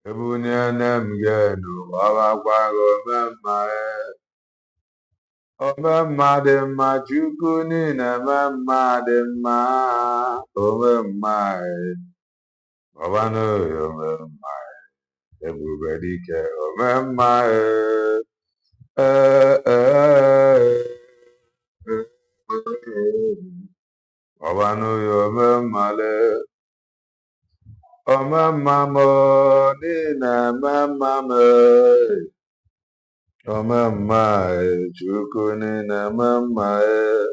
Ebunyenem genu wawakwago memae. Omemmadimma chukuni na memmadimma. Omemmae. Obano omemmae. Ebubedike omemmae. Obano omemmale. Omemmamo nina memmame. Omemmae chukuni na memmae.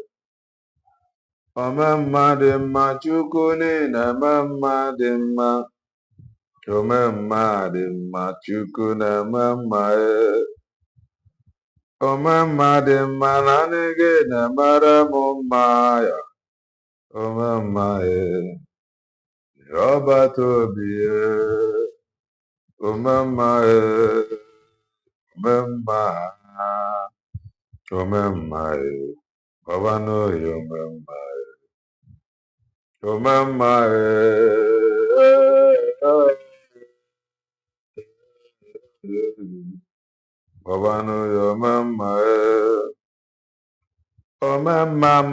Omemmadimma chukuni na memmadimma. Omemmadimma chukuna memmae. Omemmadimma nanige na maramumaya. Omemmae Yobatobie. Omemmae Omemma. Omemmae Obano Omemmae. Omemmae Obano Omemmae. Omemmam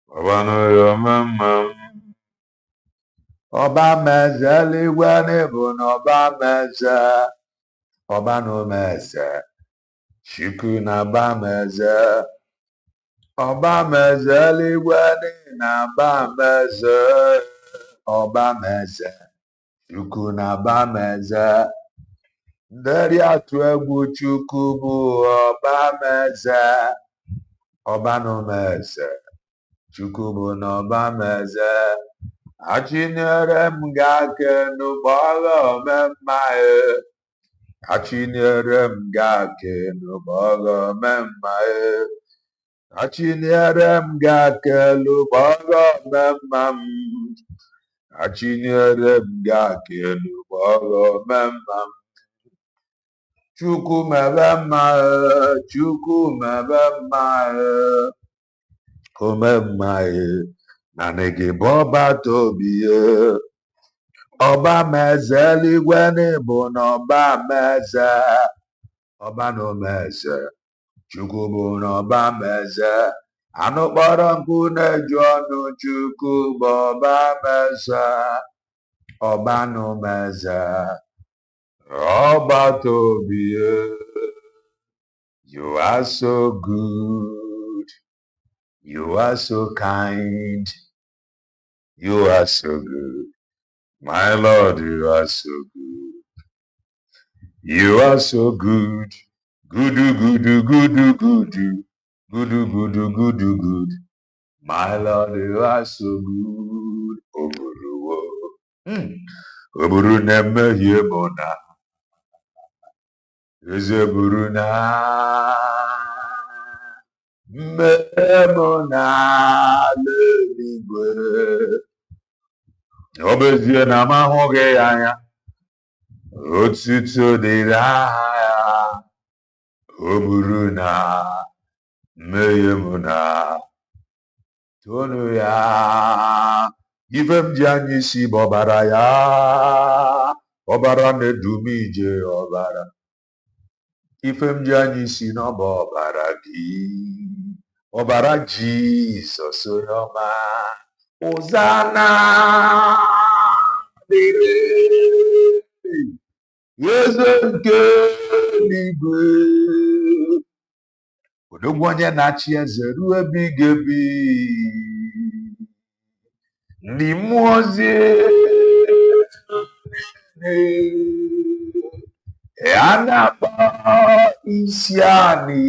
Obano Omemmam. Oba meze ligwe n'ibu na ọba meze. Ọba no meze. Chukwu na ba meze. Ọba meze ligwe na ba meze. Ọba meze. Chukwu na ba meze. Nderi atụ egwu Chukwu bụ ọba meze. Ọba no meze. Chukwu bụ na ọba meze. Achinyere m gị aka n'ụgbọala omemmae. Achinyere m gị aka n'ụgbọala omemmae. Achinyere m gị aka n'ụgbọala omemma m. Achinyere m gị aka n'ụgbọala omemma m. Chukwu mebe mma, Chukwu mebe mma, omemmae. Nani gị bụ ọba tobie. Ọba meze eluigwe n'ịbụ na ọba meze. Ọba na omeze. Chukwu bụ na ọba meze. Anụ kpọrọ nkụ na-eju ọnụ Chukwu bụ ọba meze. Ọba na omeze. Ọba tobie. You are so good. You are so kind. You are so good. My Lord, you are so good. You are so good. Goodu, goodu, goodu, goodu. Goodu, goodu, goodu, good. My Lord, you are so good. Oburuwo. Oburu nemehie mona. Eze buru na. Mmemona n'eluigwe. Ọ bụ ezie na m ahụghị ya anya. Otuto dịrị aha ya. O buru na mmehie m na. Tonu ya. Ife m ji anya isi bụ ọbara ya. Ọbara na-edu m ije ọbara. Ife m ji anya isi n'ọba ọbara gị. Ọbara Jizọs onye ọma. Hosanna dịrị eze nke eluigwe. Odogwu onye na-achị eze ruo ebighị ebi. Ndị mmụọ ozi a na-akpọ isi anyị.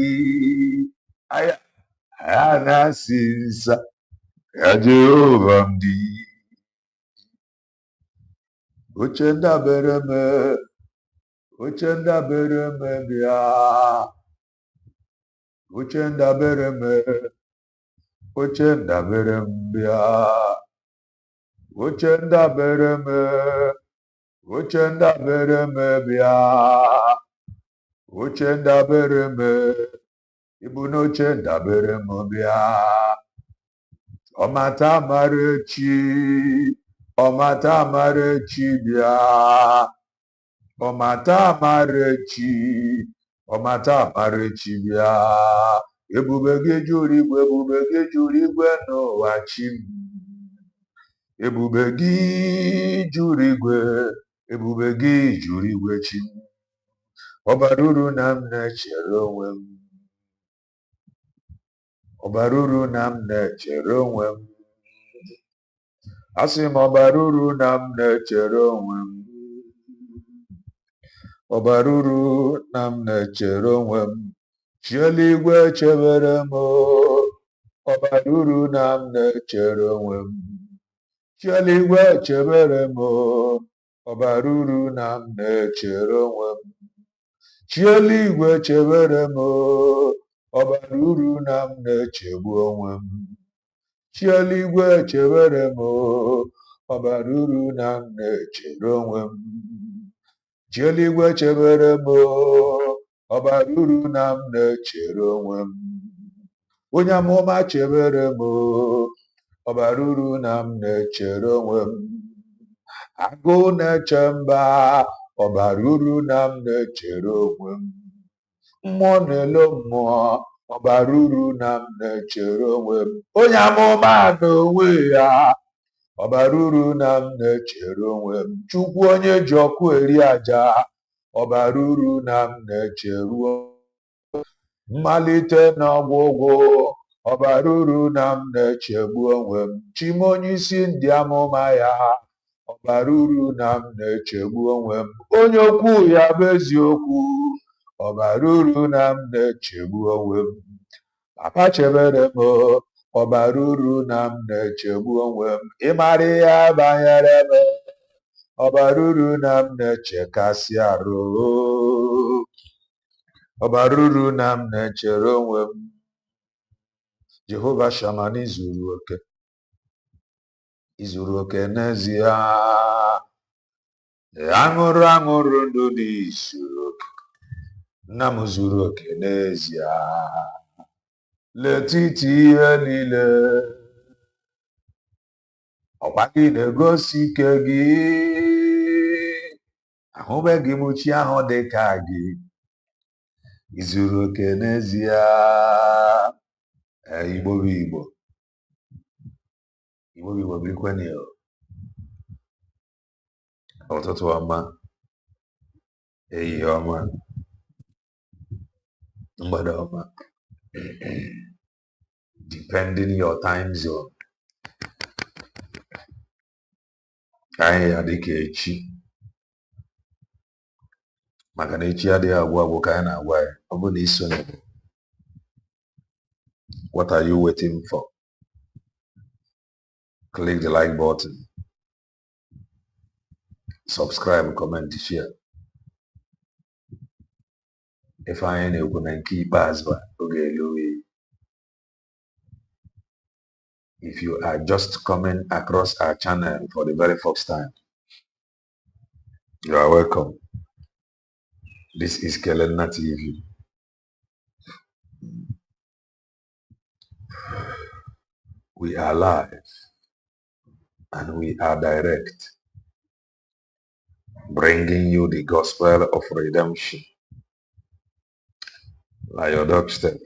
A na-asị nsa ya Jehova ndị. Oche ndabere m. Oche ndabere m bịa. Oche ndabere m. Oche ndabere m bịa. Oche ndabere m. Oche ndabere m bịa. Oche ndabere m. Ibu n'oche ndabere m bịa. ọmata marechi bịa ọmata marechi bịa ebube gị juru igwe n'ụwa chi m ebube gị juru igwe chi m ọbara uru na m na-echere onwe m ọbara uru na m na-echere onwe m asị m ọbara uru na m na-echere onwe m ọbara uru na m na-echere onwe m chi eluigwe chebere m ọbara uru na m na-echere onwe m chi eluigwe chebere m ọbara uru na m na-echere onwe m chi eluigwe chebere m ọbara uru na m na-echegbu onwe m chi eluigwe chebere m ọbara uru na m na-echere onwe m chi eluigwe chebere m ọbara uru na m na-echere onwe m onye amụma chebere m ọbara uru na m na-echere onwe m agụ na-eche mba ọbara uru na m na-echere onwe m mmụọ na-elo mmụọ ọbara uru na m na-echere onwe m onye amụma n'onwe ya ọbara uru na m na-echere onwe m chukwu onye ji ọkụ eri aja ọbara uru na m na-echere mmalite na ọgwụgwụ ọbara uru na m na-echegbu onwe m chime onye isi ndị amụma ya ọbara uru na m na-echegbu onwe m onye okwu ya bụ eziokwu ọbara uru na m na-echegbu onwe m papa chebere m ọbara uru na m na-echegbu onwe m ịmara ihe banyere m ọbara uru na m na-echekasị arụ ọbara uru na m na-echere onwe m Jehova Shama izuru oke n'ezie aṅụrụ ndụ n'izuru oke nna m zuru oke n'ezie n'etiti ihe niile ọkwa gị na-egosi ike gị ahụbeghị m chi ahụ dị ka gị izuru oke n'ezie Igbo birikweni ụtụtụ ọma ehihie ọma mgbede ọma depending your time zone anyị ya dịka echi maka na echi adịghị agwụ ka anyị na-agwa ya ọ bụ na isonye what are you waiting for? Click the like button, subscribe, comment, share. If I na-ekwu na nke ikpeazụ oge eluwe. If you are just coming across our channel for the very first time, you are welcome. This is Kelenna TV. We are live and we are direct, bringing you the gospel of redemption by your doorstep.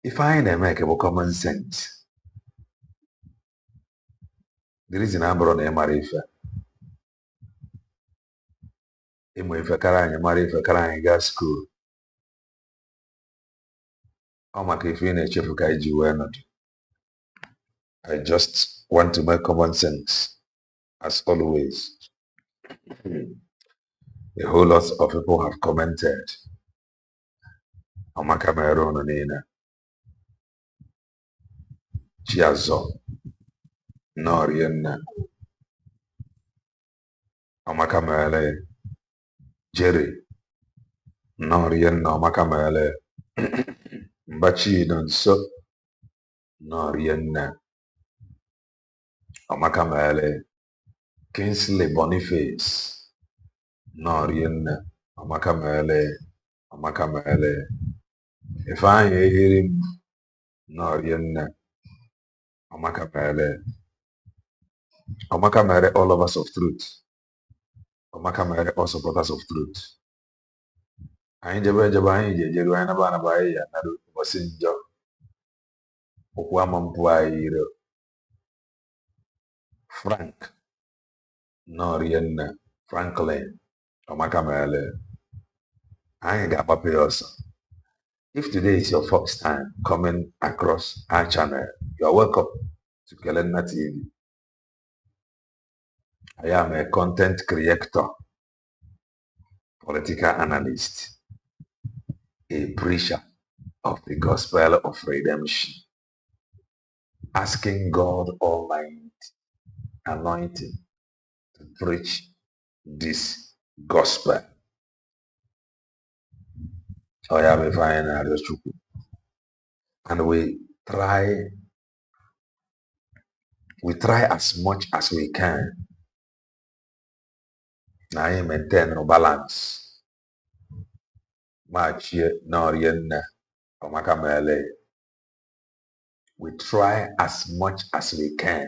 If I make a common sense, the reason I'm brought a marifa. If I carry marifa, carry gas school. I just want to make common sense, as always. A whole lot of people have commented on my camera on Nina. Chiazo, Noriana, on my camera, Jerry, Noriana, on my camera, Bachi, don't so, Noriana, on my camera, Kingsley Boniface, Noriana, on my camera, if I hear him, Noriana. Omakamele. Omakamele, all lovers of truth. Omakamele, all supporters of truth. Anyị jebe anyị jejeru anyị naba anyị ya nara ụbọchị njọ okwu ama mpụ anyị ire Frank Norienne Franklin Omakamele. Anyị ga-agbape ya ọsọ. If today is your first time coming across our channel, you are welcome to Kelenna TV. I am a content creator, political analyst, a preacher of the gospel of redemption, asking God Almighty anointing to preach this gospel. And we try as much as we can. Now I maintain no balance. We try as much as we can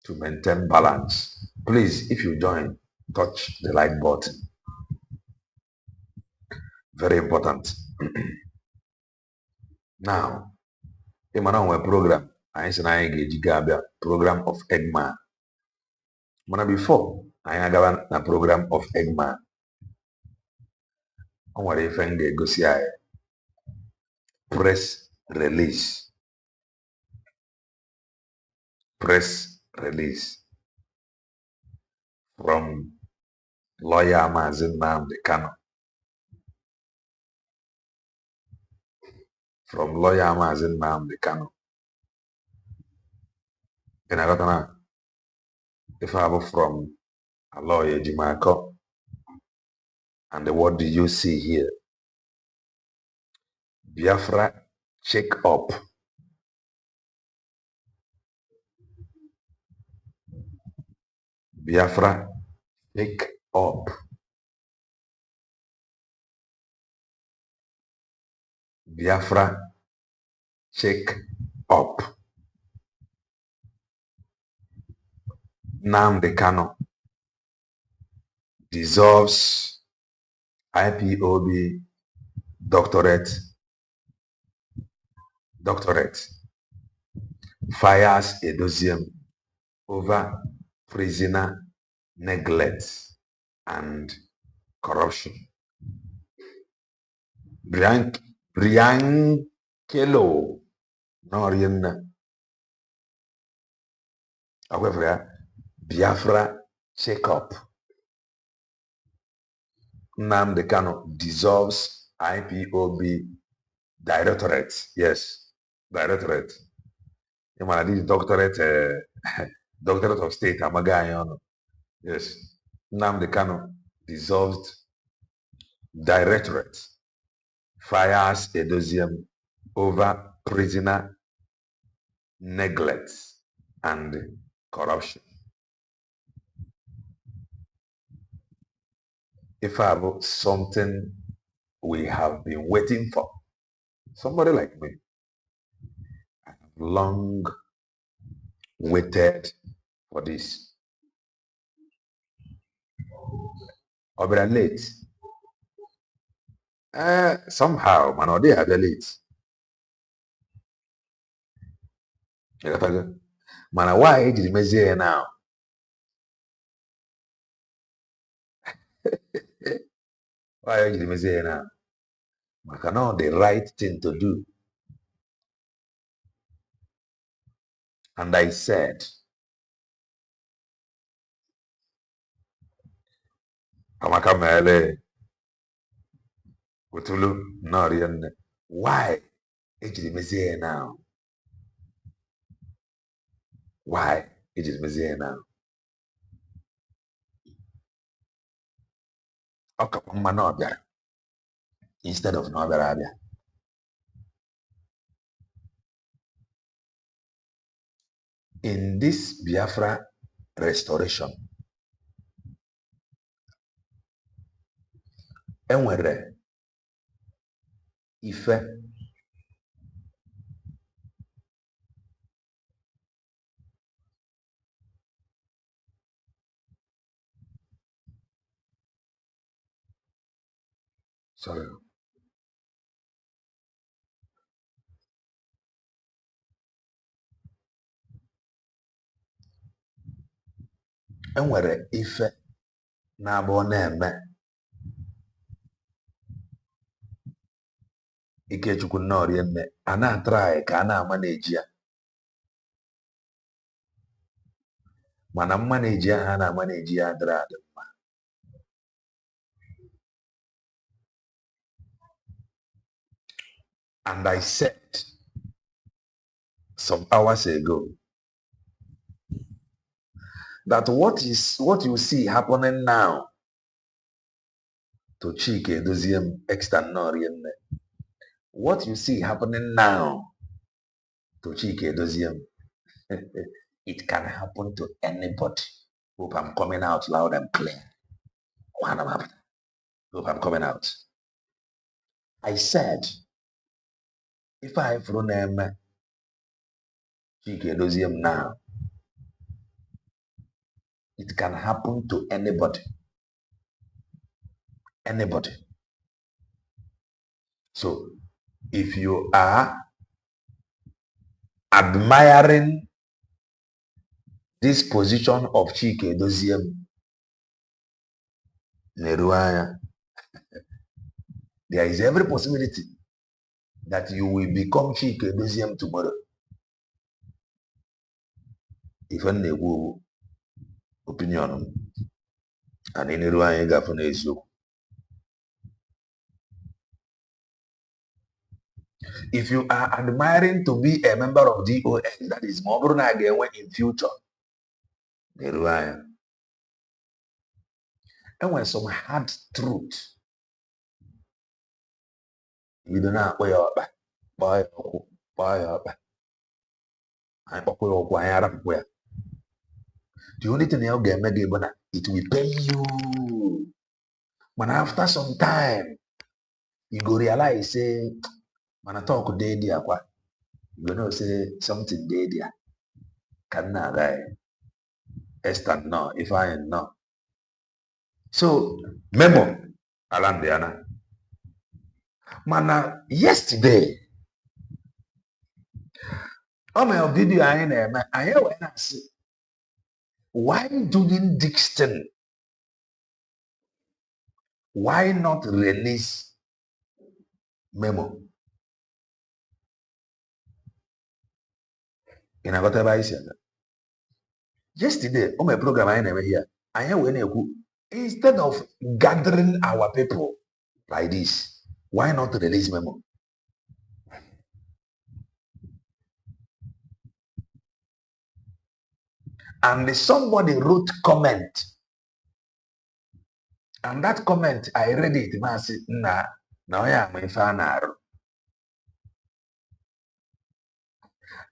to maintain balance. Please, if you join, touch the like button. Very important. Now, in my program, I say program of Eggman. Mana before, I had a program of Eggman. I want to go see press release. Press release from lawyer Mazin Nnamdi Kanu. From lawyer Mazin Nnamdi Kanu. And I got an if I have from a lawyer Jimako. And what do you see here? Biafra check up. Biafra check up. Biafra check up. Nnamdi Kanu dissolves IPOB doctorate, fires Edoziem over prisoner neglect and corruption. Briankelo Norienne. However, Biafra check up. Nnamdi Kanu dissolves IPOB directorate. Yes, directorate. This doctorate, doctorate of state, Amagayon. Yes. Nnamdi Kanu dissolved directorate. Fires Edoziem over prisoner neglect and corruption. If I have something we have been waiting for, somebody like me, I have long waited for this. Or be late. Somehow, man, they are late. Man, why did me say now? Why did me say now? I know the right thing to do. And I said, Amakamele, Utulu, Norian, why did me say now? Why did me say now? Okapama Nobia instead of Nobarabia. In this Biafra restoration, enwere ife Sorry. Enwere ife na-abụ na-eme Ikechukwu nnọọ nne a na-atrai ka a na-ama na-eji ya mana mma na-eji ha na-ama na-eji ya adịrị adị mma. And I said some hours ago that what you see happening now to Chike Edoziem external nne, what you see happening now to Chike Edoziem, it can happen to anybody. Hope I'm coming out loud and clear. Hope I'm coming out. I said, if I throw name Chike Edoziem now, it can happen to anybody. Anybody. So, if you are admiring this position of Chike Edoziem, Neruaya, there is every possibility that you will become Chike Edoziem tomorrow. Even the opinion and in Neruaya gafuna eziokwu. If you are admiring to be a member of DOS, that is more than again in future. Neruaya. And when some hard truth, you do not wear up, buy up. The only thing you'll get it will pay you. But after some time, you go realize, say, when I talk day there, you know, say something day there. Can not guy. Esther, no, if I am no. So, memo, Alandiana. Mana, yesterday, on my video, I see. Why doing Dixon? Why not release memo? In a whatever I said. Yesterday, on my program, I never hear. Instead of gathering our people like this, why not release memo? And somebody wrote comment. And that comment, I read it. I said, nah, now I am a fan.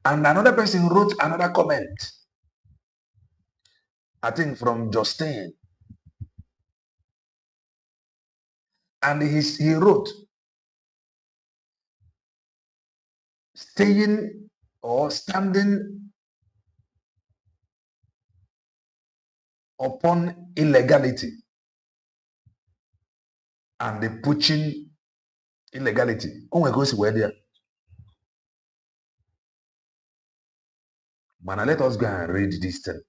And another person wrote another comment. I think from Justin. And he wrote, staying or standing upon illegality and the pushing illegality. Oh my God, where there. Man, let us go and read this thing.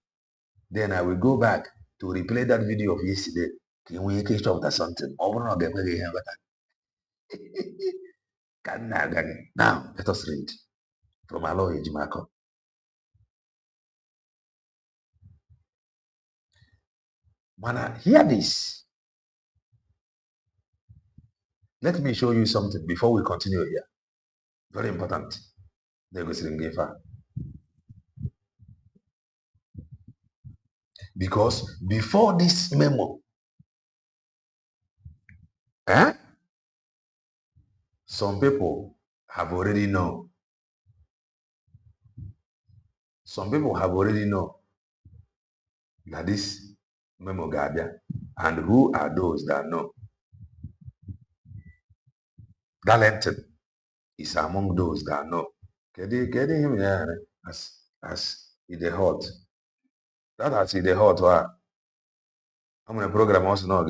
Then I will go back to replay that video of yesterday. Can we catch up with something? Now, let us read from our Lord Ejimako. Man, hear this. Let me show you something before we continue here. Very important. Because before this memo, some people have already known. Some people have already known that this memo Gabia, and who are those that know? Galenton is among those that know. Getting him here as in the hot. That has in the hot. I'm in a program also now,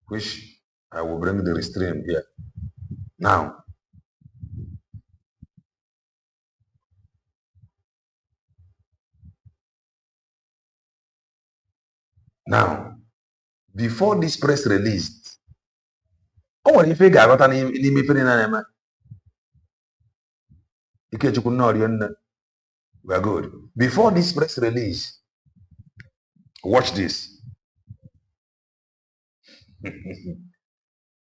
which I will bring the stream here. Now, before this press release, what if you got n'ime Ikechukwu Nnọrịonne, we are good. Before this press release, watch this.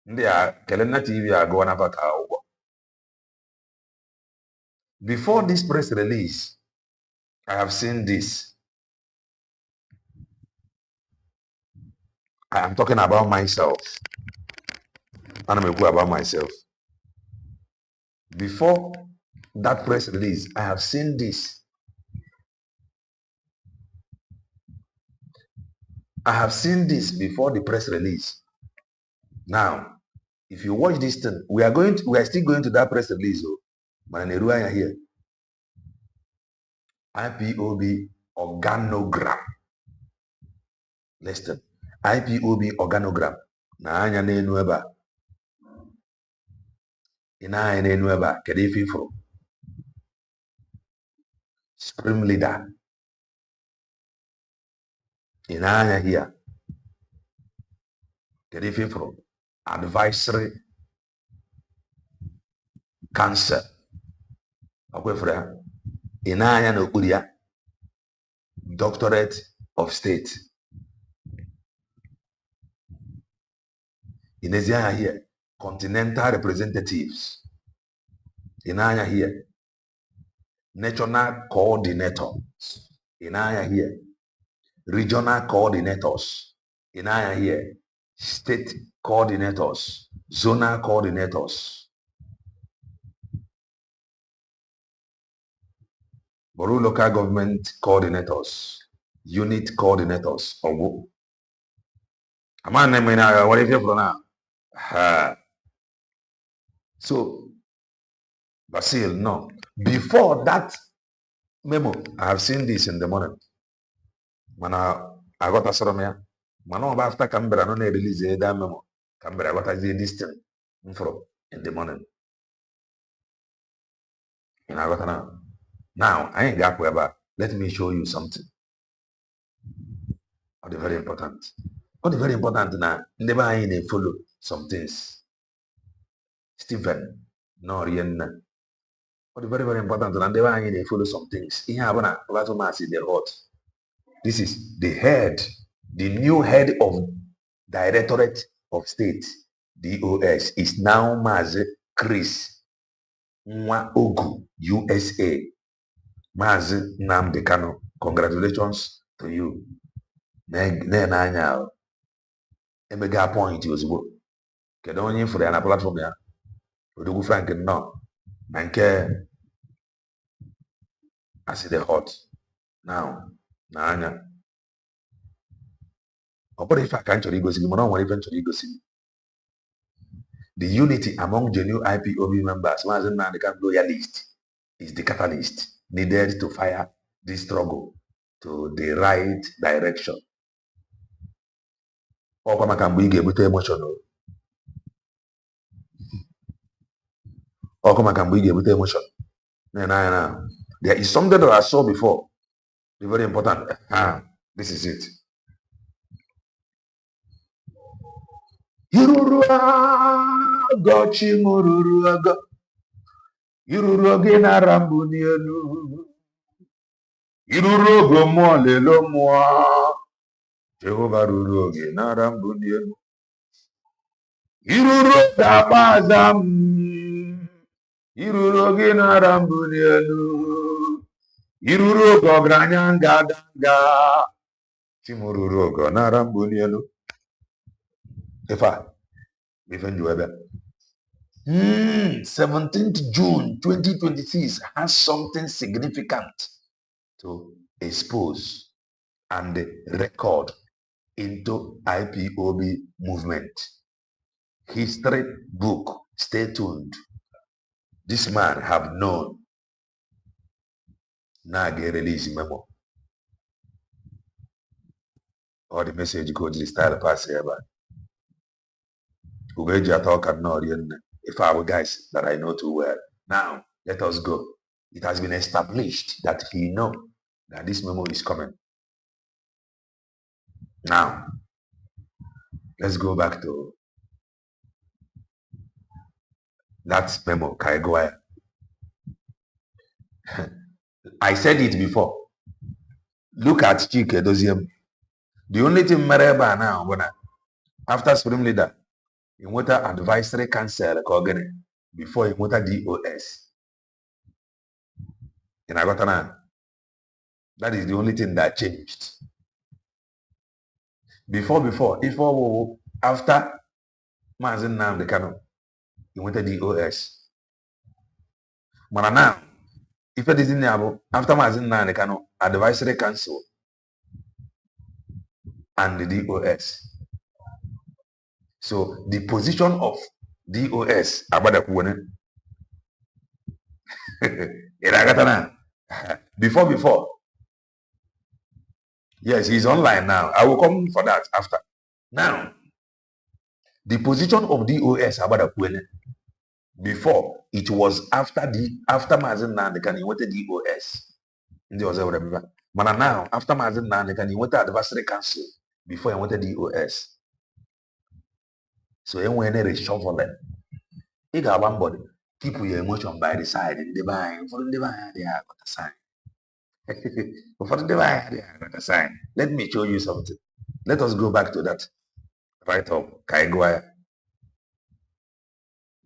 Ndị a Kelena TV agụọ na ka ụgwọ. Before this press release, I have seen this. I am talking about myself. And I'm talking about myself. Before that press release, I have seen this. I have seen this before the press release. Now, if you watch this thing, we are still going to that press release. Maneruaya here. IPOB organogram. Listen. IPOB organogram. Na anya n'enu ebe a. Ị na-anya n'enu ebe a, kedu ife ifuru? Supreme leader. Ị na-anya here. Kedu ife ifuru? Advisory Council. Ọkwefere ya. Ị na-anya n'okpuru ya. Doctorate of State. In Asia here, continental representatives. In Anya here, national coordinators. In Anya here, regional coordinators. In Anya here, state coordinators, zonal coordinators. Boru local government coordinators, unit coordinators. Ogu. Amana mena what if you from now? So, Basil, no. Before that memo, I have seen this in the morning. When I got a soromia, man, after Canberra, no release that memo. Canberra, what I did this thing in the morning. And I got now, I ain't got whoever. Let me show you something. What is very important. What is very important now? Never I follow some things. Stephen, no, Rihanna. What is very, very important, and they follow some things. This is the head, the new head of Directorate of State, DOS, is now Mazi Chris Nwa-Ogu, USA. Mazi Nnamdi Kanu, congratulations to you. Emega point ozugbo. Kedu onye ifuru ya na platform ya? Odogwu Frank no. Na nke as the hot now na anya ọ bụrụ ife aka nchọrọ igosi gị mana ọ nwere ife nchọrọ igosi gị. The unity among genuine IPOB members, Mazi Nnamdi Kanu loyalist, is the catalyst needed to fire this struggle to the right direction. Ọkwa maka mgbe ị ga-ebute emotion. Ọkwa maka mgbe ị ga-ebute emotion. There is something that I saw before. Very important. This is it. Iruru agọ chimururu agọ. Iruru oge nara mbụ n'elu. Iruru oge mmụọ lelo mmụọ. Jehova ruru oge nara mbụ n'elu. Iruru oge agba aza m. Iruru oge nara mbụ n'elu. Iruru oge ọgaranya ngadanga. Chimururu oge nara mbụ n'elu. Even 17th June 2026 has something significant to expose and record into IPOB movement. History book. Stay tuned. This man have known. Now get release memo. Or the message code is style pass here. If our guys that I know too well. Now, let us go. It has been established that he know that this memo is coming. Now, let's go back to that memo, Kaigwaya. I said it before. Look at Chike Doziem. The only thing Mareba now, when after Supreme Leader, in water advisory council before in water DOS. In Agotana. That is the only thing that changed. Before, after Mazin Nam the Kano, in water DOS. But now, if it is in the after Mazin Nam the Kano, advisory council and the DOS. So the position of DOS about before. Yes, he's online now. I will come for that after. Now, the position of DOS about before it was after Mazin Nandekan, he went to DOS. But now, after Mazin Nandekan, he went to advisory council before he went to DOS. So he went to reshuffle them. He got one body. Keep your emotion by the side in the bind. For the bind, they are got a sign. For the bind, they are got a sign. Let me show you something. Let us go back to that right of Kaigwaya.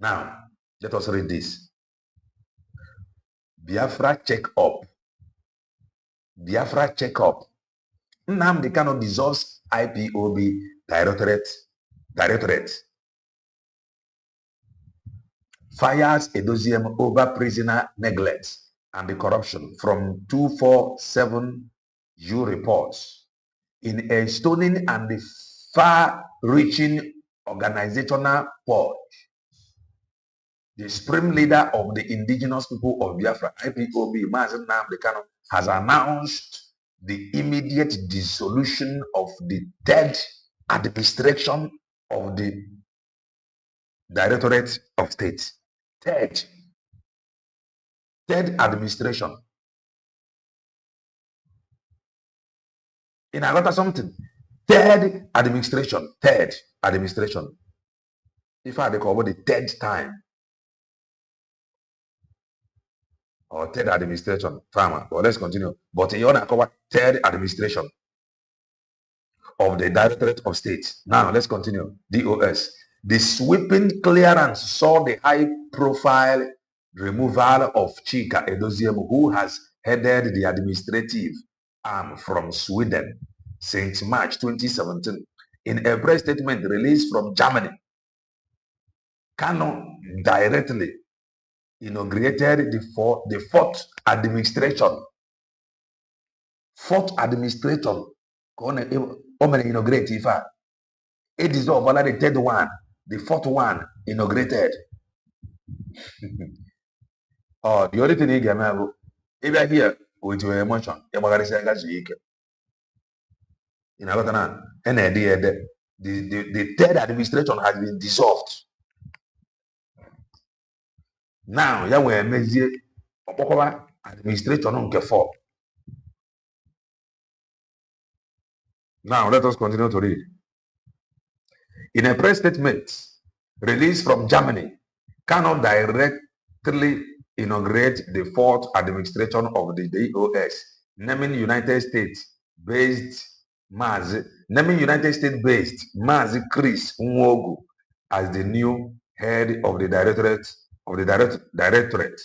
Now, let us read this. Biafra check up. Biafra check up. Nnamdi Kanu dissolves IPOB directorate. Fires Edoziem over prisoner neglect and the corruption from 247U reports. In a stunning and far-reaching organizational purge, the supreme leader of the indigenous people of Biafra, IPOB, Mazen Nnamdi Kanu, has announced the immediate dissolution of the third administration of the Directorate of State. Third administration. In Agota something. Third administration. If I call the third time. Or third administration. Farmer. Well, let's continue. But in your cover third administration of the Directorate of State. Now let's continue. DOS. The sweeping clearance saw the high-profile removal of Chika Edoziem, who has headed the administrative arm from Sweden since March 2017. In a press statement released from Germany, Kanu directly inaugurated the fourth administration. Fourth administration. Inaugurate Ifa. It is over the third one. The fourth one inaugurated. Oh, the only thing you get if you're here with your emotion, you're going to say that's unique. In Agotana, the third administration has been dissolved. Now, you will measure administration on K4. Now, let us continue to read. In a press statement released from Germany, cannot directly inaugurate the fourth administration of the DOS, naming United States-based Mazi Chris Nwogu as the new head of the directorate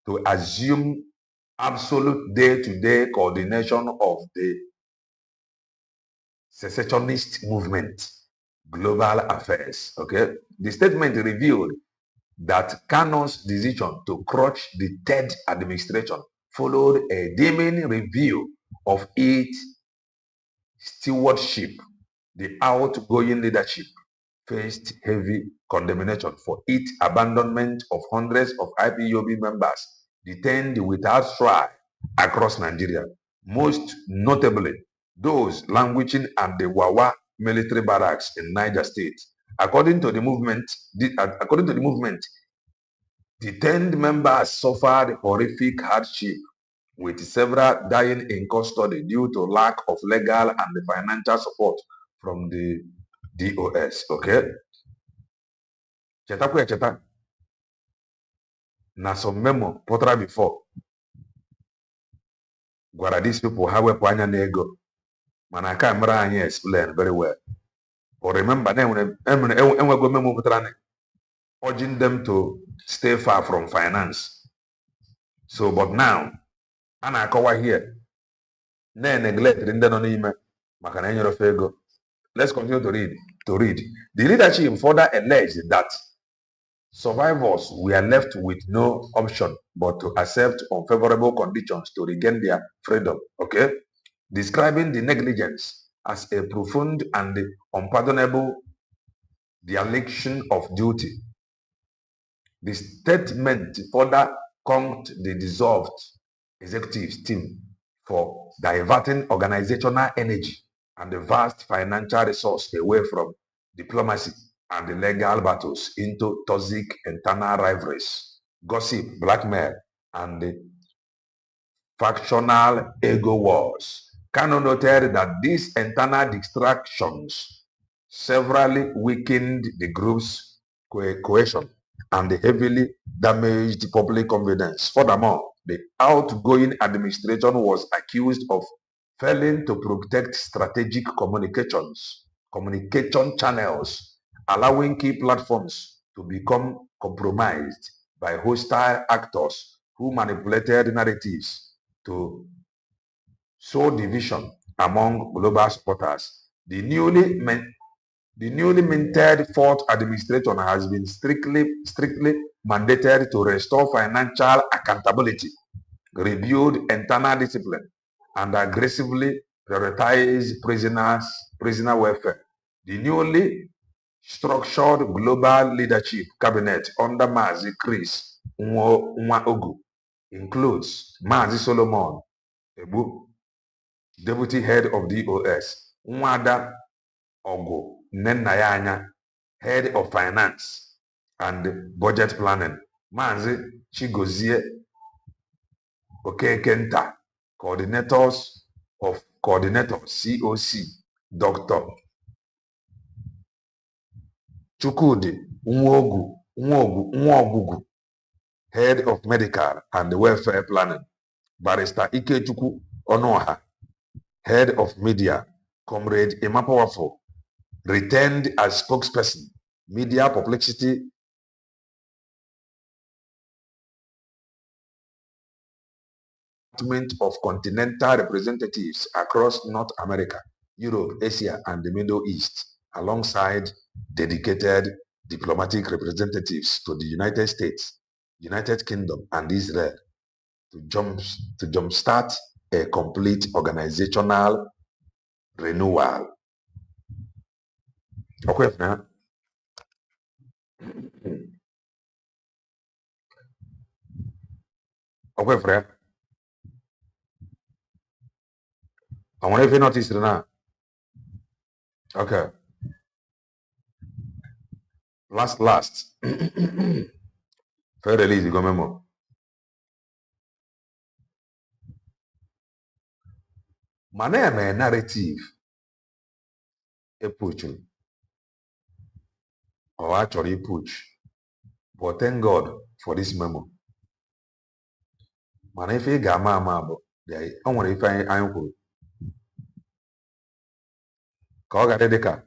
to assume absolute day-to-day coordination of the secessionist movement, global affairs. Okay, the statement revealed that Kanu's decision to crush the third administration followed a damning review of its stewardship. The outgoing leadership faced heavy condemnation for its abandonment of hundreds of IPOB members detained without trial across Nigeria, most notably those languishing at the Wawa military barracks in Niger State, According to the movement, detained members suffered horrific hardship, with several dying in custody due to lack of legal and financial support from the DOS. Okay? Chetakwa echeta na some memo pụtara before gwara these people ha wepụ anya n'ego, mana aka mere anyị explain very well. But remember, enwego memo pụtara urging them to stay far from finance. So, but now, a na-akọwa here, na-neglect ndị nọ n'ime maka na enyere ofe ego. Let's continue to read. The leadership further alleged that survivors were left with no option but to accept unfavorable conditions to regain their freedom. Okay? Describing the negligence as a profound and unpardonable dereliction of duty. The statement further conked the dissolved executive team for diverting organizational energy and the vast financial resource away from diplomacy and the legal battles into toxic internal rivalries, gossip, blackmail, and the factional ego wars. Kano noted that these internal distractions severely weakened the group's cohesion and heavily damaged public confidence. Furthermore, the outgoing administration was accused of failing to protect strategic communication channels, allowing key platforms to become compromised by hostile actors who manipulated narratives to sow division among global supporters. The newly minted fourth administration has been strictly mandated to restore financial accountability, rebuild internal discipline, and aggressively prioritize prisoner welfare. The newly structured global leadership cabinet under Mazi Chris Nwaogu includes Mazi Solomon Ebu, deputy head of DOS, Nwada Ogu Nnennayanya, head of finance and budget planning, Mazi Chigozie Okekenta, coordinators COC, Dr. Chukwudi Nwogugu, head of medical and welfare planning, Barrister Ikechukwu Onoha, head of media, Comrade Emapawafo, retained as spokesperson, media publicity of continental representatives across North America, Europe, Asia, and the Middle East, alongside dedicated diplomatic representatives to the United States, United Kingdom, and Israel to jumpstart a complete organizational renewal. Okay, now. Okay, friend. I wonder if you noticed it now. Okay. Last. Fair release, go memo. My name is narrative. A push. Or actually push. But thank God for this memo. Mana ife ị ga-ama ama bụ o nwere ife anyị kwuru ka ọ ga-adị dịka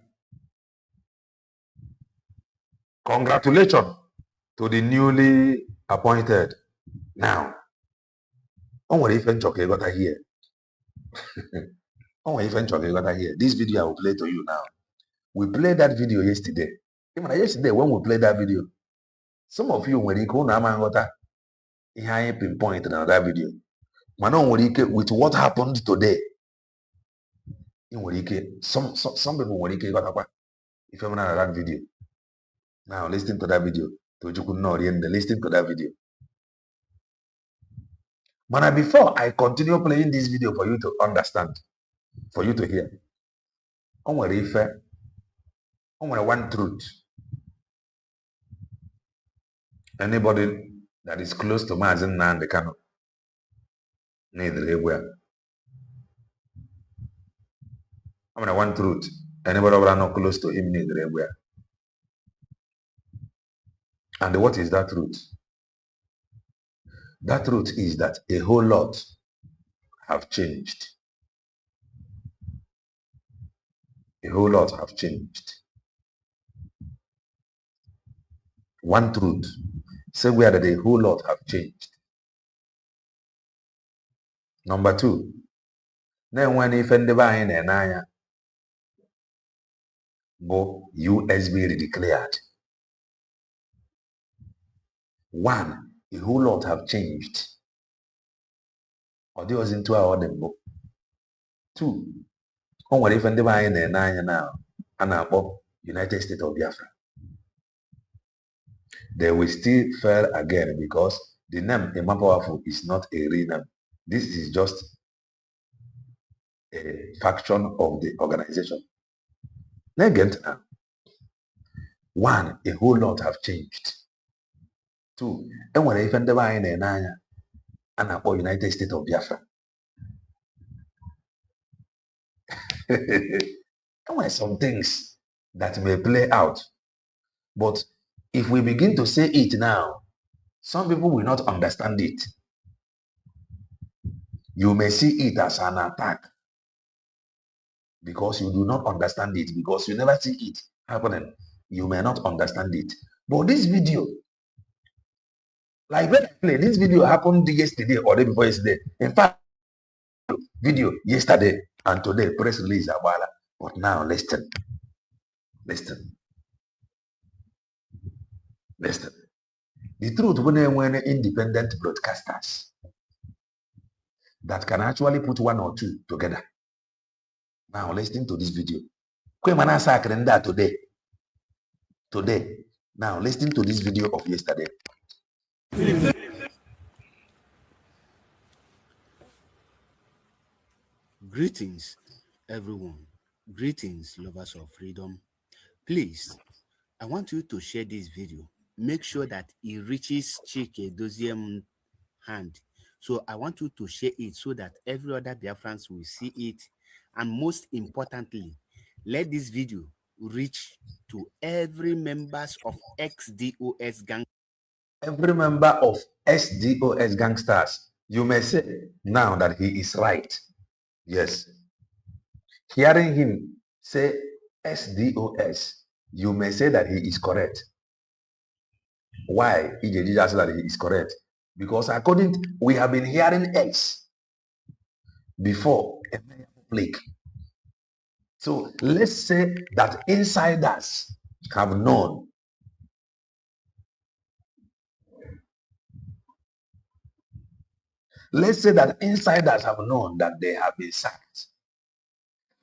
congratulations to the newly appointed. Now, o nwere ife nchọ ka ịghọta here. O nwere ife nchọ ka ịghọta here. This video I will play to you now. We played that video yesterday. Even yesterday when we played that video, some of you nwere ike unu ama nghọta ihe anyị pinpoint na that video. Mana o nwere ike with what happened today. Ị nwere ike some people nwere ike ịghọtakwa ife mere na that video. Now listen to that video. Tochukwu Nnoriende, listen to that video. Mana before I continue playing this video for you to understand, for you to hear, o nwere ife Only one truth. Anybody that is close to Mazin Nandi Kano, neither everywhere. Only one truth. Anybody over not close to him, neither everywhere. And what is that truth? That truth is that a whole lot have changed. A whole lot have changed. One truth. Say where that a whole lot have changed. Number two. Then when if and divine and I go USB declared. One, a whole lot have changed. Or there was into our book. Two, on if and divine and I now and above United States of Biafra. They will still fail again because the name Powerful is not a real name. This is just a faction of the organization. Again, one, a whole lot have changed. Two, and when if and divine and I and above United States of Biafra. There were some things that may play out. But if we begin to say it now, some people will not understand it. You may see it as an attack because you do not understand it, because you never see it happening. You may not understand it. But this video, like when I play, this video happened yesterday or day before yesterday. In fact, video yesterday and today, press release Abala. But now listen. Listen. Listen. The truth when independent broadcasters that can actually put one or two together. Now listen to this video. Today. Today. Now listen to this video of yesterday. Greetings, everyone. Greetings, lovers of freedom. Please, I want you to share this video. Make sure that it reaches Chike Doziem hand. So I want you to share it so that every other Biafrans will see it. And most importantly, let this video reach to every members of XDOS gang. Every member of SDOS gangsters. You may say now that he is right. Yes. Hearing him say SDOS, you may say that he is correct. Why EJD just said that he is correct? Because according to, we have been hearing X before a public. So let's say that insiders have known. Let's say that insiders have known that they have been sacked.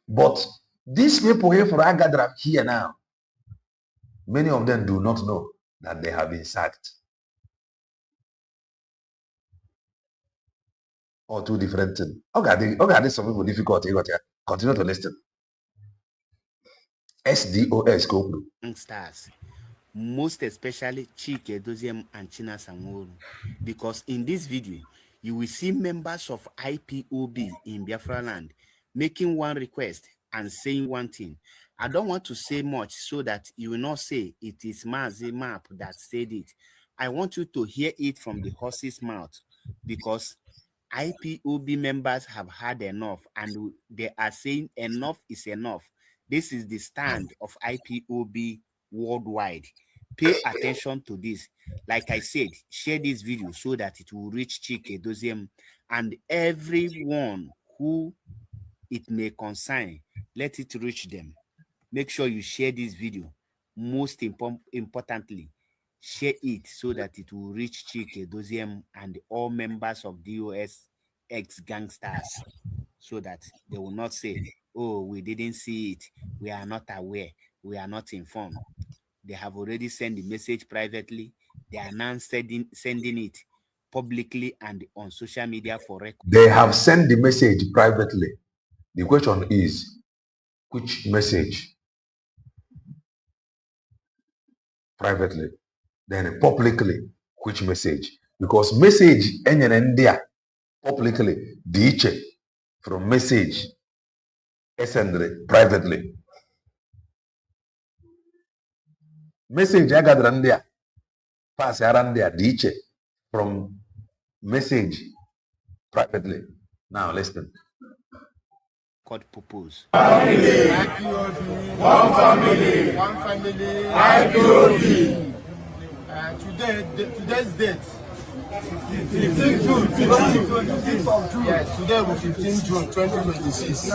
But these people here for Agadra here now, many of them do not know that they have been sacked. Or two different things. Okay, some people difficult. Continue to listen. SDOS Stars, most especially Chike Doziem and China Sanworu, because in this video you will see members of IPOB in Biafra land making one request and saying one thing. I don't want to say much so that you will not say it is Mazi Map that said it. I want you to hear it from the horse's mouth, because IPOB members have had enough and they are saying enough is enough. This is the stand of IPOB worldwide. Pay attention to this. Like I said, share this video so that it will reach Chike Doziem and everyone who it may concern. Let it reach them. Make sure you share this video. Most importantly, share it so that it will reach Chike Doziem and all members of DOS ex-gangsters, so that they will not say, oh, we didn't see it, we are not aware, we are not informed. They have already sent the message privately. They are now sending it publicly and on social media for record. They have sent the message privately. The question is, which message? privately, then publicly, which message? Because message India publicly, diche from message send privately. Message I got India, pass around there, diche from message privately. Now listen. God purpose. Family. One family. One family. IPOB. Today's date. 15 June. Yes, today was 15 June 2026.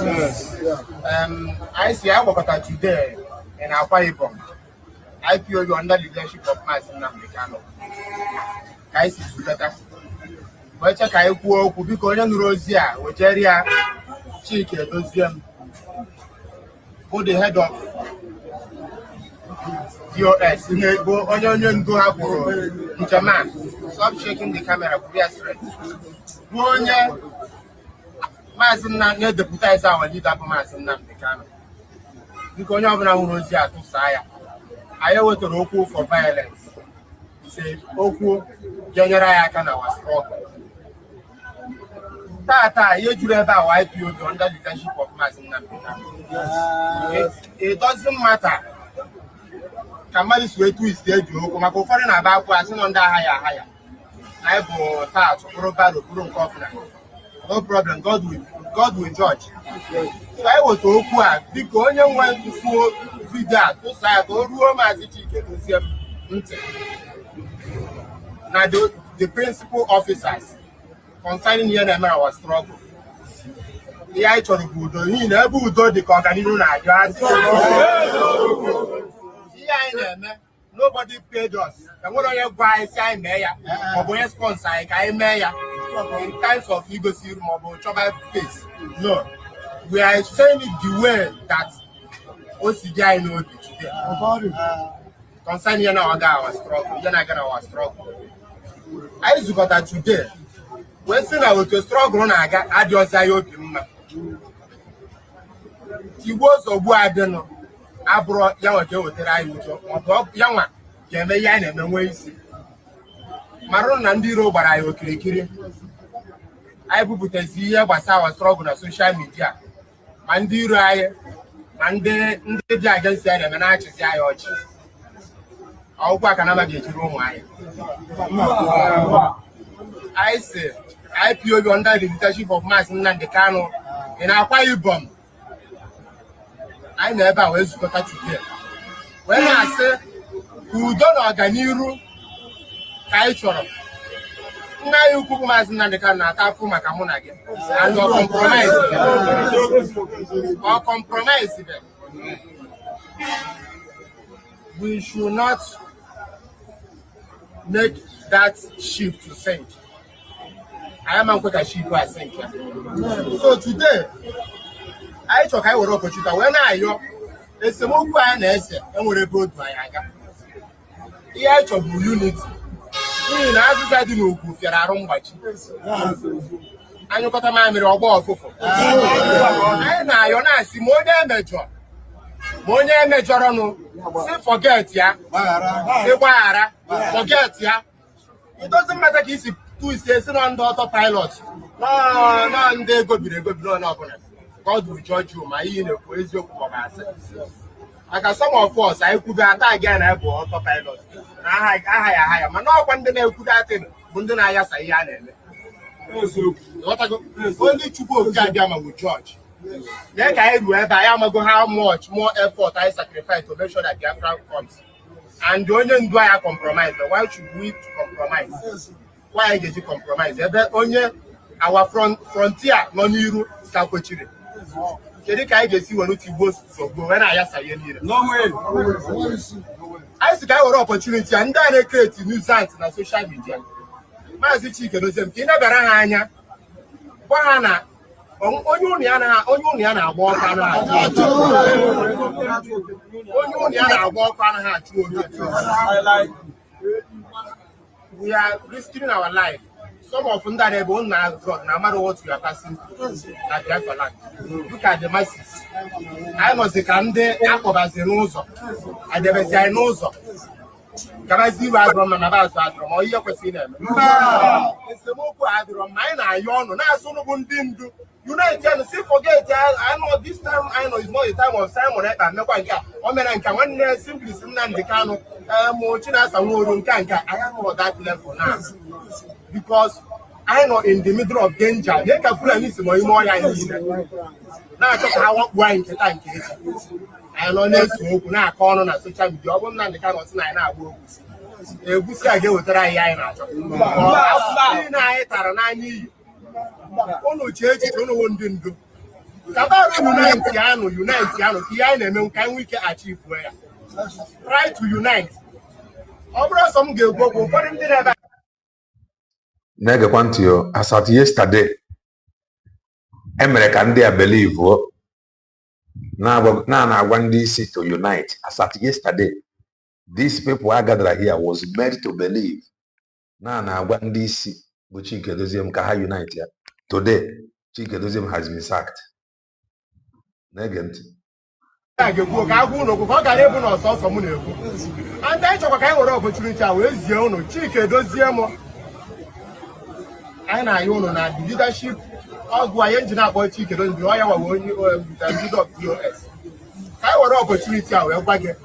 I see I work at today in Akwa Ibom. IPOB under the leadership of Master Namdekano. I see better. But check I go because Rosia, which area Crc Bgc, who the head of DOS, go onion go up Jaman. Stop shaking the camera, we are straight. One year, Master Nam deputize our leader for Master Namdekano. Because you have now Rosia to Saya. I owe to Roku for violence. He said, Oku, General Akana was struggle. Tata, you do about IPOB under the leadership of Master Namdekano. It doesn't matter. Kamali swear to his stage, you come up for an about passing under higher. I go touch, no problem, God will judge. So I was to Oku, because you went to see that, to say, go room as it is. Now, the principal officers concerning the NMR was struggle. The eye to the Budo, he never do the Concanino. Nobody paid us. And what are you guys saying, Mayor? Or boy sponsor, I mayor. In times of ego serum or trouble face. No. We are saying it the way that OCDI know today. Concerning our struggle, you're not gonna our struggle. I just got that today. When I was to struggle, I got adios. I hope he was a word. I brought young with the eye, young Jamayan and the ways. Maron and Diro, but I will kill him. I put a year was our struggle on social media. Mandira and then the against them and I just say, I'll back another get room. I say, IPOB under the leadership of Master Namdekano in Akwa Ibom. I never was got today. When I say, who don't organize culture, now you cook Master Namdekano attack for Makamon again. And or compromise them. We should not make that ship to sink. I am a quick ship who I sink. So today, I took I would opportunity when I it's a more and we're both my anger. The age of unity. We now do no good for our own watch. And you got a man with a ball for. I know you're not see more damage. More damage, say forget, yeah. Say why, forget, yeah. It doesn't matter if it's 2 stations on the autopilot. No, they go be no. God will judge you, my in a poison for myself. Like some of us, I could attack again, I go autopilot. I am not one day could have in Bundana Sayan. What I go only to go Gadiama with judge. Then I am going how much more effort I sacrifice to make sure that the Biafra comes. And the only do I compromise, but why should we compromise? Why did you compromise? Only our frontier, no new Kakochiri. I just see when you go so when I ask you. No way. I see that opportunity and then I create new sites on social media. Mazi Chike knows them. Kina Barahanya. Wahana. Onyuniana walk on her. We are risking our life. Some of them that won't now, no matter what we are passing at the for land. Look at the masses. I must come there, Jacob as a nozo, and there is a nozo. Can I see where from another side from all your question? It's the Moku Adron, mine, I yawn, and I saw no one didn't do. United and see, forget, I know this time, I know it's not the time of Simon and no one can. Omen can one simply Sinan the Cano, Mochinas and Woodun Kanka. I am not that level now. Because I know in the middle of danger, they can pull a miss more I need. Now I talk how wine can thank you. I know next smoke now corner and such a job and the kind of 9 hours. A good guy with the eye. I need. Ono church ono wondin do. Kabaro unite, can we achieve where? Try to unite. Obra some go for him there. Nega quantio, as at yesterday, American they believe now one DC to unite. As at yesterday, these people I gathered here was made to believe. Now one DC, which you can unite here. Today, Chikedozium has been sacked. Negent. And I took a kind of opportunity with Ziono, Chikedozium. And I own the leadership of Guayan boy Chikedo, the lawyer of US. I want opportunity. I will back it.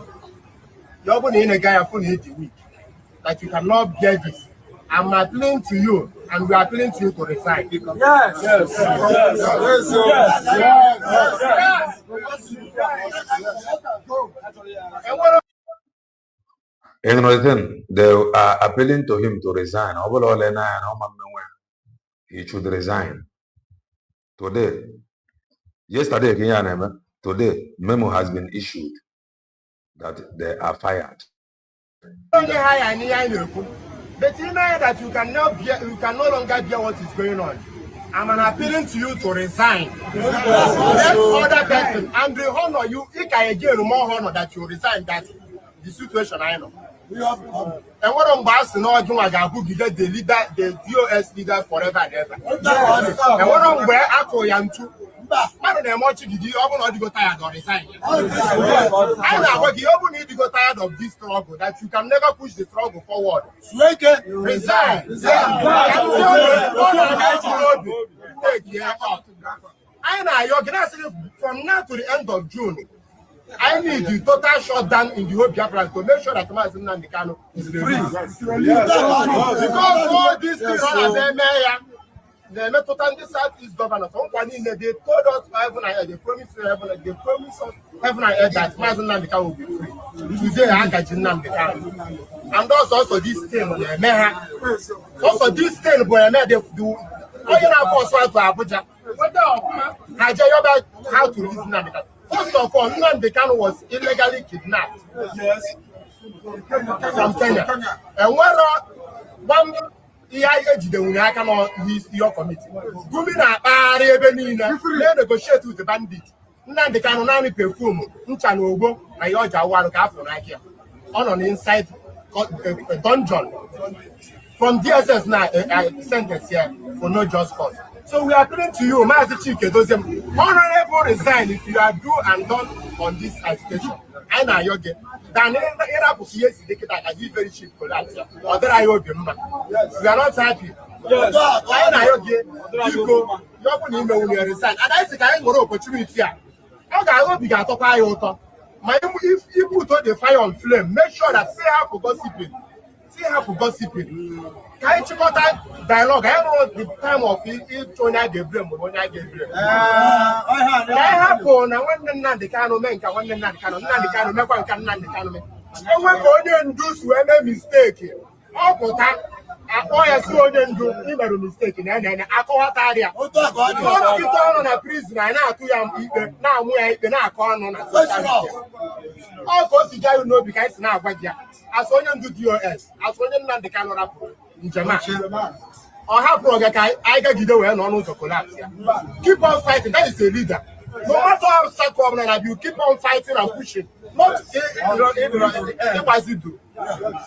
You're going in a guy of 80 week that you cannot get this. I'm appealing to you, and we are appealing to you to resign. Yes. And another thing, they are appealing to him to resign. He should resign. Today, yesterday, today, memo has been issued that they are fired. But you know that you can no longer bear what is going on. I'm appealing to you to resign. Let other person and the honor you. If I again more honor that you resign. That the situation I know. And what I'm asking now, the leader, the DOS leader forever and ever. And what I'm where I call you too. Man, they're watching you. Open not to go tired or resign. I know what you open need to go tired of this struggle. That you can never push the struggle forward. Resign. I know you're gonna say from now to the end of June. I need the total shutdown in the whole Biafra to make sure that Thomas Nnamdi is free. Because all these things are there, the Metropolitan Southeast governors, they told us heaven and earth, they promised heaven and earth that Thomas Nnamdi will be free. Today, I got Nnamdi. And also this thing, also this thing, boy, they do. All you know, for Abuja, how to listen Nnamdi. First of all, Nnamdi was illegally kidnapped from Kenya. And when one your committee, Gumina Arebenina, they negotiate with the bandits. Nnamdi Kanu perfume, Nchanogo, and Yoja Waruka on the inside dungeon. From DSS now, I sentence here for no just cause. So we are appealing to you, Master Chikedozium, honorable resign if you are do and done on this agitation. I know you're getting. Then era yes, they can very cheap collapse. Or there I hope you are not happy. I know you're getting. You go, you're going to resign. And I think I have more opportunity here. I hope you got to buy your my if you put the fire on flame, make sure that say how to gossiping. Can you check out that dialogue? I don't know the time of if Tonya Gabriel or Tonya Gabriel. I happen and when the Kano men can one the Kano, make one can Nnamdi Kanu. And when Korean do a mistake, all put that. I saw them do even mistake and then I call that area. On a prisoner, and now to now we now call on a all course, you know, because now, but yeah, as one do DOS, as one Nnamdi Kanu in Jamaica. Or how project I got you away and almost collapse. Keep on fighting, that is a leader. No matter how sad problem you keep on fighting and pushing. Not what you do.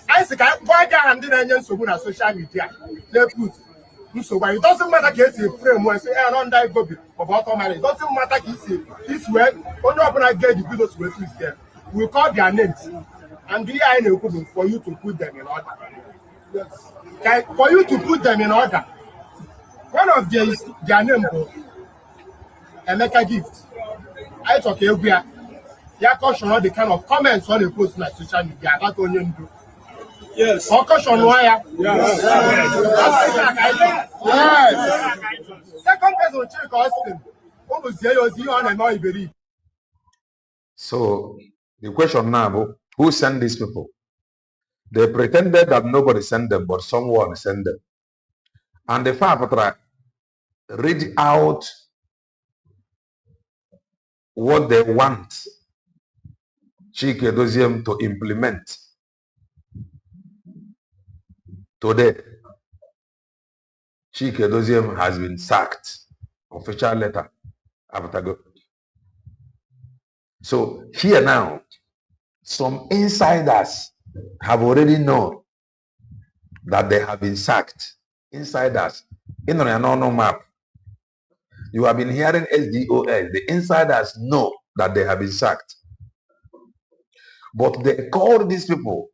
I say, why can't I social media? They put. So it doesn't matter if it's a frame when say I don't die go about it doesn't matter if it's this way. Only open I get the videos with this there. We call their names. And the I for you to put them in order. Yes. Okay, for you to put them in order. One of their name go Emeka gift. I talk here. Ya caution all the kind of comments on the post on social media about onion do. Yes. Or caution why? Yes. Second person check Austin. So the question now, who sent these people? They pretended that nobody sent them, but someone sent them. And the Fapatra read out what they want Crc Bgc to implement today. Crc Bgc has been sacked. Official letter. So here now, some insiders have already known that they have been sacked. Insiders. In an unknown map. You have been hearing SDOS. The insiders know that they have been sacked. But they call these people,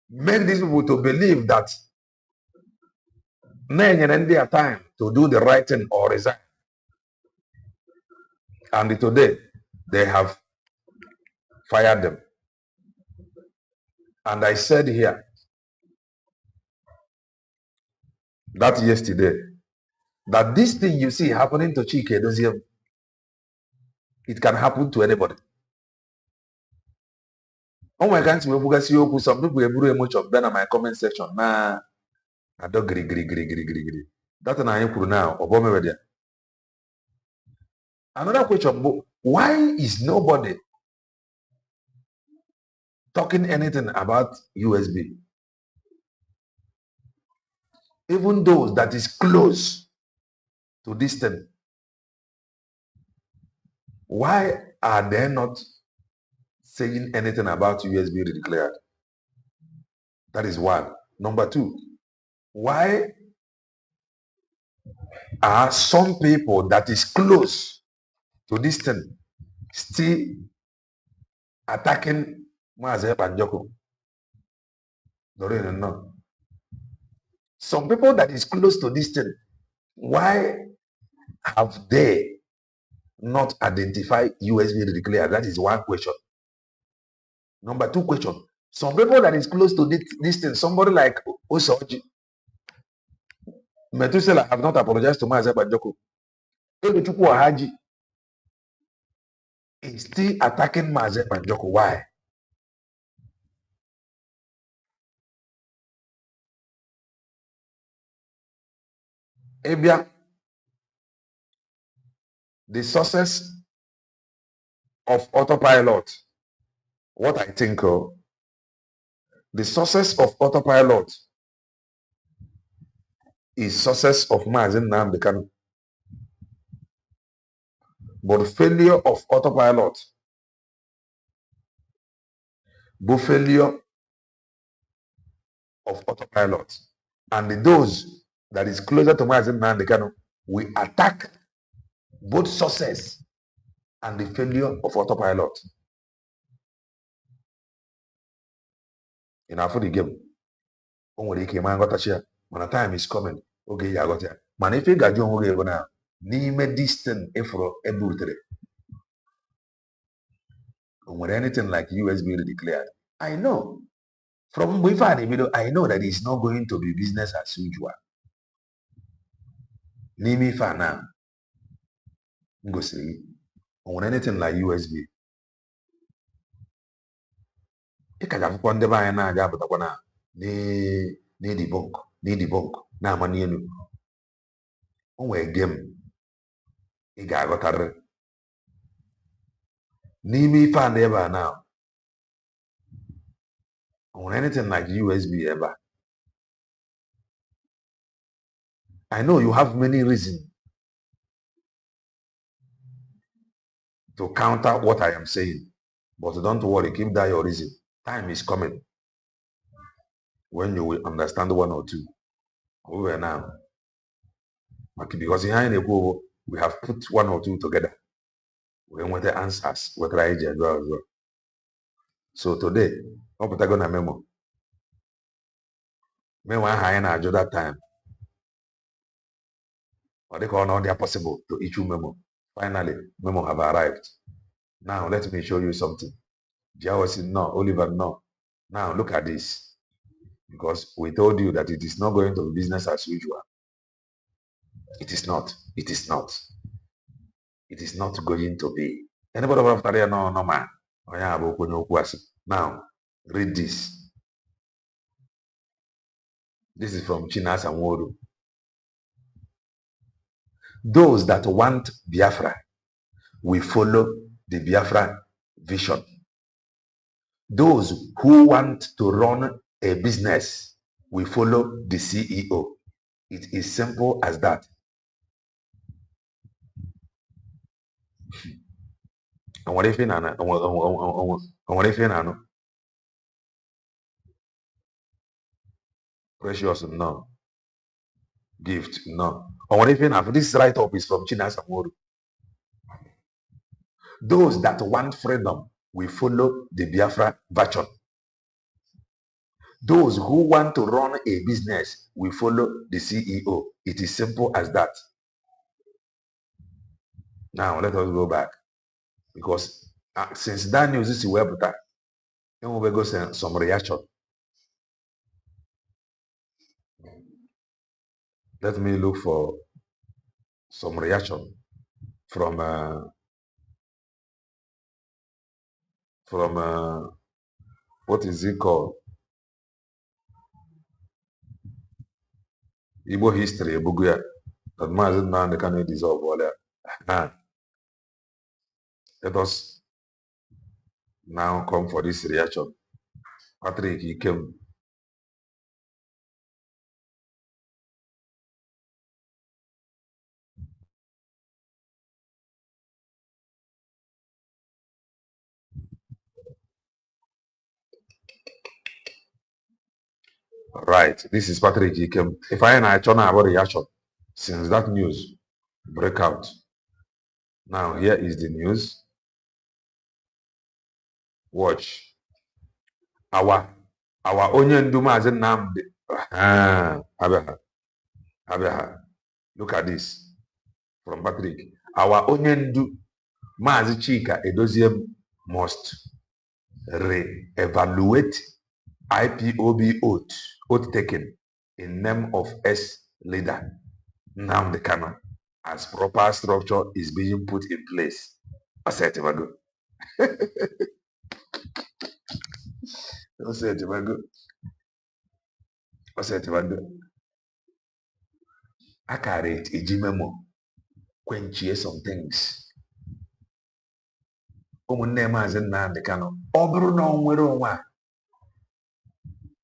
make these people to believe that men and their time to do the right thing or resign. And today, they have fired them. And I said here, that yesterday, that this thing you see happening to Crc Bgc, it can happen to anybody. Oh my God, some people have much of that in my comment section. Nah, I don't agree. That's an I now. Another question, why is nobody talking anything about USB? Even those that is close to this thing, why are they not saying anything about USB declared? That is one. Number two, why are some people that is close to this thing still attacking Maazị Banjoko? No. Some people that is close to this thing, why have they not identified USB declared? That is one question. Number two question, some people that is close to this thing, somebody like Osoji, Methuselah have not apologized to Maazị Banjoko. Ebechukwu Ohaji is still attacking Maazị Banjoko. Why? Ebia, the sources of autopilot, what I think, the sources of autopilot is sources of Maazị Nnamdi Kanu. But failure of autopilot, both failure of autopilot, and those that is closer to Maazị Nnamdi Kanu, we attack both sources and the failure of autopilot. In our the game, only came and got a share. When a time is coming, okay, I got it. Man, if you got your own now, name distant effort able to when anything like USB declared. I know from without the video, I know that it's not going to be business as usual. Nimi fa now. Go see on anything like USB. You can have one divine na ga but na ni debunk na mani enu. On we game. I ga got Nimi fa never now. On anything like USB ever. I know you have many reasons to counter what I am saying, but don't worry, keep that your reason. Time is coming when you will understand one or two. Over now, because behind the goal, we have put one or two together. We want the answers. We try to as well. So today, ọpụtago na memo aha anyị na-ajụ that time. Or they call not possible to issue memo. Finally, memo have arrived. Now let me show you something. Jawas no, Oliver no. Now look at this. Because we told you that it is not going to be business as usual. It is not. It is not. It is not going to be. Anybody after there? No, no man. Now, read this. This is from Chinas and Wodu. Those that want Biafra will follow the Biafra vision. Those who want to run a business will follow the CEO. It is simple as that. And what if you know? Precious, no. Gift, no. And what if you know? This write-up is from Chinas and Wodu. Those that want freedom will follow the Biafra version. Those who want to run a business will follow the CEO. It is simple as that. Now let us go back, because since that news is web, then we will go send some reaction. Let me look for some reaction from what is it called? Igbo history, Buguya. That man they can dissolve all that. Let us now come for this reaction. Patrick, he came. Right, this is Patrick, he came. If I and I turn about reaction since that news break out. Now here is the news. Watch. Our onion do mazen nam. Look at this from Patrick. Our onion do Mazi Chika Edoziem must re-evaluate IPOB oath taken in name of S leader Nnamdi Kanu as proper structure is being put in place. I said to go. I said to go. I said to go. I carry it ejimemo kwenchie some things. Ụmụnne Maazị Nnamdi Kanu ọ bụrụ na ọ nwere onwe a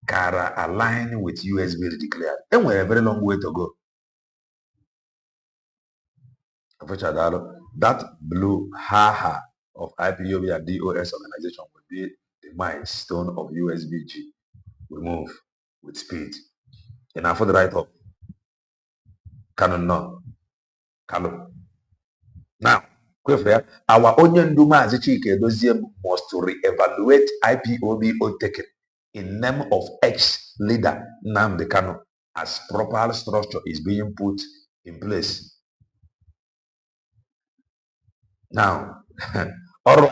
kara align with USB declared. Enwere a very long way to go. That blue ha of IPOB and DOS organization will be the milestone of USBG. We move with speed. And for the right up. Canon no. Kalo. Now, our onion Maazị Chika Edoziem must re-evaluate IPOB oath taken in name of ex-leader Nnamdi Kanu as proper structure is being put in place. Now, all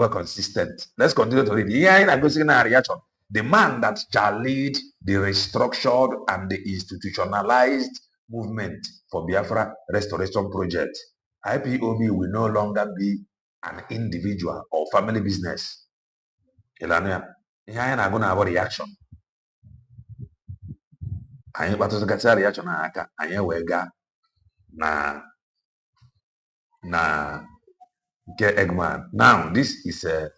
consistent. Let's continue to read. The man that shall lead the restructured and the institutionalized movement for Biafra Restoration Project. IPOB will no longer be an individual or family business. Here I am going to have a reaction. I am going to get a reaction. I am wega na get Eggman. Now this is a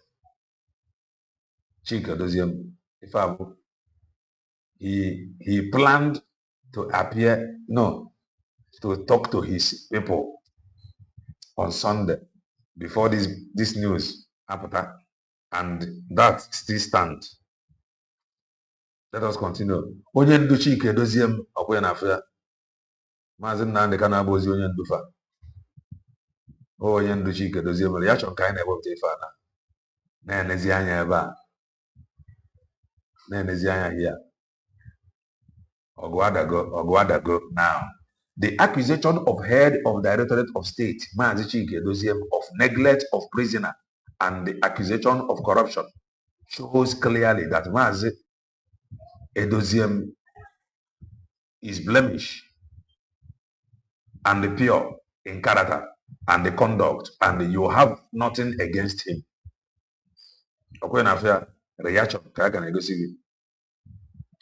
Chika Edoziem. He planned to appear, to talk to his people on Sunday before this news happened, and that still stands. Let us continue. Onye ndu Chika Edoziem ọkwa na afọ ya. Maazị Nnamdi Kanu abụzi onye ndu fa. Onye ndu Chika Edoziem reaction ka anyị na-ewepụta ife a na. Na-enezianya ebe a. Na-enezianya here. Ogwadago now. The accusation of head of Directorate of State, Mazi Chike Edoziem, of neglect of prisoner and the accusation of corruption shows clearly that Mazi Edoziem is blemish and pure in character and the conduct, and you have nothing against him. Okay, na fair reaction.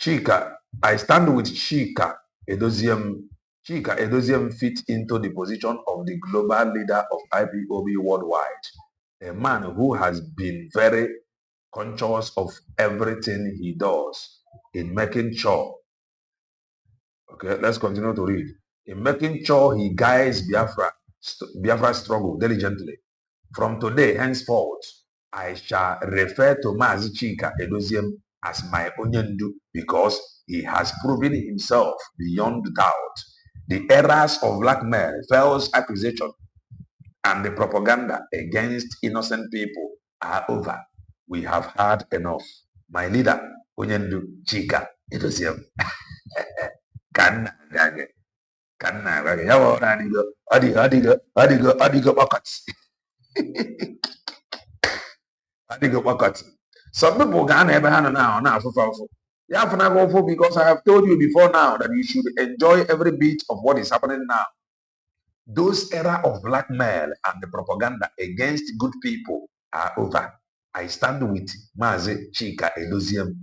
Chika, I stand with Chika Edoziem. Chika Edoziem fit into the position of the global leader of IPOB worldwide, a man who has been very conscious of everything he does in making sure. Okay, let's continue to read. In making sure he guides Biafra's struggle diligently. From today henceforth, I shall refer to Mazi Chika Edoziem as my Onyendu because he has proven himself beyond doubt. The errors of blackmail, false accusation, and the propaganda against innocent people are over. We have had enough. My leader, Onyendu Chika Edoziem. Kanna gage. Yawo adigo buckets. Some people can never handle now for. You have to go for because I have told you before now that you should enjoy every bit of what is happening now. Those era of blackmail and the propaganda against good people are over. I stand with Mazi Chika Edoziem.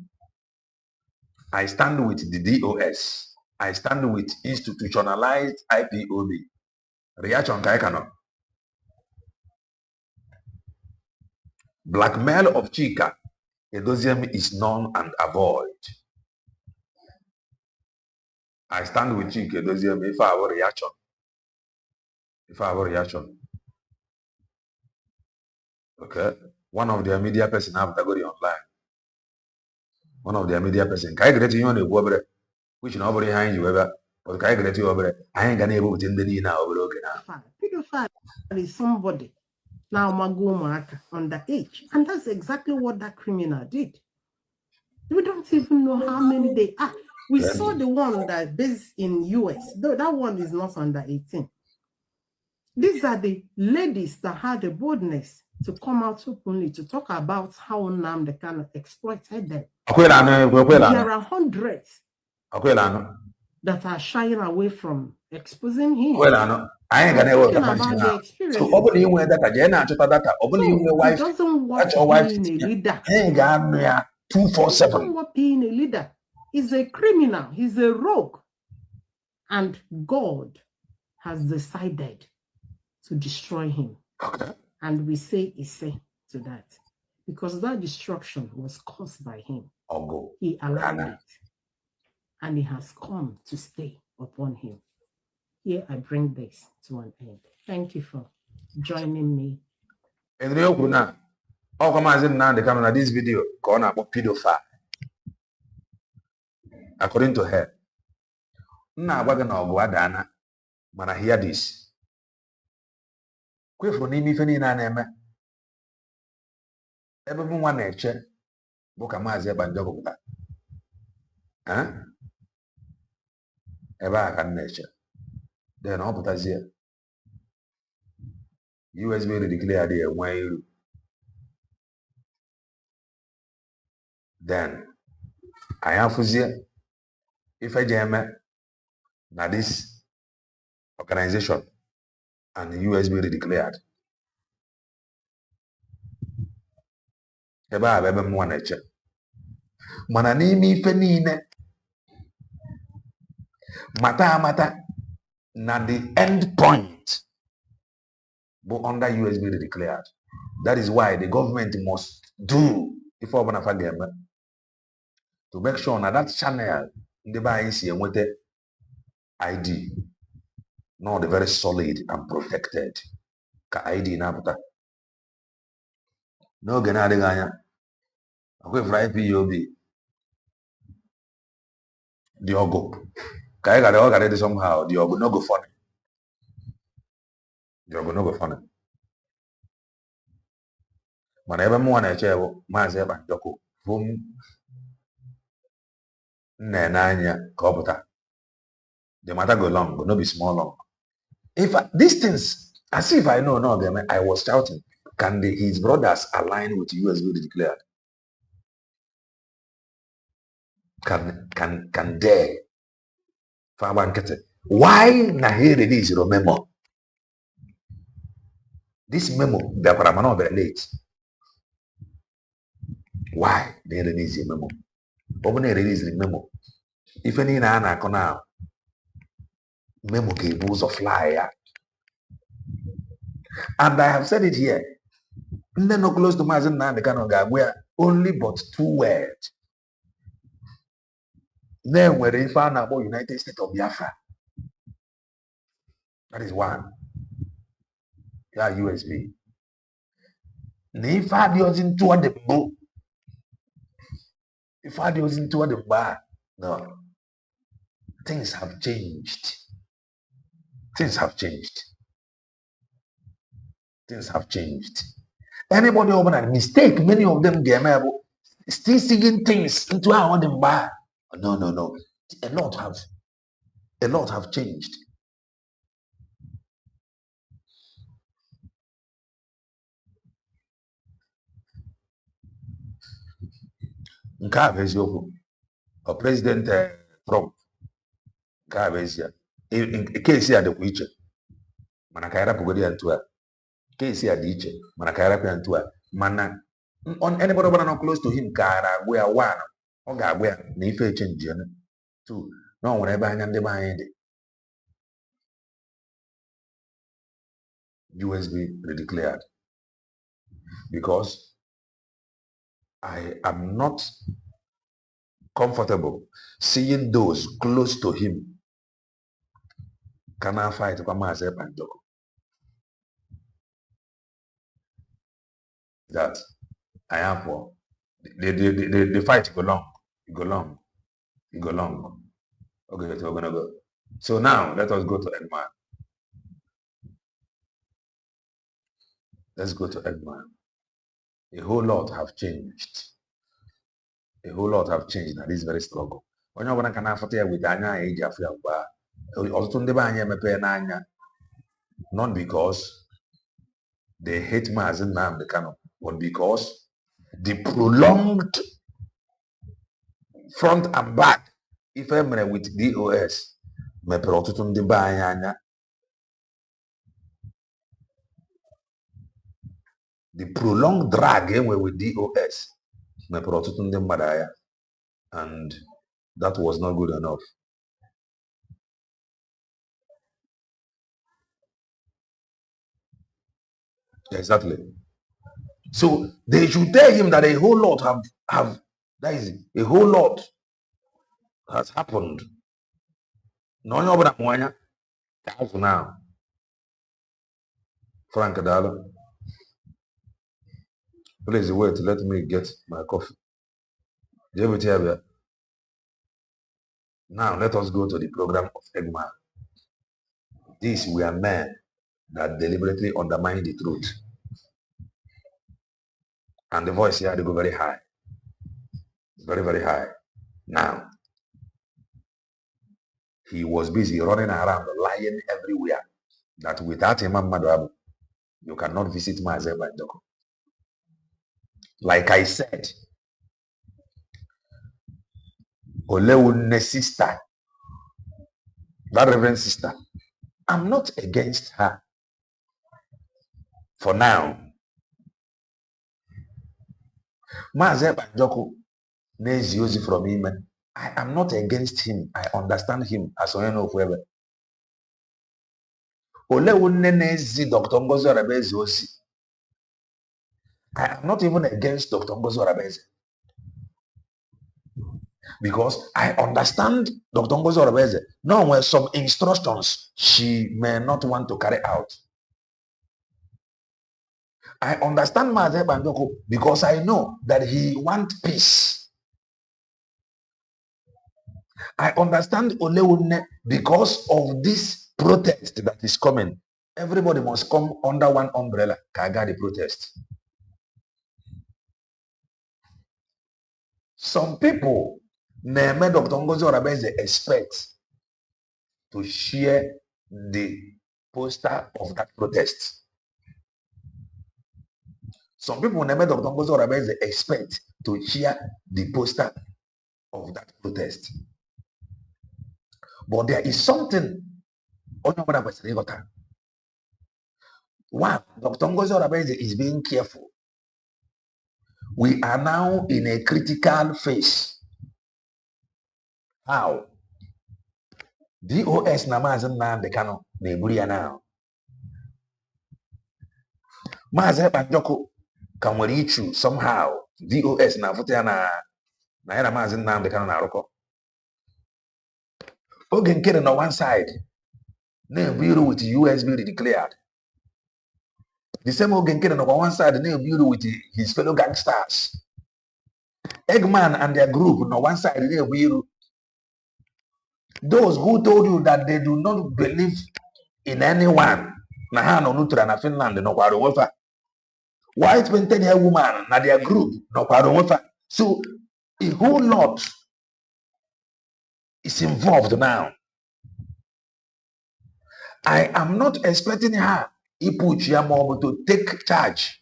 I stand with the DOS. I stand with institutionalized IPOB. Reaction Kaikano. Blackmail of Chika Edoziem is known and avoid. I stand with Chika Edoziem if I have a reaction. Okay. One of their media person have to go online. One of their media person. Can I get you on a wobbler? Which nobody behind you ever. But can I get you over? I ain't gonna able to tell the now over now. Pedophile is somebody now Magomaka underage. And that's exactly what that criminal did. We don't even know how many they are. We saw the one that based in US, though that one is not under 18. These are the ladies that had the boldness to come out openly to talk about how Nnamdi Kanu exploited them. There are hundreds that are shying away from exposing him. I ain't gonna talking about the experience. So, he doesn't want being a leader. He doesn't want being a leader. He's a criminal. He's a rogue. And God has decided to destroy him. Okay. And we say to that. Because that destruction was caused by him. He allowed it. And it has come to stay upon him. Here I bring this to an end. Thank you for joining me. In real Kuna, how come as in now the camera this video called about pedophile? According to her, na bagana ogwadana, mana hear this. Kwe for nimi feni na neme. Ebe mu wana eche, boka mazi eba njogo kuta. Eba aka neche. Then all put here. US will declare the one. Then I have here. If I jam now this organization and the US will declared. Eba ebe mu wana eche. Mana nimi fenine. Mata. Now the end point, but under USB declared. That is why the government must do if I want to make sure now that channel in the buy is with the ID, not the very solid and protected. Ka ID na puta. No genade ganya. Okay, for IPOB. The ogo. Kaya got somehow. The ogo no go funny. The ogo no go funny. Whenever one I share Mazi Banjoko, whom Nenanya Kobota. The matter go long, but no be small long. If these things, as if I know, no, them, I was shouting, can his brothers align with USB declared? Can they? Why na he release your memo? This memo, the Paramano very late. Why they release your memo? Open release the memo. If any na now, memo cables of flyer. And I have said it here. No close to Mazen na the Kanoga, where only but 2 words. Then where they found about United States of Biafra. That is one. Yeah, USB. If I wasn't toward the book, if I wasn't toward the bar, no. Things have changed. Things have changed. Things have changed. Anybody open a mistake, many of them get still singing things into our own bar. No. A lot have changed. Nke a bụ eziokwu. President Trump nke a bụ ezie. Kesi a dịkwa iche mana ka yarapụgodi ya ntu a. Kesi a dị iche mana ka yarapụ ya ntu a. Mana anybody ọbụla close to him ka agwụ ya one ọ ga-agwụ ya na ife change ya. Two, na ọ nwere ebe anya ndị be anyị dị. USB redeclared because I am not comfortable seeing those close to him can I fight for myself and dog. That I am for the fight go long. Okay, so we're gonna go. So now let us go to Edman. Let's go to Edman. A whole lot have changed. A whole lot have changed in this very struggle. When you're going to fight with Anya, age of your not because they hate Mazen Nam the Kano, but because the prolonged front and back, if I'm with DOS, me prototun de Bayanya. The prolonged drag with DOS, me prototun de Madaya, and that was not good enough. Exactly. So they should tell him that a whole lot have that is a whole lot has happened. No, now. Frank Adalo. Please wait, let me get my coffee. Now let us go to the program of Egman. These were men that deliberately undermine the truth. And the voice here, they go very high. Very, very high. Now, he was busy running around, lying everywhere. That without Imam Madhabu, you cannot visit Mazeba and Doko. Like I said, Olewune sister, that reverend sister, I'm not against her. For now, Mazeba and Doko needs use from him. I am not against him. I understand him as one of whoever. Olewune nezi Dr. Ngozi Orabezi osi. I am not even against Dr. Ngozi Orabezi. Because I understand Dr. Ngozi Orabezi. Now, when some instructions she may not want to carry out. I understand Maazị Banjoko because I know that he wants peace. I understand Olewune because of this protest that is coming. Everybody must come under one umbrella. Kaga the protest. Some people na-eme Dr. Ngozi Orabenze expect to share the poster of that protest. Some people na-eme Dr. Ngozi Orabenze expect to share the poster of that protest. But there is something onye ọbụla kwesịrị ịghọta. One, Dr. Ngozi Orabenze is being careful. We are now in a critical phase. How? DOS na Maazị Nnamdi Kanu na-eburu ya now. Maazị Ekpanjọkụ ka nwere ichu somehow. DOS na-afụta ya na ya na Maazị Nnamdi Kanu na-arụkọ. Oge Nkere na one side na-ebu iro with US bill declared. The same Oge Nkere na one side na-ebu iro with his fellow gangsters. Eggman and their group na one side na-ebu iro. Those who told you that they do not believe in anyone, na ha no nutra na Finland no kwaro wefa. White painted hair woman na their group no kwaro wefa. So a whole lot is involved now. I am not expecting her to take charge.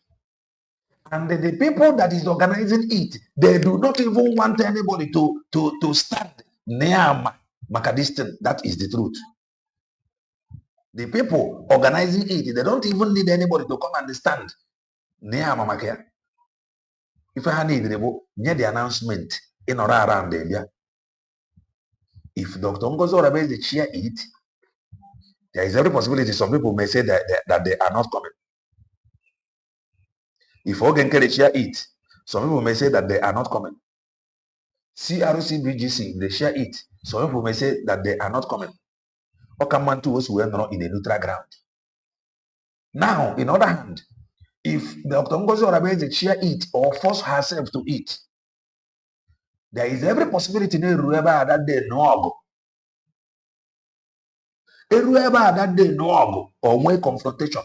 And the people that is organizing it, they do not even want anybody to stand near Makadistan. That is the truth. The people organizing it, they don't even need anybody to come and stand near Mamakia. If I need the announcement in or around there. If Dr. Ngozi Orabenze chair it, there is every possibility some people may say that they are not coming. If Oge Nkere chair it, some people may say that they are not coming. Crc Bgc, they share it. Some people may say that they are not coming. Or come on to us who are not in a neutral ground. Now, in other hand, if Dr. Ngozi Orabenze chair it or force herself to it, there is every possibility that day no that day no or more confrontation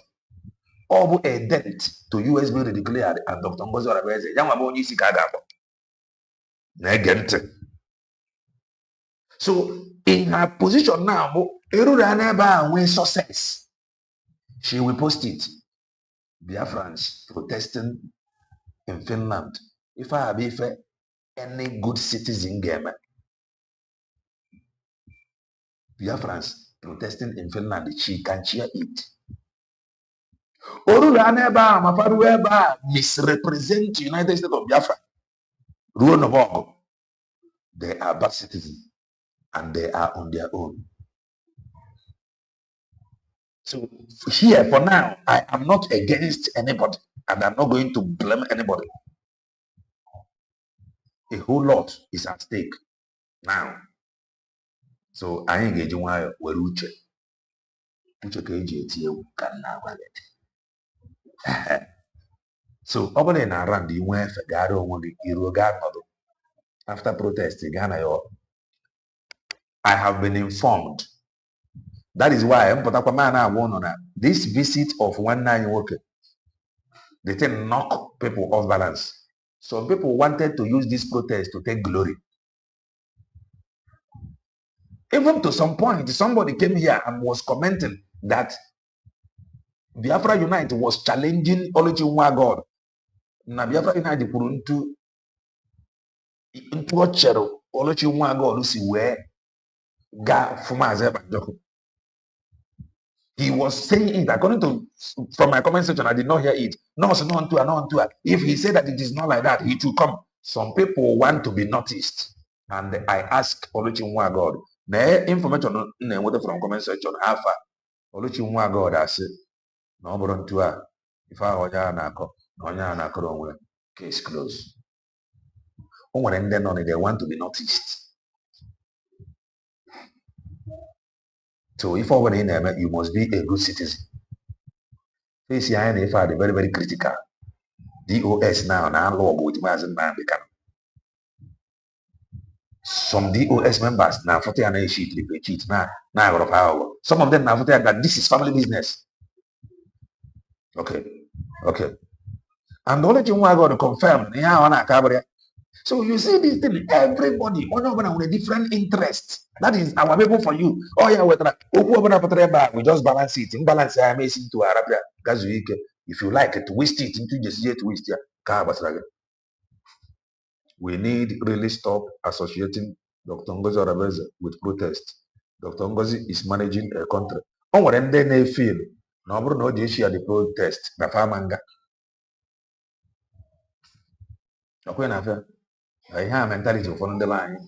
or a dent to US bill declared and Dr. Ngozi Orabenze. So in her position now, when success, she will post it. Biafrans protesting in Finland. If I have any good citizen game, Biafrans protesting in Finland, she can share it. Misrepresent United States of Biafra. They are bad citizens and they are on their own. So here for now, I am not against anybody and I'm not going to blame anybody. A whole lot is at stake now. So I engage where Uche so over in around the way after protest I have been informed. That is why this visit of 19 worker, they can knock people off balance. Some people wanted to use this protest to take glory. Even to some point, somebody came here and was commenting that Biafra Unite was challenging Oluchiwa God. Na Biafra Unite put into Ochero Oluchiwa God who see where ga Fumaze. He was saying it according to from my comment section. I did not hear it. No, if he said that it is not like that, he should come. Some people want to be noticed, and I ask Oluchiwa God. The information from comment section alpha Oluchiwa God I said no but if I case closed. And then only they want to be noticed. So if over in there, you must be a good citizen. If are very, very critical. DOS now log with Mazen man become. Some DOS members now 40 and sheet cheat now of power. Some of them now that this is family business. Okay. And the only thing I got to confirm, So you see this thing, everybody, one of them with a different interest. That is our people for you. Oh yeah, we just balance it. Balance it to Arabia. If you like it, twist it into just twist. We need really stop associating Dr. Ngozi Arabeze with protest. Dr. Ngozi is managing a country. O nwere ndị na-efil na ọ bụrụ na o ji echi ya the protest na famanga. Ọkwe na afịa. Ihe a mentality ụfọdụ ndị anyị.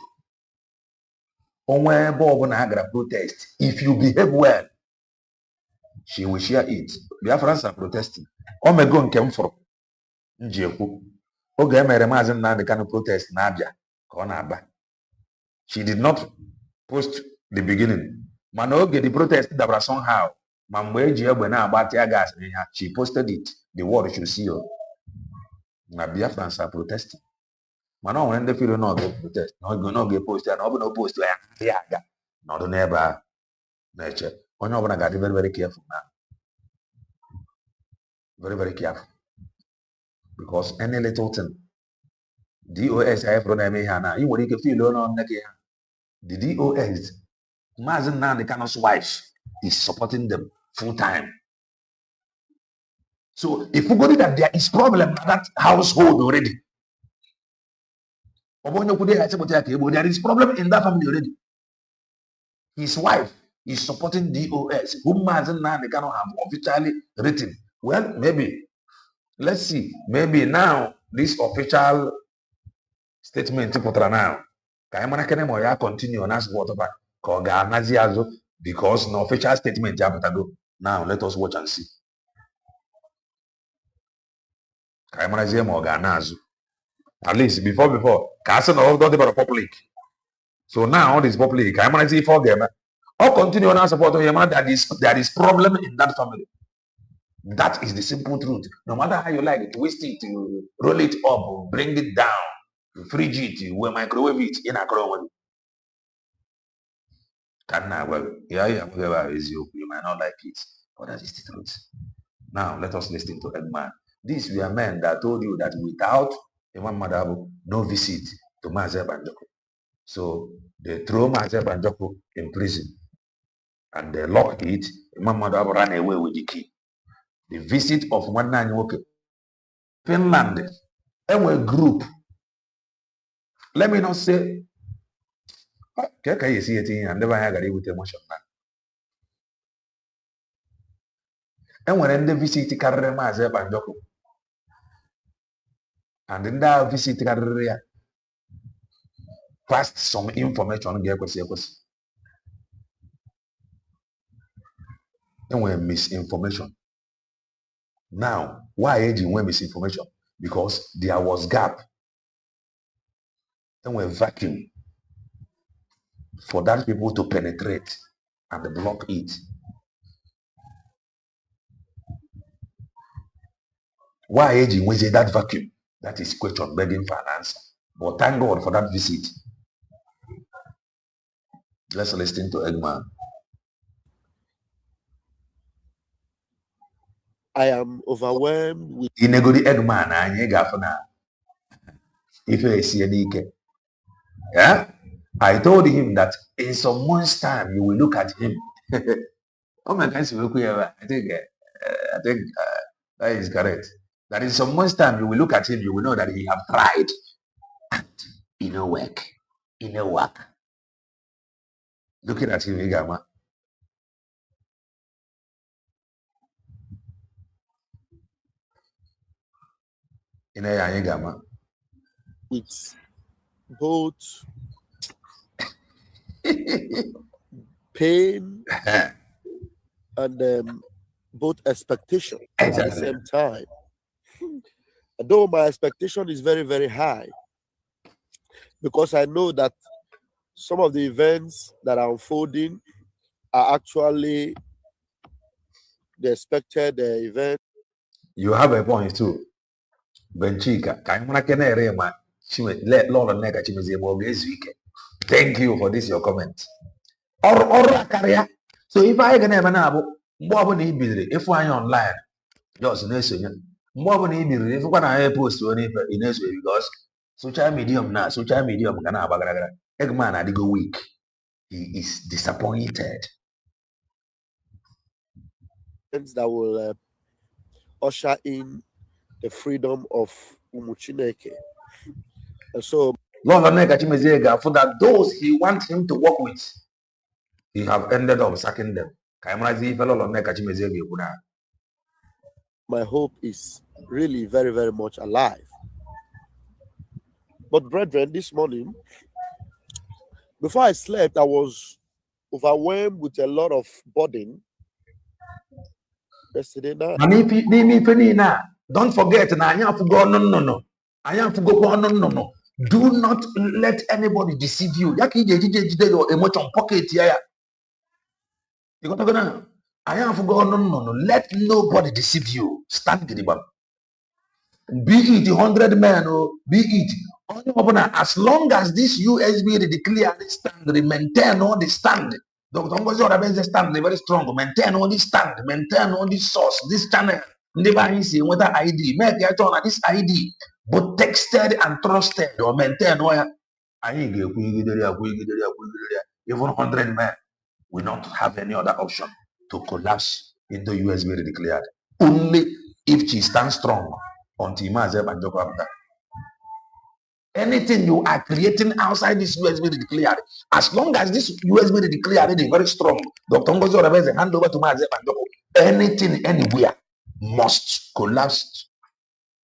Onwe ebe ọbụla ha gara protest. If you behave well, she will share it. Biafrans are protesting. O mego nke m fụrụ nji ekwu. Oge emere Maazị Nnamdi Kanu protest na-abịa ka ọ na-aba. She did not post the beginning. Mana oge the protest dabara somehow. Ma mgbe eji egbe na-agba tear gas n'ihe, she posted it. The world should see her. Na Biafrans are protesting. Mana ọ nwere ndị feel na ọ ga-protest. Na ọ ga-post ya na ọ bụ na o post ya adịghị aga. Nọdụ n'ebe a na-eche. Onye ọbụla ga-adị very very careful now. Very very careful. Because any little thing, DOS anyị fụrụ na-eme ihe a na ị nwere ike feel ọnụ nneke ha. The DOS, Maazị Nnamdi Kanu's wife, is supporting them full time. So if we go that there is problem in that household already, there is problem in that family already. His wife is supporting DOS, whom Maazị Nnamdi Kanu have officially written. Well, maybe, let's see, maybe now this official statement now. Continue on as whatever because no official statement. Now let us watch and see. At least before public. So now this public. Or continue on as support there is problem in that family. That is the simple truth. No matter how you like it, twist it, roll it up, bring it down. Fridge it, we microwave it in a microwave. You might not like it, but that is the truth. Now let us listen to Edman. These were men that told you that without Imam Madabu, no visit to Maazị Banjoko. So they throw Maazị Banjoko in prison and they lock it. Imam Madabu ran away with the key. The visit of Nwanne Nwoke, Finland, a group. Let me not say, can you see it in? I never had a with emotion now. And when they visit Karre Maazị Banjoko, and then that visit Karre passed some information. And when misinformation. Now, why aging when misinformation? Because there was gap. And we're vacuum for that people to penetrate and block it. Why aging when that vacuum? That is question begging for an answer. But thank God for that visit. Let's listen to Eggman. I am overwhelmed with Inegodi Eggman and Yegafana. If I see any, yeah, I told him that in some months' time you will look at him. Oh my God, I think that is correct. That in some months' time you will look at him, you will know that he have tried and in no work. Looking at him, Igama. with both pain and both expectation at the same time. Though my expectation is very, very high, because I know that some of the events that are unfolding are actually the expected event. You have a point too. Benchika, thank you for this your comment. Or career. So if I can have an abo, if I online, just nation. More than if you want to post to any because social medium gana bagara. Eggman adigo weak. He is disappointed. That will usher in the freedom of Umuchineke. And so, Lord for that those he wants him to work with, he have ended up sacking them. my hope is really very, very much alive. But brethren, this morning, before I slept, I was overwhelmed with a lot of burden. Yesterday night. Don't forget, no. Do not let anybody deceive you. Emotion pocket here. You got to go now. No. Let nobody deceive you. Stand the be it 100 men or be it as long as this USB declare the stand, maintain all the stand. Dr. Ngozi Orabenze stand very strong. Maintain all the stand, maintain all the source, this channel. Never see whether ID, make your turn this ID, but texted and trusted or maintain all. Even 100 men will not have any other option to collapse into USB declared. Only if she stands strong until Mazeb and Joko after. Anything you are creating outside this USB declared, as long as this USB declared is very strong, Dr. Ngozi Orabenze hand over to Mazeb and Joko, anything anywhere must collapse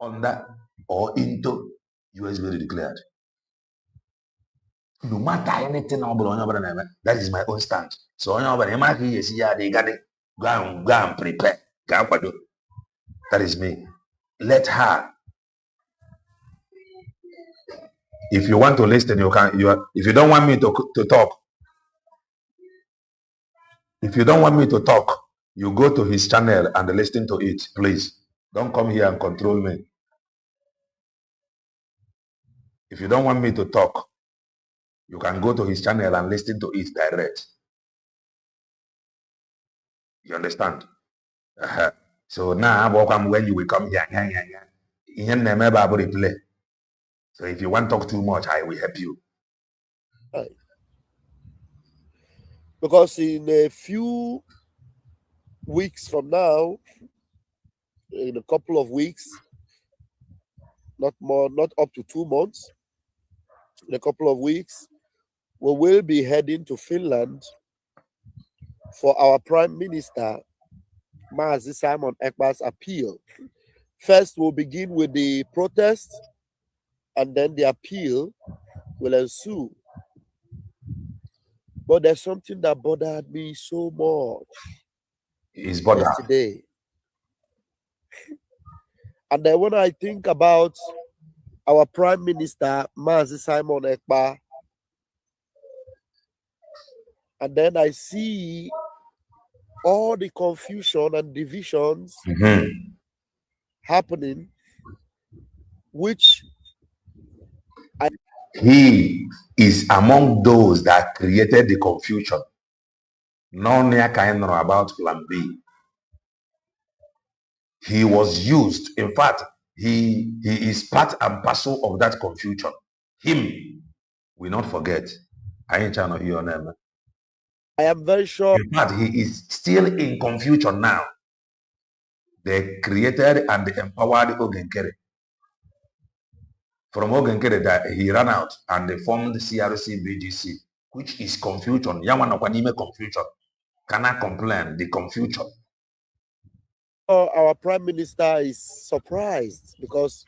under or into USB declared. No matter anything, that is my own stand. So they got it. Go and prepare. That is me. Let her. If you want to listen, you can. If you don't want me to talk, if you don't want me to talk, you go to his channel and listen to it, please. Don't come here and control me. If you don't want me to talk, you can go to his channel and listen to it direct. You understand? So now, welcome when you will come here. So if you want to talk too much, I will help you. Right. Because in a few weeks from now, in a couple of weeks, not more, not up to 2 months, in a couple of weeks, we will be heading to Finland for our Prime Minister, Mazi Simon Ekpa's appeal. First, we'll begin with the protest, and then the appeal will ensue. But there's something that bothered me so much yesterday. And then when I think about our Prime Minister, Mazi Simon Ekpa, and then I see all the confusion and divisions happening, which he is among those that created the confusion. No near kind about Plan B. He was used. In fact, he is part and parcel of that confusion. Him, we not forget. I ain't trying to hear your name. I am very sure. In fact, he is still in confusion now. They created and empowered Ogenkere. From Ogenkere, that he ran out and they formed Crc Bgc, which is confusion. Yaman Okwanime confusion. Cannot complain, the confusion. Our Prime Minister is surprised because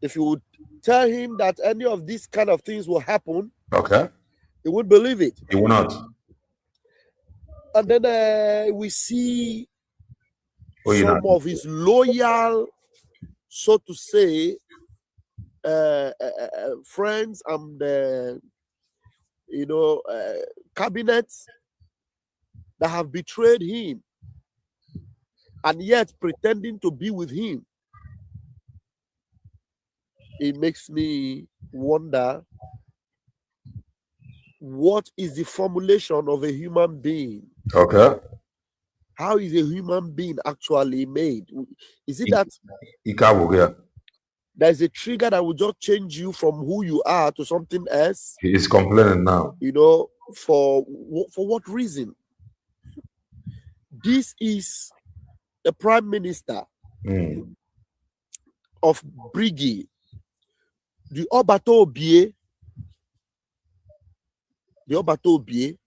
if you would tell him that any of these kind of things will happen, okay, he would believe it. He will not. And then we see some of his loyal, so to say, friends and cabinets that have betrayed him and yet pretending to be with him. It makes me wonder, what is the formulation of a human being? Okay. How is a human being actually made? Is it that there's a trigger that will just change you from who you are to something else. He is complaining now. You know, for what reason? This is the Prime Minister of Briggy, the Obato Bie. The Obato Bie.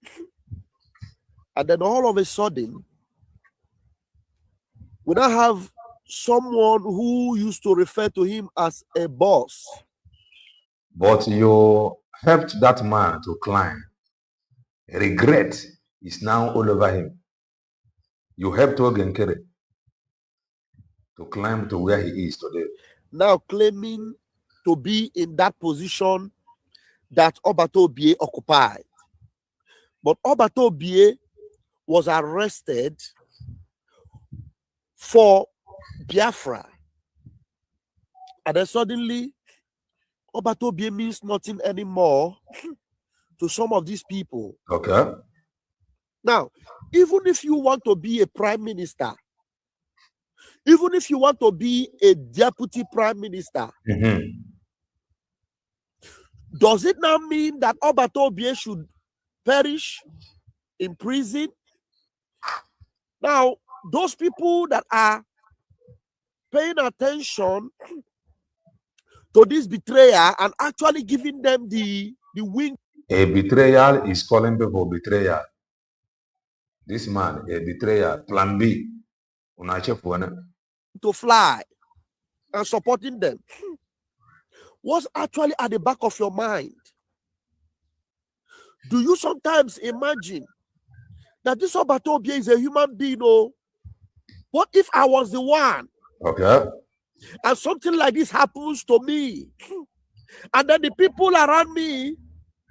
And then all of a sudden, we now have someone who used to refer to him as a boss. But you helped that man to climb. Regret is now all over him. You helped Ogenkere to climb to where he is today. Now claiming to be in that position that Obato Bie occupied. But Obato Bie was arrested for Biafra. And then suddenly, Obato Bie means nothing anymore to some of these people. Okay. Now, even if you want to be a prime minister, even if you want to be a deputy prime minister, does it now mean that Obato Bie should perish in prison? Now, those people that are paying attention to this betrayer and actually giving them the wing. A betrayal is calling people betrayal. This man, a betrayal, plan B. To fly and supporting them. What's actually at the back of your mind? Do you sometimes imagine that this Obato Bie is a human being? Oh, what if I was the one? Okay. And something like this happens to me, and then the people around me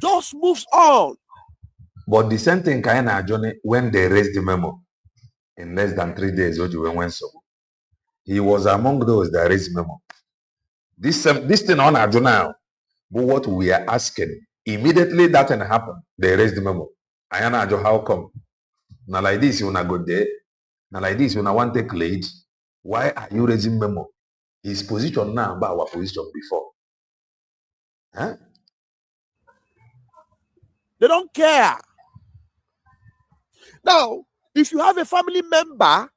just moves on. But the same thing kind of Johnny when they raised the memo in less than 3 days, he was among those that raised the memo. This thing on now, but what we are asking immediately that thing happened, they raised the memo. Ayana, how come? Now like this, you wanna go there. Now like this, you wanna want to take lead. Why are you raising memo? His position now about our position before. Huh? They don't care. Now, if you have a family member,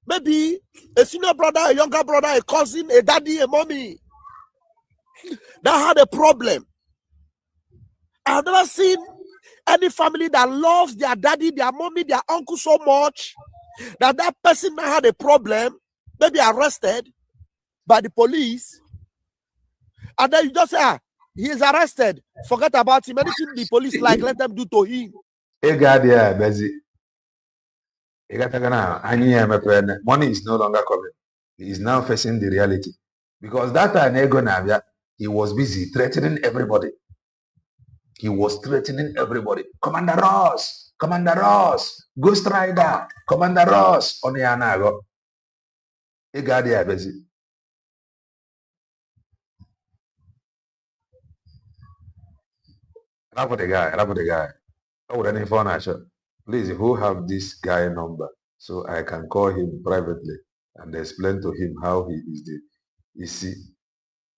maybe a senior brother, a younger brother, a cousin, a daddy, a mommy, that had a problem. I've never seen any family that loves their daddy, their mommy, their uncle so much that that person that had a problem, maybe arrested by the police, and then you just say, he is arrested, forget about him. Anything the police like, let them do to him. Money is no longer coming. He is now facing the reality. Because that time, he was busy threatening everybody. He was threatening everybody. Commander Ross, Ghost Rider, Commander Ross, on Yanago. Busy. Rap the guy. Oh, any phone actually. Please, who have this guy number so I can call him privately and explain to him how he is the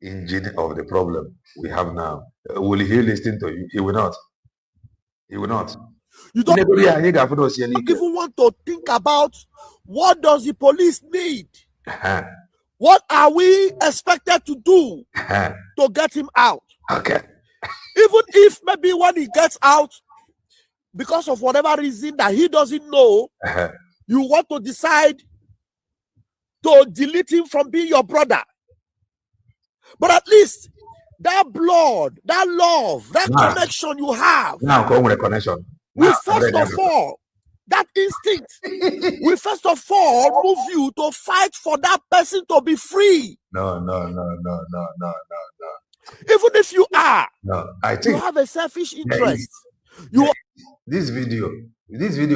engine of the problem we have now. Will he listen to you? He will not. He will not. You don't even want to think about what does the police need? What are we expected to do to get him out? Okay. Even if maybe when he gets out, because of whatever reason that he doesn't know, you want to decide to delete him from being your brother. But at least that blood, that love, that connection you have. Now come with a connection. We first of all, that instinct, we first of all move you to fight for that person to be free. No. Even if you are, I think you have a selfish interest. This video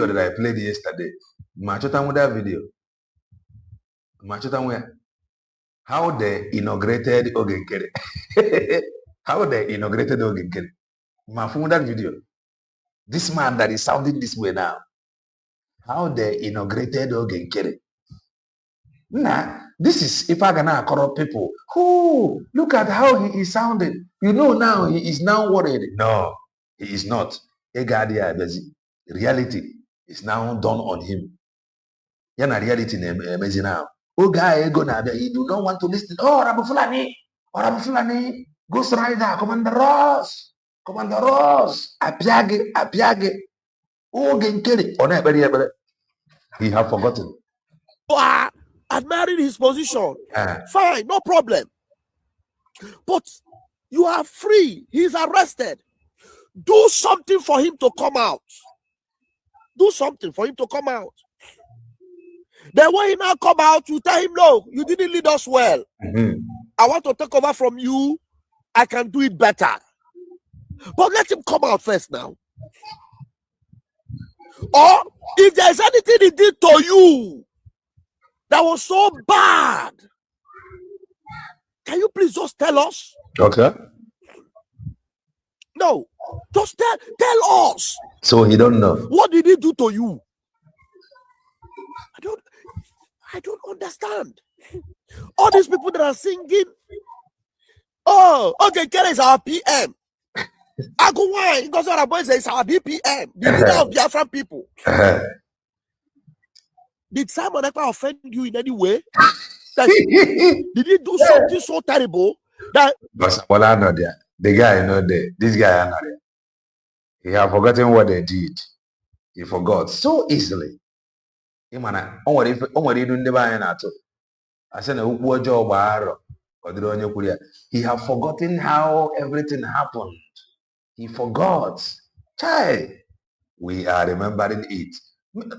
that I played yesterday, that video. How they inaugurated Ogenkere. How they inaugurated Ogenkere. That video. This man that is sounding this way now. How they inaugurated Ogenkere. Nah, this is if I gonna corrupt people. Oh, look at how he is sounding. You know now he is now worried. No, he is not. Reality is now done on him. Yeah, na reality amazing now. Oh, guy, go now. You don't want to listen. Oh, Rabu Fulani, Ghost Rider, Commander Ross, Apiage. Oh, Genkeri. Oh, he have forgotten. Admiring his position. Fine, no problem. But you are free. He's arrested. Do something for him to come out. Do something for him to come out. Then when he now come out, you tell him, no, you didn't lead us well. I want to take over from you. I can do it better. But let him come out first now. Or if there's anything he did to you that was so bad, can you please just tell us? Okay. No, just tell us. So he don't know. What did he do to you? I don't understand. All these people that are singing, oh, okay, Kere is our PM. I go why? Because our boys say it's our DPM, the leader of Biafran people. Did Simon Ekpa offend you in any way? Did he do something so terrible that? But I know there. The guy know there. This guy I know there. He have forgotten what they did. He forgot so easily. He have forgotten how everything happened. He forgot. Child, we are remembering it.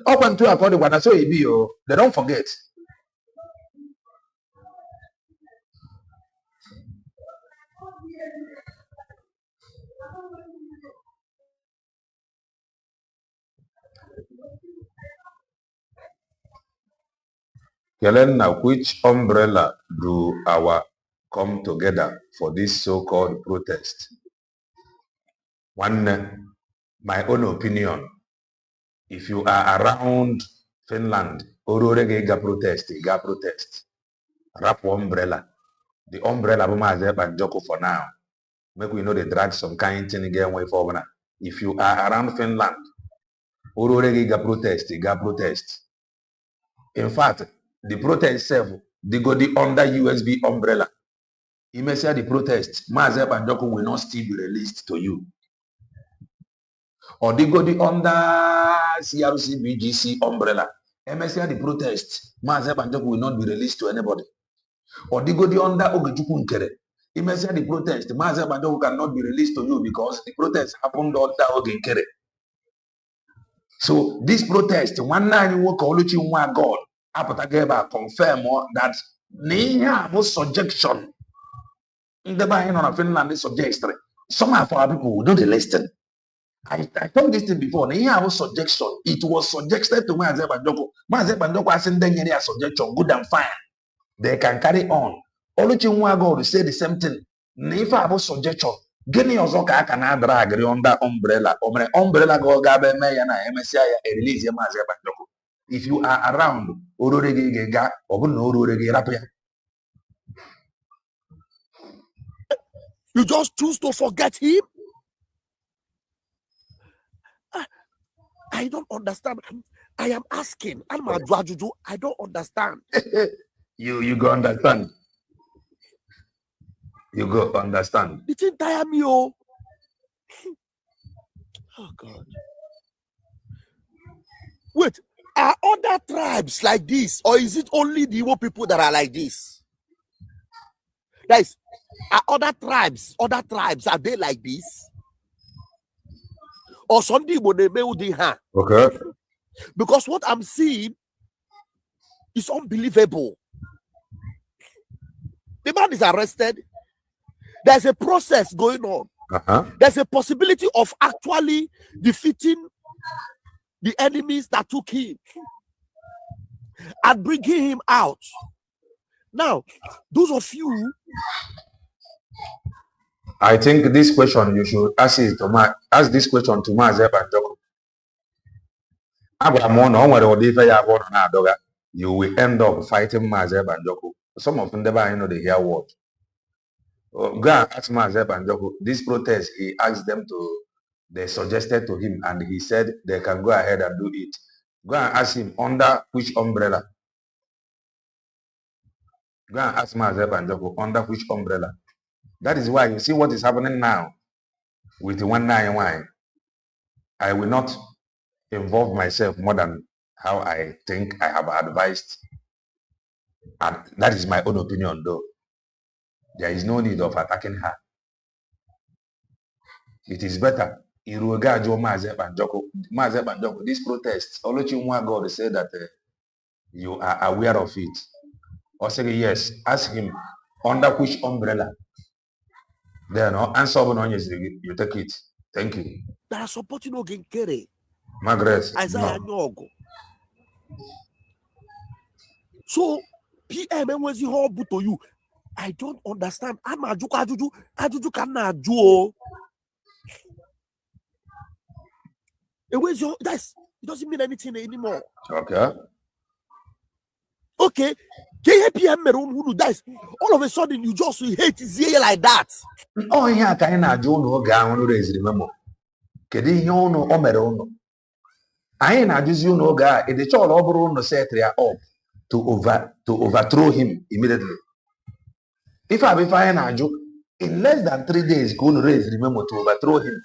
Up until according to what I saw, they don't forget. Helena, which umbrella do our come together for this so-called protest? One, my own opinion, if you are around Finland, ga protest. Wrap umbrella. The umbrella Banjoko for now. Maybe we know they drag some kind thing again way forward. If you are around Finland, ga protest. In fact, the protest itself, they go the under USB umbrella. You may say the protest, Maazị Banjoko will not still be released to you. Or they go the under Crc Bgc umbrella. MSC the protest, Maazị Banjoko will not be released to anybody. Or they go the under Ogechukwu Nkere. MSC the protest, Maazị Banjoko cannot be released to you because the protest happened under Oge Nkere. So this protest, one night you work Oluchi Nwa God, Apatageba confirm that Niya was subjection. In the Bible on Finland is subjection. Some of our people don't listen. I told this thing before. Niya was subjection. It was subjected to Maazị Banjoko. Maazị Banjoko hasn't done any subjection, good and fine. They can carry on. Oluchi Nwa God say the same thing. Nifa was subjection. Gini ozoka aka na drag under umbrella. Umbrella go gabe me ya na MSI release ya Maazị Banjoko. If you are around, ororege ga obun ororege rapia. You just choose to forget him? I don't understand. I am asking. I don't understand. You go understand. You go understand. It didn't tire me, oh. Oh God. Wait, are other tribes like this, or is it only the Igbo people that are like this? Guys, are other tribes, are they like this? Or some people they may okay. Because what I'm seeing is unbelievable. The man is arrested. There's a process going on. There's a possibility of actually defeating the enemies that took him and bringing him out. Now, those of you, I think this question you should ask this question to Maazị Banjoko. you will end up fighting Maazị Banjoko. Some of them never know the hear word. Go and ask Maazị Banjoko. This protest, he asked them to, they suggested to him, and he said they can go ahead and do it. Go and ask him under which umbrella. Go and ask Maazị Banjoko under which umbrella. That is why you see what is happening now with the 191. I will not involve myself more than how I think I have advised. And that is my own opinion, though. There is no need of attacking her. It is better. Maazị Banjoko, this protest, Oluchi God said that you are aware of it. Or say yes, ask him under which umbrella. Then answer you take it. Thank you. That are supporting Ogenkere. Margaret. Isaiah Nyogo. So PM was the whole to you. I don't understand. I'm Ajuju cannot do. It doesn't mean anything anymore. Okay. Okay. KPM who dies. All of a sudden you just hate Zia like that. Oh yeah, can I do no gown raise remember? Kedi yono omerono. I ain't just you know guy. If the child over no set up to overthrow him immediately. If I be fine Aju, in less than 3 days, go to raise remember to overthrow him.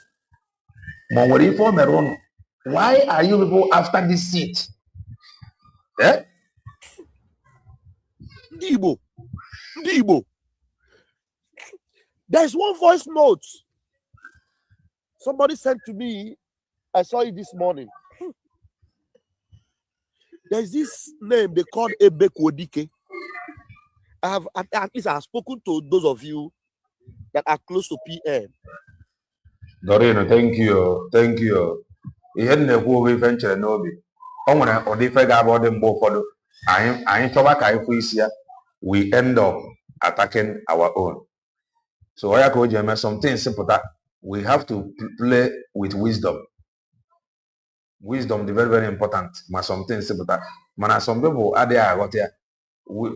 Why are you people after this seat? Eh? Ndibo. There's one voice note somebody sent to me. I saw it this morning. There's this name they call Crc Bgc. At least I have spoken to those of you that are close to PM. Dorino, thank you. Thank you. He hadn't a go with venture no be. Or the figure about them both for I ain't here. We end up attacking our own. So I could something simple that we have to play with wisdom. Wisdom is very, very important. Something simple that man, some people are there.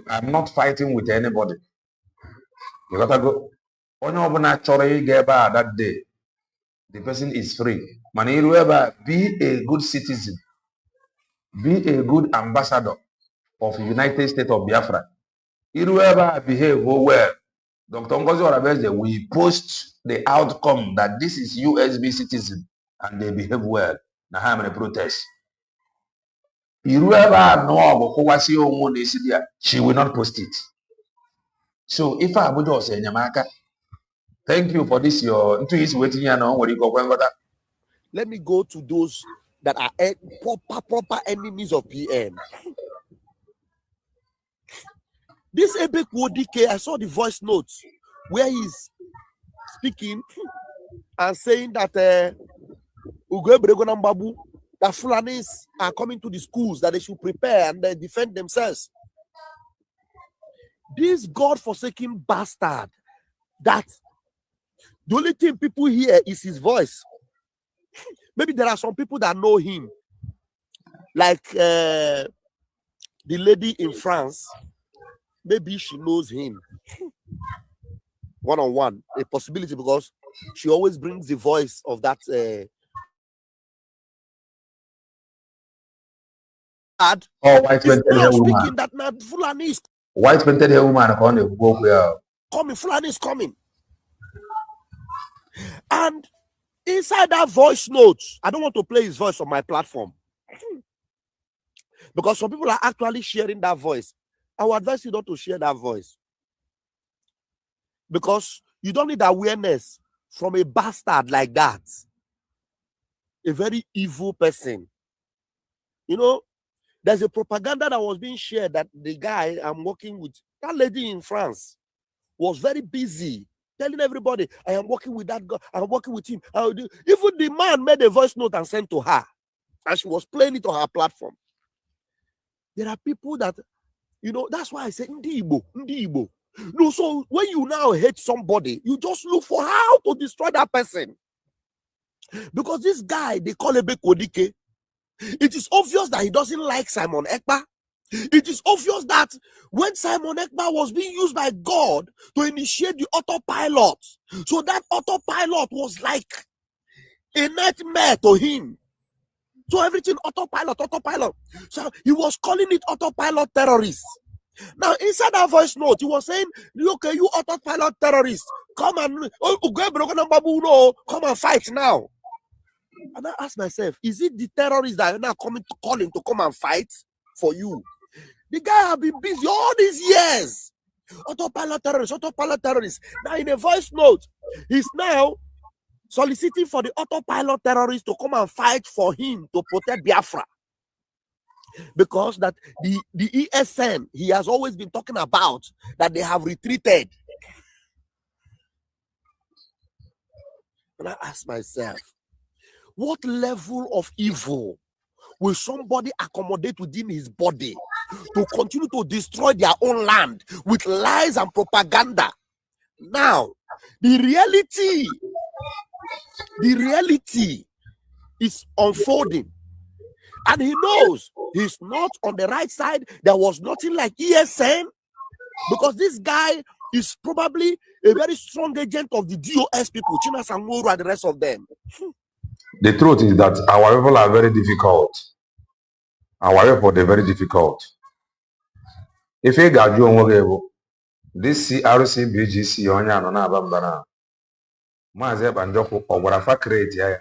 I'm not fighting with anybody. You gotta go. That day, the person is free. Man, be a good citizen. Be a good ambassador of the United States of Biafra. Whoever behave well. Dr. Ngozi Orabeze, we post the outcome that this is USB citizen and they behave well. Now how many protests? Whoever know she will not post it. So if I would say Nyamaka, thank you for this. Your into is waiting here now. Where you go? Let me go to those that are proper enemies of PM. This Crc Bgc, I saw the voice notes where he's speaking and saying that that Fulanis are coming to the schools, that they should prepare and defend themselves. This God-forsaken bastard, that the only thing people hear is his voice. Maybe there are some people that know him, like the lady in France. Maybe she knows him one-on-one, a possibility, because she always brings the voice of that white painted speaking that now Fulani is white painted woman coming, Fulani is coming. And inside that voice note, I don't want to play his voice on my platform because some people are actually sharing that voice. I would advise you not to share that voice because you don't need awareness from a bastard like that, a very evil person. You know, there's a propaganda that was being shared that the guy I'm working with, that lady in France, was very busy telling everybody, I am working with that guy, I'm working with him. Even the man made a voice note and sent to her, and she was playing it on her platform. There are people that, you know, that's why I say Ndibo. No, so when you now hate somebody, you just look for how to destroy that person. Because this guy, they call Crc Bgc, it is obvious that he doesn't like Simon Ekpa. It is obvious that when Simon Ekpa was being used by God to initiate the autopilot, so that autopilot was like a nightmare to him. So everything autopilot. So he was calling it autopilot terrorists. Now inside that voice note, he was saying, okay, you autopilot terrorists, come and come and fight now. And I asked myself, is it the terrorists that are now calling to come and fight for you? The guy has been busy all these years. Autopilot terrorists. Now in a voice note, he's now soliciting for the autopilot terrorists to come and fight for him to protect Biafra. Because that the ESN he has always been talking about, that they have retreated. And I ask myself, what level of evil will somebody accommodate within his body to continue to destroy their own land with lies and propaganda? Now, the reality is unfolding. And he knows he's not on the right side. There was nothing like ESN, because this guy is probably a very strong agent of the DOS people, China Sanguru and the rest of them. The truth is that our people are very difficult. Our people, they're very difficult. If you got you this Crc Bgc on ya no na abambana Maazị Banjoko Ogwarafa create ya.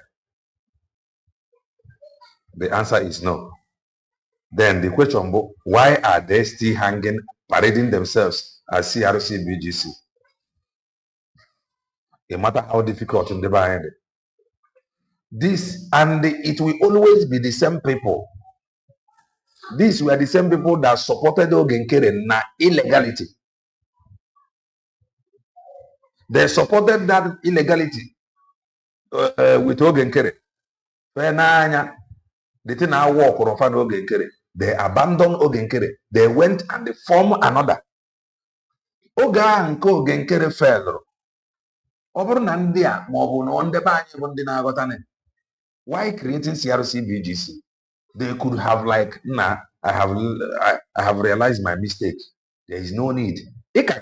The answer is no. Then the question, why are they still hanging, parading themselves as Crc Bgc? No matter how difficult in the behind it. This, and it will always be the same people. These were the same people that supported Ogenkere na illegality. They supported that illegality with Ogenkere. The thing I walk or find Ogenkere. They abandoned Ogenkere. They went and they formed another. Oga nke Ogenkere fell. Why creating Crc Bgc? They could have like, nah, I have realized my mistake. There is no need. Crc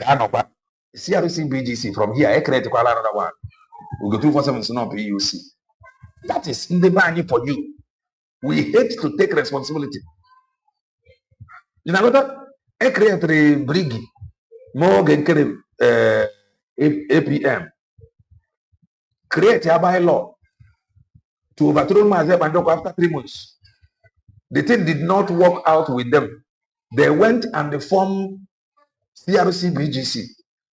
Bgc from here, I create another one. We go 247 not PUC. That is in the money for you. We hate to take responsibility. You know what? I create a brig, more than APM. Create a bylaw to overthrow Maazị Banjoko after 3 months. The thing did not work out with them. They went and they formed Crc Bgc.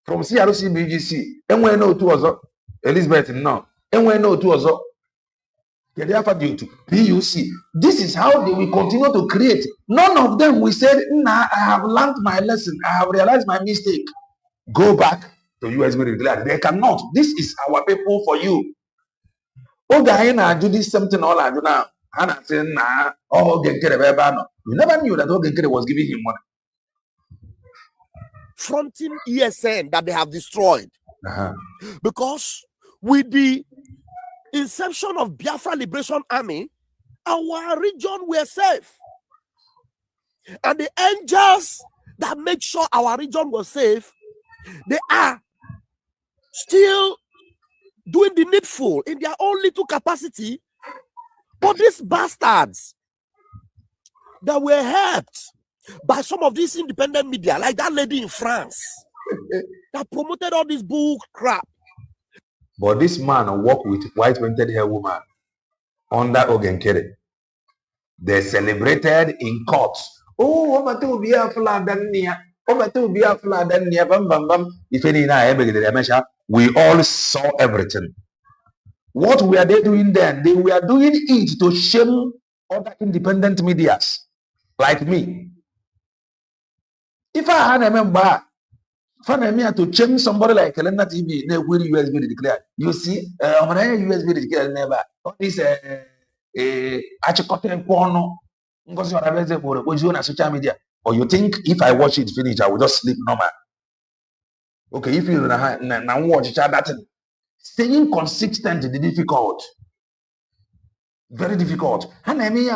From Crc Bgc, NWN02 Elizabeth no. NWN02 PUC. This is how they will continue to create. None of them will say, nah, I have learned my lesson. I have realized my mistake. Go back to USB regular. They cannot. This is our people for you. Oh, guy, I do this something all I do now. And I say, nah, oh, Ogenkere. You never knew that Ogenkere was giving him money. Fronting ESN that they have destroyed. Because with the inception of Biafra Liberation Army, our region were safe. And the angels that make sure our region was safe, they are still doing the needful in their own little capacity. But these bastards that were helped by some of these independent media, like that lady in France, that promoted all this bull crap. But this man worked with white-painted hair woman under Ogenkere. They celebrated in courts. Oh, over to be a flag than near. Over to be a flag than near. If any, we all saw everything. What were they doing then? They were doing it to shame other independent medias like me. If I had a member, to change somebody like Elena TV, will USB declare. You see, when I USB declare never. All this porno, on social media. Or you think if I watch it finish, I will just sleep normal. Okay, if you now watch that, staying consistent is difficult. Very difficult. And I mean,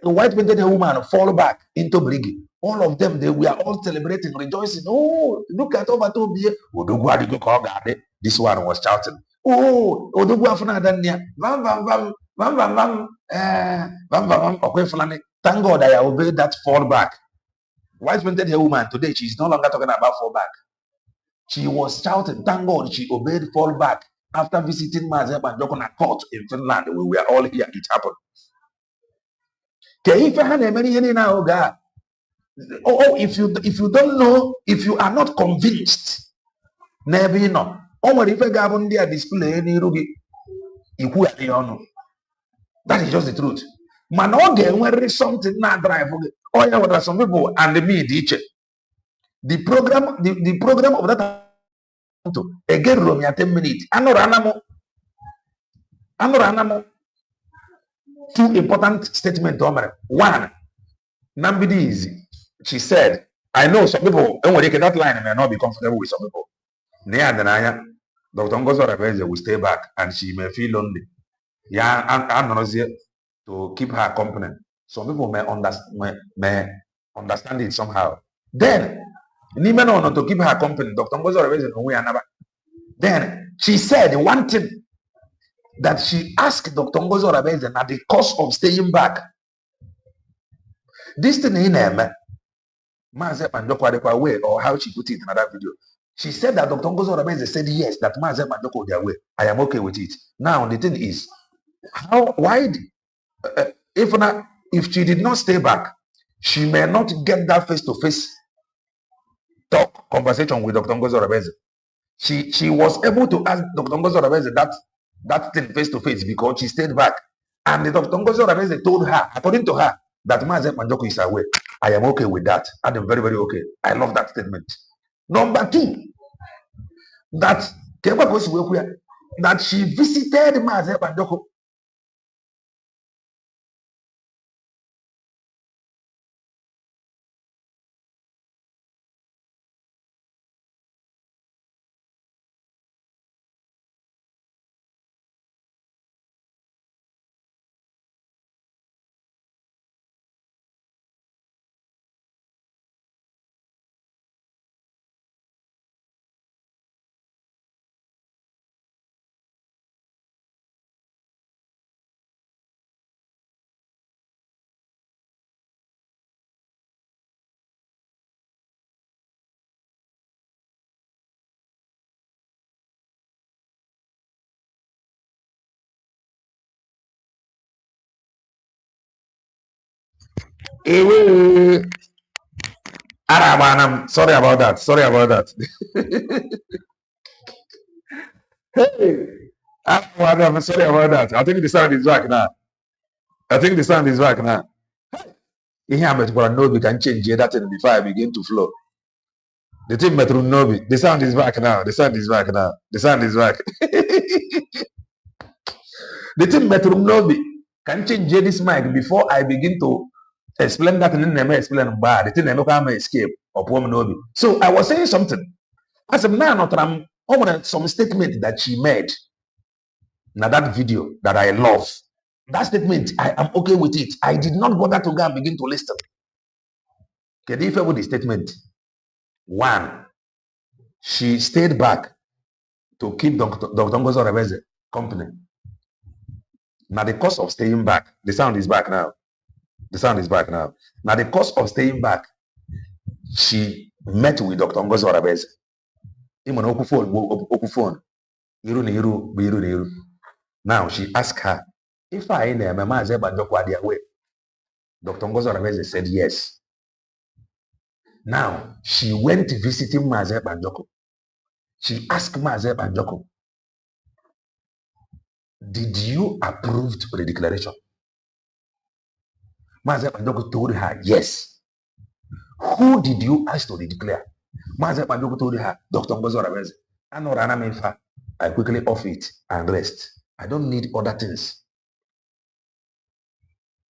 a white painted woman fall back into Brigi. All of them, we are all celebrating, rejoicing. Oh, look at over to be. This one was shouting. Oh, Odogwu Afunadania. Vam, vam, vam, vam, vam, vam, vam, vam, vam. Thank God I obeyed that fall back. White painted woman today, she's no longer talking about fall back. She was shouting, thank God she obeyed fall back after visiting Mazep and Jokona court in Finland. We were all here, it happened. Oh, if you don't know, if you are not convinced, never know. Oh, if a gabon there display any ruby, that is just the truth. Man, okay, when there is something not drive. Oh, yeah, what are some people and the me teacher. The program of that again room 10 minutes. Anoranamo. Two important statements. One, Nambidi easy. She said, I know some people, and when they get that line, may not be comfortable with some people. Near Denaya, Dr. Ngozo Rebeze will stay back and she may feel lonely. Yeah, I'm not here to keep her company. Some people may understand it somehow. Then, Nimeno not to keep her company, Dr. Ngozo Rebeze no way another. Then she said one thing that she asked Dr. Ngozo Rebeze at the cost of staying back. This thing in her, Mazep Mandoko away, or how she put it in another video. She said that Dr. Ngozo Rebeze said yes, that Mazep Mandoko their way. I am okay with it. Now the thing is, if she did not stay back, she may not get that face-to-face talk conversation with Dr. Ngozo Rebeze. She was able to ask Dr. Ngozo Rebeze that thing face-to-face because she stayed back. And the Dr. Ngozo Rebeze told her, according to her, that Mazep Mandoko is away. I am okay with that. I am very, very okay. I love that statement. Number two, that she visited Mazep Mandoko. Sorry about that. Hey, I'm sorry about that. I think the sound is back now. Here I'm going to we can change that thing before I begin to flow. The thing Metro Nobi. The sound is back now. The sound is back. The thing Metro Nobi can change this mic before I begin to explain that and then explain bad. The thing I can escape of woman Nobi. So I was saying something. As a man, some statement that she made. Now that video that I love. That statement, I am okay with it. I did not bother to go and begin to listen. Can you with the statement? One, she stayed back to keep Dr. Ngozo Rebeze company. Now the cost of staying back, the sound is back now. Now the cost of staying back, she met with Dr. Ngozo Rebeze. Now she asked her, if I am a man, away. Dr. Ngozo Rebeze said yes. Now she went visiting Mazep Banjoko. She asked Mazep Banjoko, did you approve the declaration? Mazep Banjoko told her yes. Who did you ask to declare? Mazep Banjoko told her, Dr. Ngozo Rebeze. I quickly off it and rest. I don't need other things.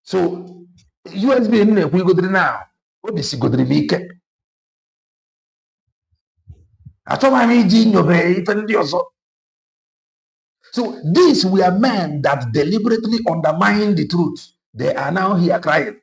So USB we go now. Obisi go dribike. So these were men that deliberately undermined the truth They are now here crying.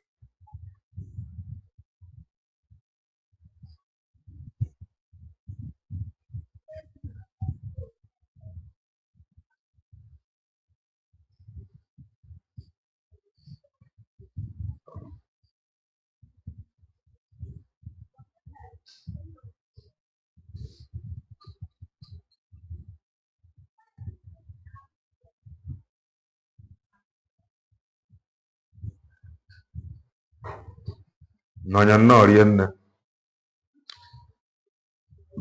No,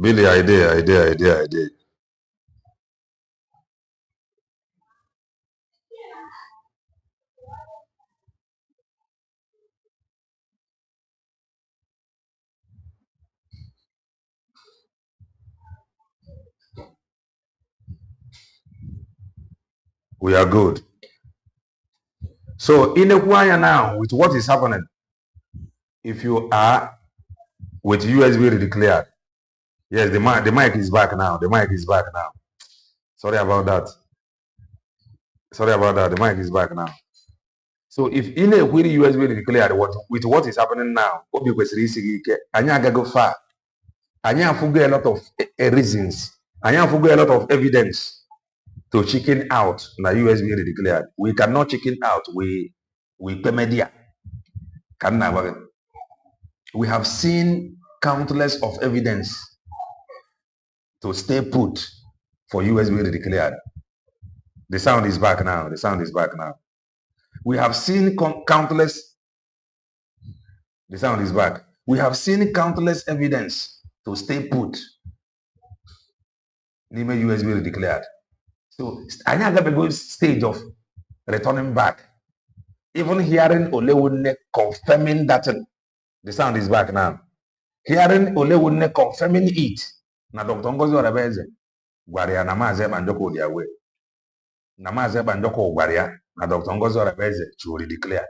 Billy, idea. We are good. So in Equania now, with what is happening, if you are with USB declared, yes, the mic is back now. The mic is back now. Sorry about that. The mic is back now. So if in a USB declared with what is happening now, Anya go far. Anya fugo a lot of reasons. Anya fugo a lot of evidence to chicken out na USB declared. We cannot chicken out. We media. We have seen countless of evidence to stay put for USB declared. The sound is back now. We have seen countless. The sound is back. We have seen countless evidence to stay put. Name USB declared. So I have a good stage of returning back. Even hearing Olewune confirming that the sound is back now. Hearing Olewune confirming it. Na Dr. Ngozi Orabeze gwaria na Maazị Banjoko their way. Na Maazị Banjoko gwaria na Dr. Ngozi Orabeze to declare.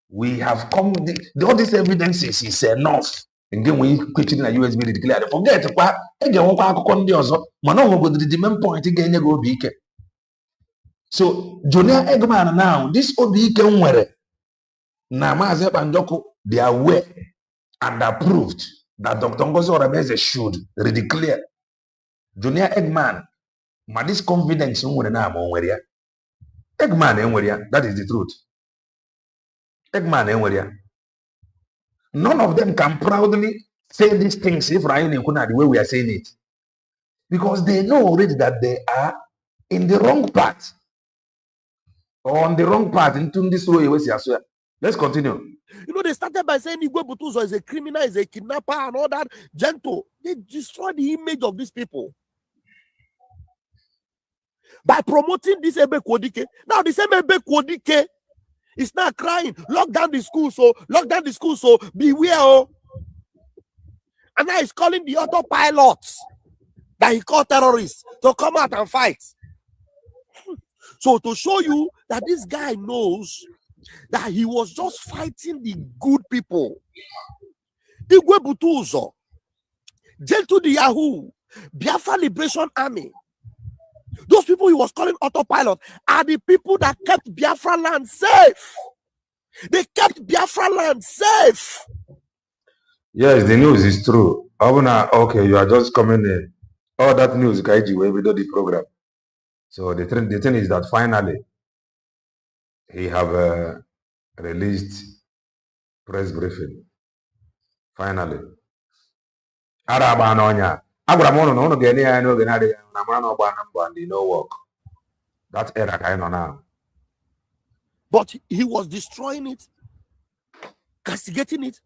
We have come, all these evidences is enough. Again, we question na USB declare. Forget kwa ege won kwa akụkọ ndị ọzọ mana ọ go the main point ga-enye go obi ike. So Junior Eggman now, this obi ike nwere na Maazị Banjoko they are aware and approved that Dr. Ngozi Orabeze should redeclare. Junior Eggman, ma this confidence nwere na ama nwere ya. Eggman enwere ya, that is the truth. Eggman enwere ya. None of them can proudly say these things if Ryan and Kuna the way we are saying it. Because they know already that they are in the wrong path. Or on the wrong path into this way. Let's continue. You know, they started by saying Igwe Butuzo is a criminal, is a kidnapper, and all that. Gentle. They destroy the image of these people by promoting this Ebe Kodike. Now, the same Ebe Kodike is now crying, lock down the school, so beware. Oh. And now he's calling the autopilots that he called terrorists to come out and fight. So to show you that this guy knows that he was just fighting the good people. Igwe Butuzo, Gentle the Yahoo, Biafra Liberation Army. Those people he was calling autopilot are the people that kept Biafra land safe. They kept Biafra land safe. Yes, the news is true. Okay, you are just coming in. All that news, Kaiji, we do the program. So the thing is that finally, he have released press briefing. Finally. Araba Nonya. No work. That era kind of now. But he was destroying it, castigating it.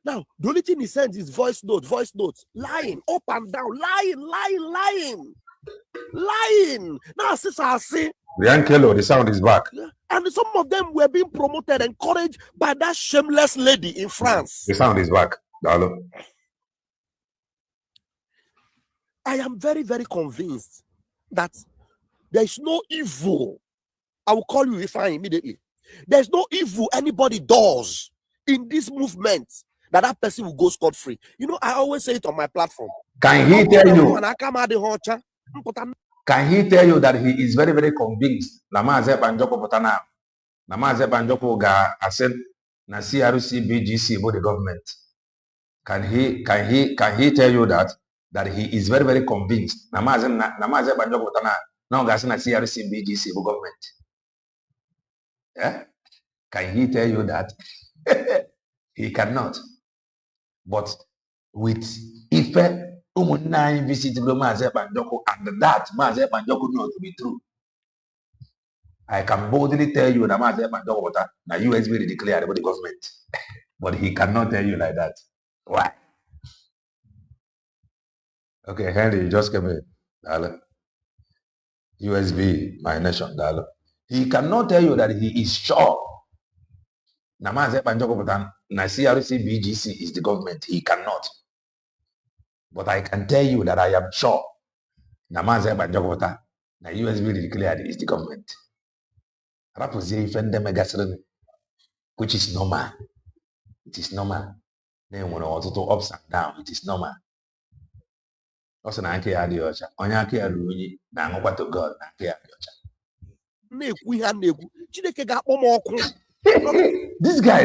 Now, the only thing he sends is voice notes, lying up and down, lying. Now, sister, I see. The Ankelo, the sound is back. And some of them were being promoted, encouraged by that shameless lady in France. The sound is back. Hello. I am very, very convinced that there is no evil. I will call you if I immediately. There's no evil anybody does in this movement that person will go scot-free. You know, I always say it on my platform. Can he tell you? Can he tell you that he is very, very convinced? Na Maazị Banjoko ga-asị na CRC Bgc bụ the government. Can he tell you that he is very, very convinced na Maazị Banjoko na ọ ga-asị na CRC Bgc bụ government? Yeah? Can he tell you that? He cannot. But with Ife ụmụnne anyị visit Maazị Banjoko, and that Maazị Banjoko knows to be true, I can boldly tell you that Maazị Banjoko na USB declared by the government. But he cannot tell you like that. Why? Okay, Henry, you just came in. Dalo. USB, my nation, Dalo. He cannot tell you that he is sure na Maazị Banjoko na CRC Bgc is the government. He cannot. But I can tell you that I am sure na Maazị Banjoko na USB declared is the government. Which is normal. It is normal. Then when ọtụtụ ups and down, it is normal. Ọ sị na aka ya dị ọcha. Onye aka ya ruru unyi na-aṅụkwa to God na aka ya dị ọcha. Na-ekwu ihe a na-ekwu, Chineke ga-akpọ m ọkụ. This guy,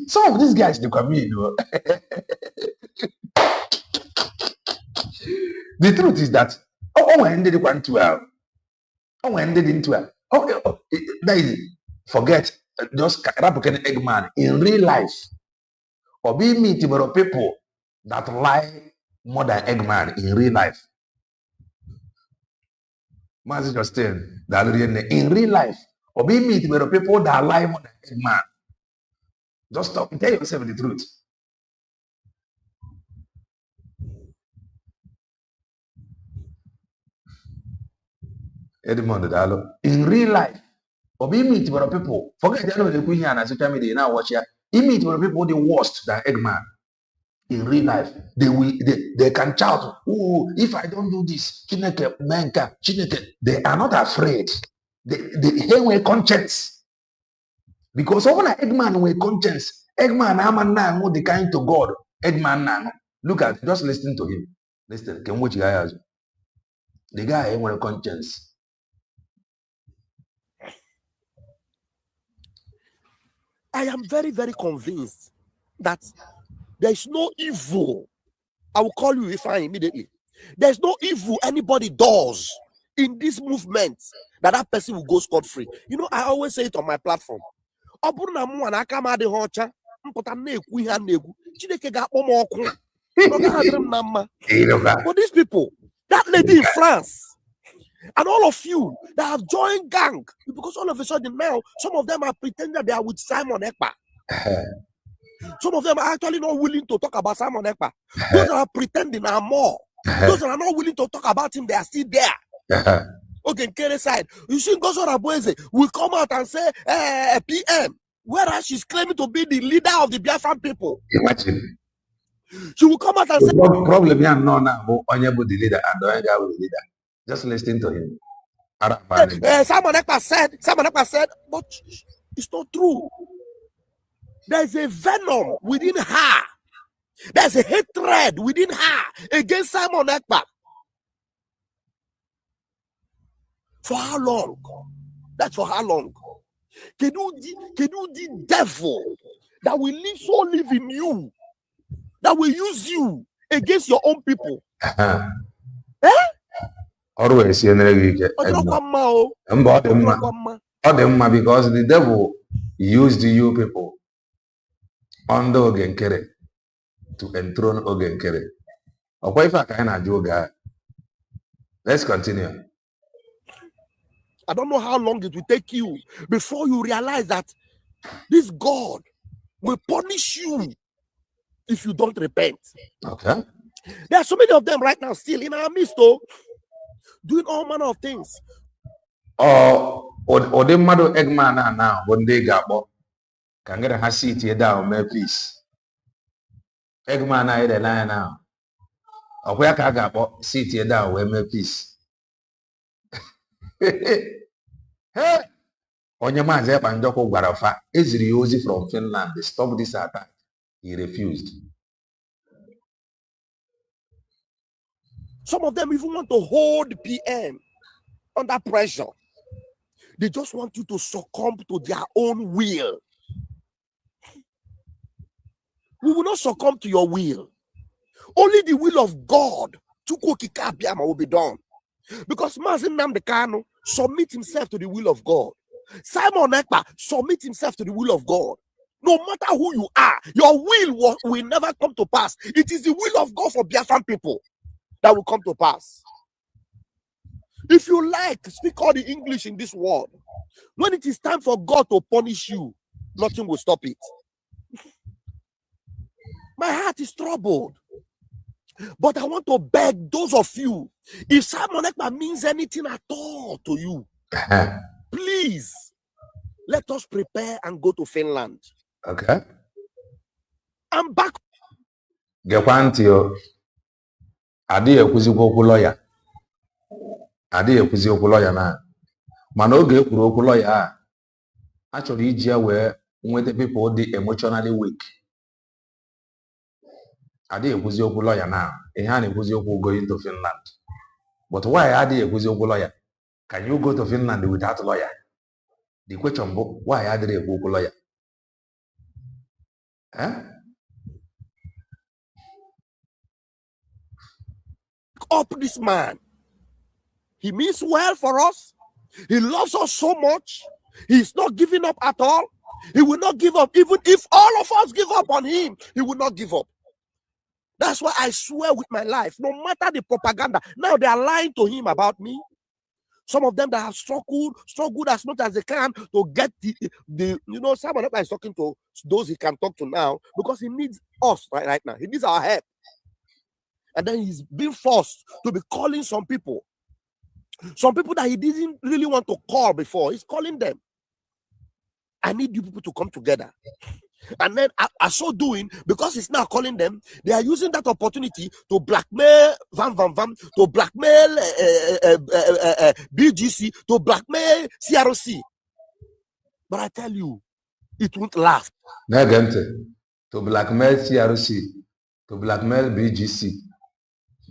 some of these guys, they come in. The truth is that ended it 112. Ended in 12. That is, forget just Rapuken Eggman in real life. Or be meeting with people that lie more than Eggman in real life. Master Justin, in real life. Or be meeting with people that lie more than Eggman. Just stop and tell yourself the truth. Edmond Dalo. In real life, or be meet with people. Forget the Queen and social media now watch here. He meet with people the worst than Eggman. In real life, they can shout, "Oh, if I don't do this, Chineke, Menka, Chineke," they are not afraid. They have a conscience. Because when Eggman with conscience, Eggman Aman the kind to God. Eggman look at just listen to him. Listen, can watch guy as the guy with a conscience. I am very, very convinced that there is no evil. I will call you if I immediately. There's no evil anybody does in this movement that person will go scot-free. You know, I always say it on my platform. But these people, that lady in France, and all of you that have joined gang, because all of a sudden now, some of them are pretending that they are with Simon Ekpa. Some of them are actually not willing to talk about Simon Ekpa. Those that are pretending are more. Those that are not willing to talk about him, they are still there. Okay, Kere side. You see, Gosora Boise will come out and say PM, whereas she's claiming to be the leader of the Biafran people. Imagine. She will come out and say, problem here no now, Onye the leader and the guy will the leader. Just listen to him. Simon Ekpa said, but it's not true. There's a venom within her. There's a hatred within her against Simon Ekpa. For how long? That's for how long? Can you the devil that will live in you, that will use you against your own people? Always because the devil used you people under Ogenkere to enthrone Ogenkere. Let's continue. I don't know how long it will take you before you realize that this God will punish you if you don't repent. Okay. There are so many of them right now still in our midst, though, doing all manner of things. Or the mother Eggman now, one day gabo can get a seat here down, may please. Eggman I the line now. Or where can gabo seat here down, where may please. Hey, on your man's up and Joko Guarafa is Riosi from Finland. They stopped this attack. He refused. Some of them even want to hold PM under pressure. They just want you to succumb to their own will. We will not succumb to your will. Only the will of God will be done. Because Mazin Namdekano submit himself to the will of God. Simon Ekpa submit himself to the will of God. No matter who you are, your will will never come to pass. It is the will of God for Biafran people that will come to pass. If you like, speak all the English in this world. When it is time for God to punish you, nothing will stop it. My heart is troubled. But I want to beg those of you, if Simon Ekpa means anything at all to you, please, let us prepare and go to Finland. Okay. I'm back. Gekwantio. Adịghị ekwuzikwa okwu lọya. Adịghị ekwuzi okwu lọya na. Mana oge ekwuru okwu lọya a, a chọrọ iji ya wee nweta people dị emotionally weak. Adịghị ekwuzi okwu lọya na. Ihe a na-ekwuzi okwu going to Finland. But why adịghị ekwuzi okwu lọya? Can you go to Finland without lawyer? The question bụ, why adịghị ekwu okwu lọya? Up this man. He means well for us. He loves us so much. He's not giving up at all. He will not give up. Even if all of us give up on him, he will not give up. That's why I swear with my life, no matter the propaganda, now they are lying to him about me. Some of them that have struggled as much as they can to get the Simon Ekpa is talking to those he can talk to now because he needs us right now. He needs our help. And then he's being forced to be calling some people that he didn't really want to call before. He's calling them. I need you people to come together. And then as so doing, because he's now calling them, they are using that opportunity to blackmail to blackmail BGC, to blackmail CRC. But I tell you, it won't last. To blackmail CRC, to blackmail BGC.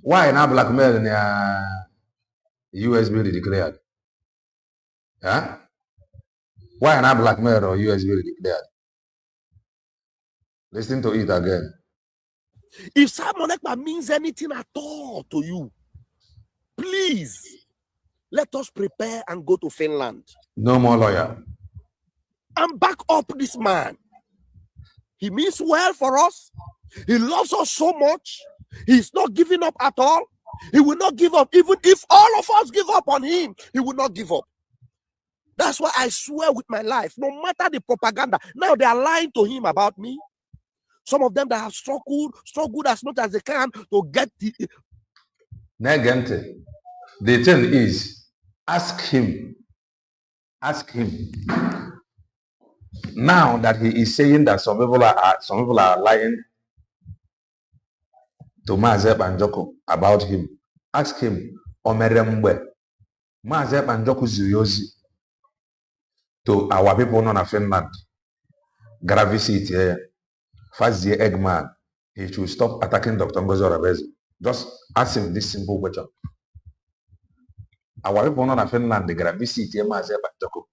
Why not blackmail in USB declared? Huh? Why not blackmail or USB declared? Listen to it again. If Simon Ekpa means anything at all to you, please, let us prepare and go to Finland. No more lawyer. And back up this man. He means well for us. He loves us so much. He's not giving up at all. He will not give up. Even if all of us give up on him, he will not give up. That's why I swear with my life, no matter the propaganda, now they are lying to him about me. Some of them that have struggled as much as they can to get the... The thing is, ask him. Now that he is saying that some people are lying to Mazi Banjoko about him, ask him, Omerembe, Mazi Banjoko Zuriozi to our people in Finland, Gravity here. First year Eggman, he should stop attacking Dr. Ngozi Orebeze. Just ask him this simple question. Our people in Finland, the gravity here, Mazi Banjoko.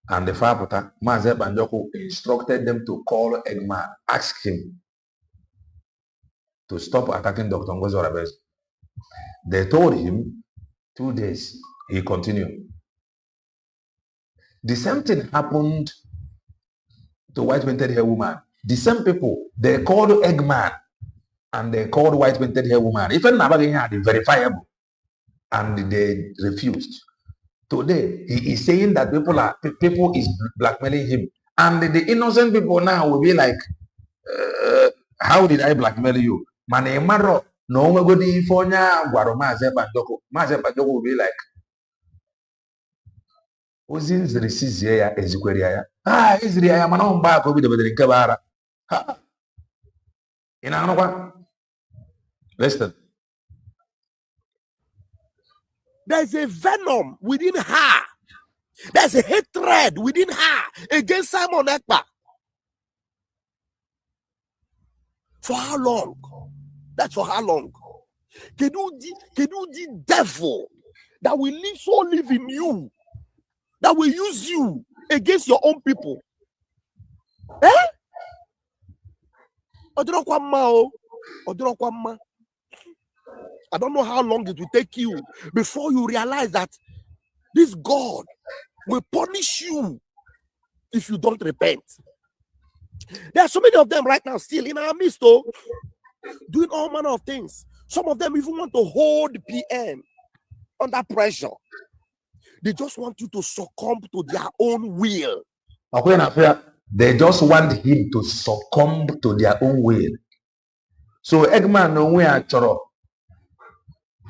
And the Fapota, Mazi Banjoko instructed them to call Eggman, ask him to stop attacking Dr. Ngozi Orebeze. They told him 2 days. He continued. The same thing happened to white painted hair woman. The same people, they called Eggman and they called white painted hair woman. Even Nabagin had it verifiable and they refused. Today, he is saying that people is blackmailing him. And the innocent people now will be like, how did I blackmail you? Manemaro, no one good infonya, Guaromaze Banjoko. Maze Banjoko will be like, Ozins receives here, Ezequiel. Israel, I'm on back over the Kabara. In another listen. There's a venom within her. There's a hatred within her against Simon Ekpa. For how long? That's for how long? Can you the devil that will live in you that will use you against your own people. Eh? I don't know how long it will take you before you realize that this God will punish you if you don't repent. There are so many of them right now still in our midst, though, doing all manner of things. Some of them even want to hold PM under pressure. They just want you to succumb to their own will. They just want him to succumb to their own will. So Eggman no way achoro.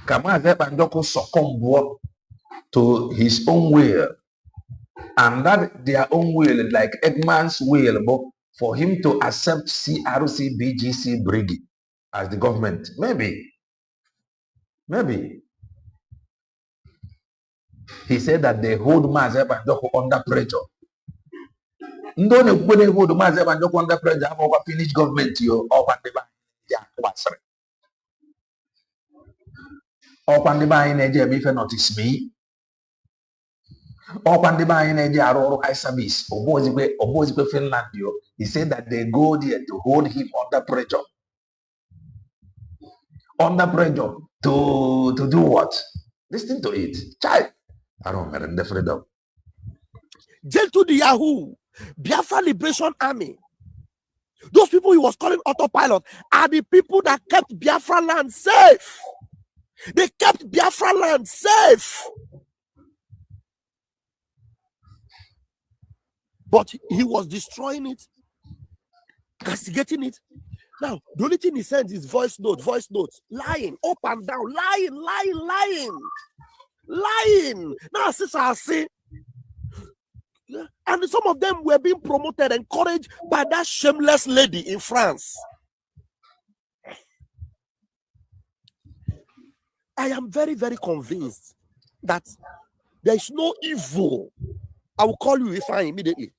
Kama succumb to his own will. And that their own will, like Eggman's will, but for him to accept Crc Bgc Bgc as the government. Maybe. He said that they hold Mazi Banjoko under pressure. Ndo ne hold Mazi Banjoko under pressure over Finnish government yo over the if notice me. High service. Finland yo. He said that they go there to hold him under pressure. Under pressure to do what? Listen to it. Child. I don't know, the freedom. Jail to the Yahoo, Biafra Liberation Army. Those people he was calling autopilot are the people that kept Biafra land safe. They kept Biafra land safe. But he was destroying it, castigating it. Now, the only thing he sends is voice notes, lying, up and down, lying. Now, since I say, and some of them were being promoted, encouraged by that shameless lady in France. I am very, very convinced that there is no evil. I will call you if I immediately.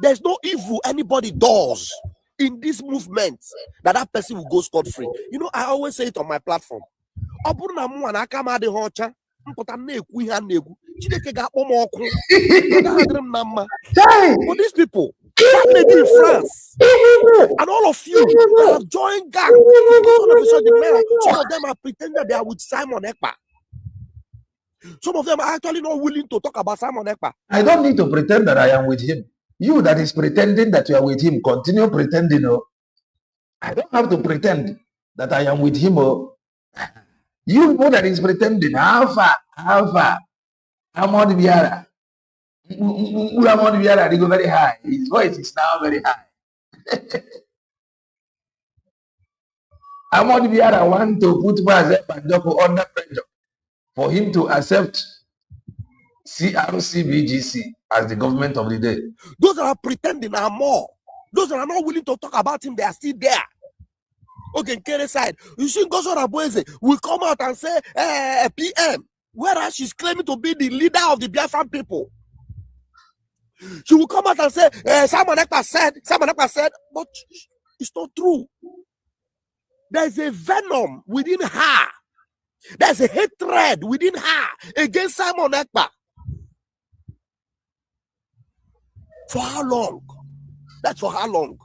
There's no evil anybody does in this movement that person will go scot-free. You know, I always say it on my platform. But these people, that lady in France, and all of you that have joined gang, some of them are pretending they are with Simon Ekpa. Some of them are actually not willing to talk about Simon Ekpa. I don't need to pretend that I am with him. You that is pretending that you are with him, continue pretending. Oh. I don't have to pretend that I am with him. Oh. You know that is pretending. Alpha. Amon Viara. Amon Viara, they go very high. His voice is now very high. Amon Viara want to put Mazi Banjoko under pressure for him to accept Crc Bgc as the government of the day. Those that are pretending are more. Those that are not willing to talk about him, they are still there. Okay, Kere side. You see, Gozo Rabueze will come out and say PM, whereas she's claiming to be the leader of the Biafran people. She will come out and say, Simon Ekpa said, but it's not true. There's a venom within her. There's a hatred within her against Simon Ekpa. For how long? That's for how long?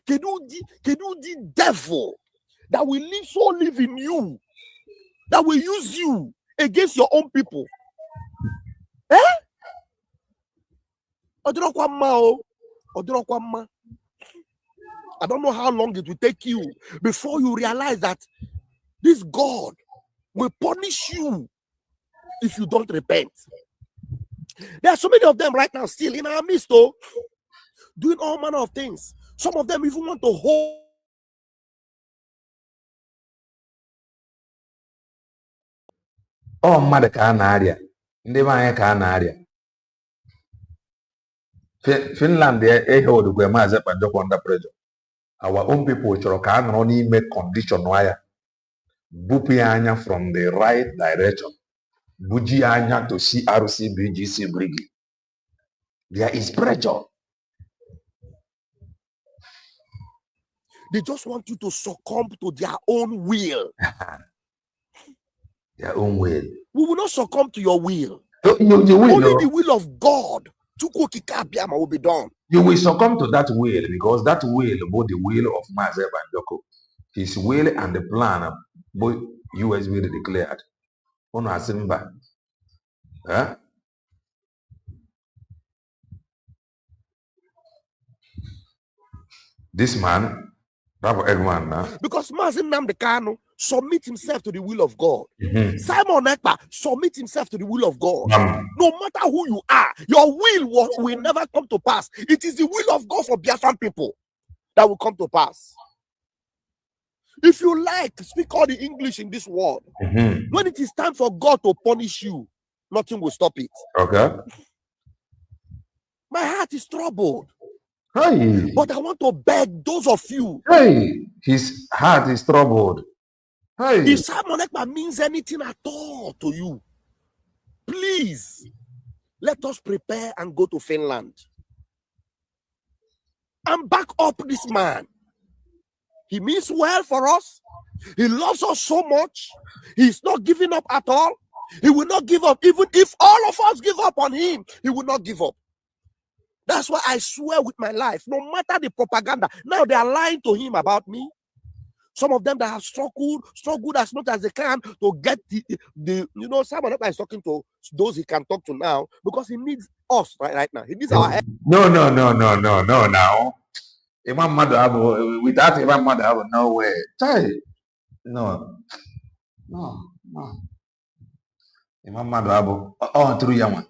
Can you the devil that will live in you, that will use you against your own people? Eh? I don't know how long it will take you before you realize that this God will punish you if you don't repent. There are so many of them right now still in our midst, though, doing all manner of things. Some of them even want to hold. Oh, mother Canaria. Canaria. Finland, they hold the Mazi Banjoko under pressure. Our own people can only make condition wire. Bupianya from the right direction. Bujianya to Crc Bgc Bgc. There is pressure. They just want you to succumb to their own will. Their own will. We will not succumb to your will. You will, only the will of God will be done. You will succumb to that will, because that will, both the will of Mazeb and Joko, his will and the plan of both US will declared. On Asimba. Huh? This man, Bravo Eggman, because Mazin Namdekano submit himself to the will of God. Simon Ekpa submit himself to the will of God. No matter who you are, your will never come to pass. It is the will of God for Biafran people that will come to pass. If you like, speak all the English in this world. When it is time for God to punish you, nothing will stop it. Okay. My heart is troubled. Hey. But I want to beg those of you. Hey, his heart is troubled. Hey. If Simon Ekpa means anything at all to you, please let us prepare and go to Finland and back up this man. He means well for us. He loves us so much. He's not giving up at all. He will not give up. Even if all of us give up on him, he will not give up. That's why I swear with my life, no matter the propaganda, now they are lying to him about me. Some of them that have struggled as much as they can to get the Simon Ekpa is talking to those he can talk to now, because he needs us right now. He needs our help. No, now. Imam Madhabu, without Imam Madhabu, no way. No. Imam Madhabu, through Yaman.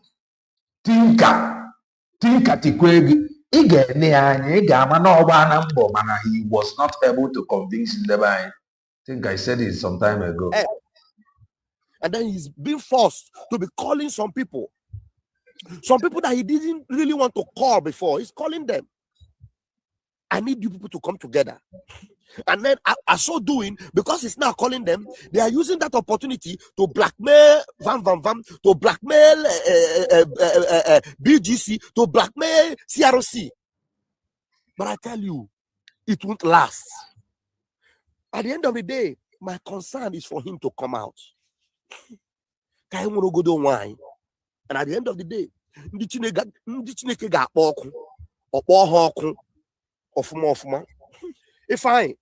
Tinka Tikwegi, he was not able to convince him. I think I said it some time ago. And then he's been forced to be calling some people that he didn't really want to call before. He's calling them. I need you people to come together. And then as so doing, because he's now calling them, they are using that opportunity to blackmail to blackmail BGC, to blackmail CRC. But I tell you, it won't last. At the end of the day, my concern is for him to come out. And at the end of the day, if I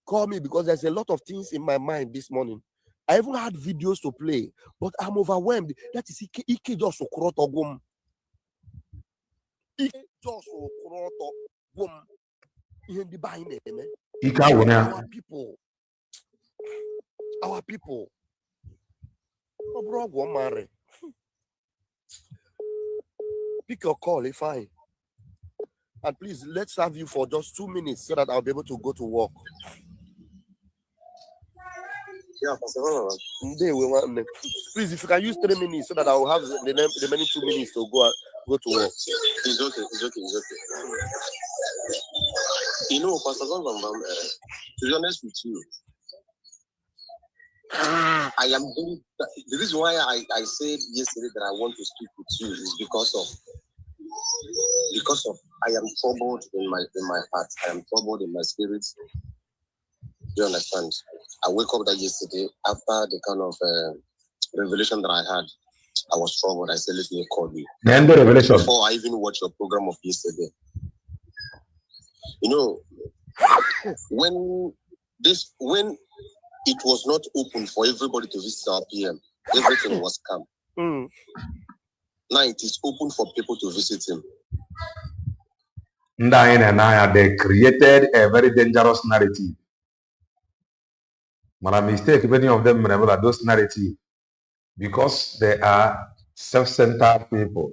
call me, because there's a lot of things in my mind this morning. I even had videos to play, but I'm overwhelmed. That is Ike just Okurotogum. Ike just Okurotogum. Our people. Pick your call if I. And please, let's have you for just 2 minutes so that I'll be able to go to work. Yeah, please, if you can use 3 minutes so that I'll have the remaining 2 minutes to go to work. It's okay. You know, Pastor Gonzalo, to be honest with you, I am doing the reason why I said yesterday that I want to speak with you is because of I am troubled in my heart. I am troubled in my spirit. Do you understand? I woke up that yesterday after the kind of revelation that I had. I was troubled. I said, let me call you. The end of revelation. Before I even watched your program of yesterday. You know, when it was not open for everybody to visit our PM, everything was calm. Now it is open for people to visit him. They created a very dangerous narrative. My mistake, many of them remember those narratives, because they are self-centered people.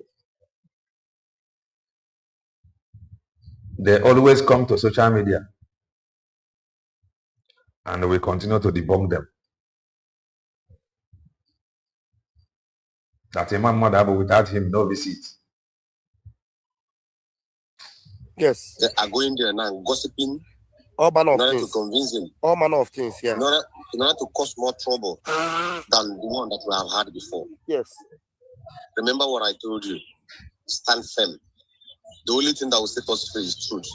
They always come to social media, and we continue to debunk them. That Imam Madhabu, without him, no visit. Yes. They are going there now, gossiping. All manner of in order things. to convince him. All manner of things, yeah. In order to cause more trouble than the one that we have had before. Yes. Remember what I told you. Stand firm. The only thing that will set us free is truth.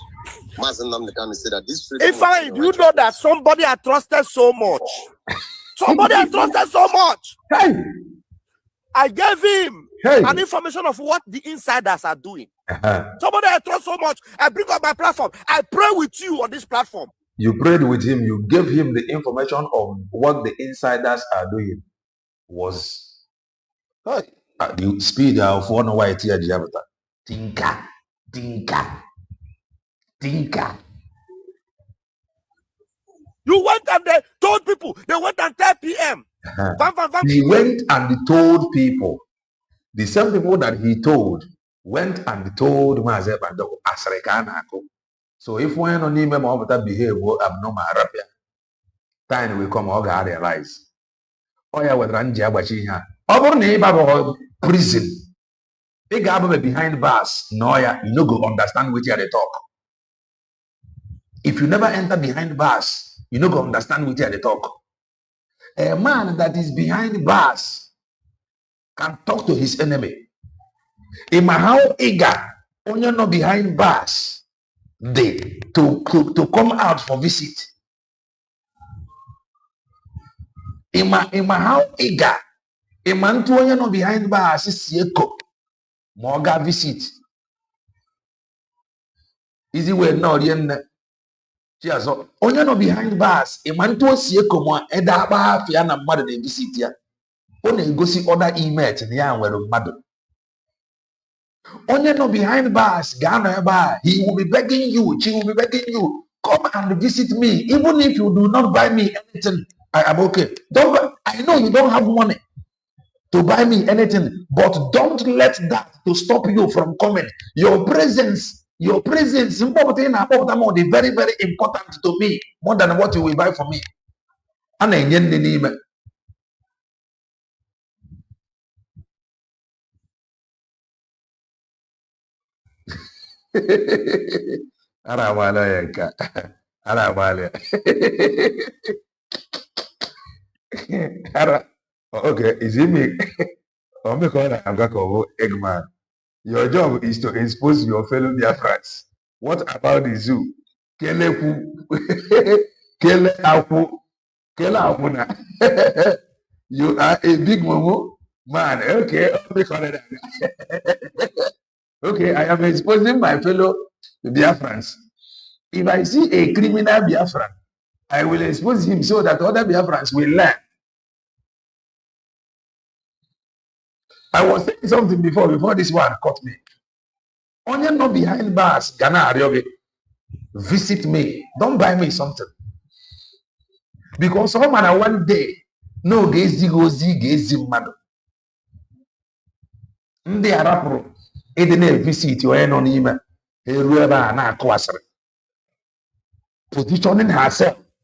Mazen Namdekan said that this freedom. If I, you know that somebody I trusted so much. Somebody I trusted so much. Hey. I gave him Hey. an information of what the insiders are doing. Somebody I trust so much, I bring up my platform. I pray with you on this platform. You prayed with him. You gave him the information of what the insiders are doing. Was the speed of one white here, Tinka. You went and they told people. They went at 10 p.m. He went and told people. The same people that he told went and told Mazep and Asrekanako. So if one on him behave abnormal, time will come, all God realize. Oh yeah, with Ranja Bachiha. Over neighbor prison. They got behind bars. No, yeah, you no go understand what they talk. If you never enter behind bars, you no go understand what they talk. A man that is behind bars can talk to his enemy. In my how eager, when you're not behind bars, they to come out for visit. In my how eager, a man to when you're not behind bars is yeko. Morga visit. Easy way now, the cheers. When you're not behind bars, a man to see a come eda ba fia na mother de visit ya. When you go see other emails in the where mother. Only no behind bars, Ghana bar, he will be begging you, she will be begging you, come and visit me. Even if you do not buy me anything, I am okay. I know you don't have money to buy me anything, but don't let that to stop you from coming. Your presence, important about them all, very, very important to me, more than what you will buy for me. And then Arabaleka. Okay, is it me? Eggman. Your job is to expose your fellow Biafrans. What about the zoo? You are a big momo man. Okay, okay, I am exposing my fellow Biafrans. If I see a criminal Biafran, I will expose him so that other Biafrans will learn. I was saying something before this one caught me. Only not behind bars, Ghana Arioge. Visit me. Don't buy me something. Because someone one day, no gezi mado. Ndị arapụrụ ịdị na-visit onye nọ n'ime eru ebe a na-akụwasịrị.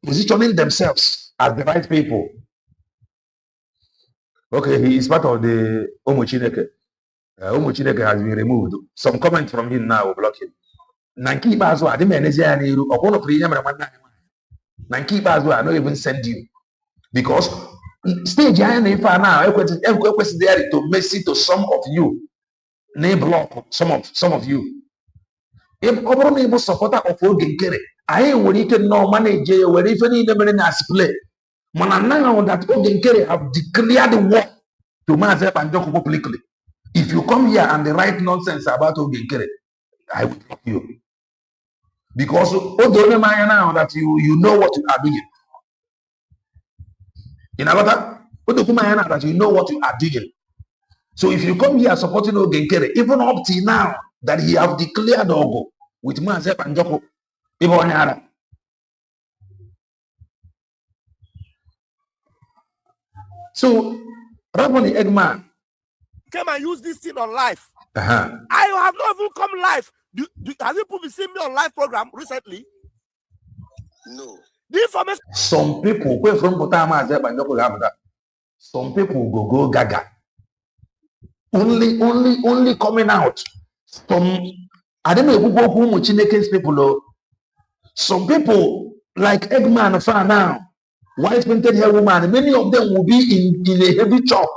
Positioning themselves as the right people. Okay, he is part of the Omuchineke. Omuchineke has been removed. Some comment from him now will block him. Nanki Bazo, I didn't I don't even send you. Because stage I now there to mercy to some of you. Name block some of you. If over supporter of Ogenkere, I ain't when you can know manage where even in the minutes play. Now that Ogenkere have declared war to Mazep and Joko publicly. If you come here and write nonsense about Ogenkere, I will block you. Because now that you know what you are doing. In Alata, that you know what you are doing. So if you come here supporting Ogenkere, even up till now that he have declared Ogo with Mazep and Joko, people so Raboni Eggman came and use this thing on live. I have not even come live. Have you people seen me on live program recently? No. The information. Some people who from some people go gaga. Only coming out. I don't know who Chineken's people. Some people like Eggman fan now, white painted hair woman, many of them will be in a heavy chop.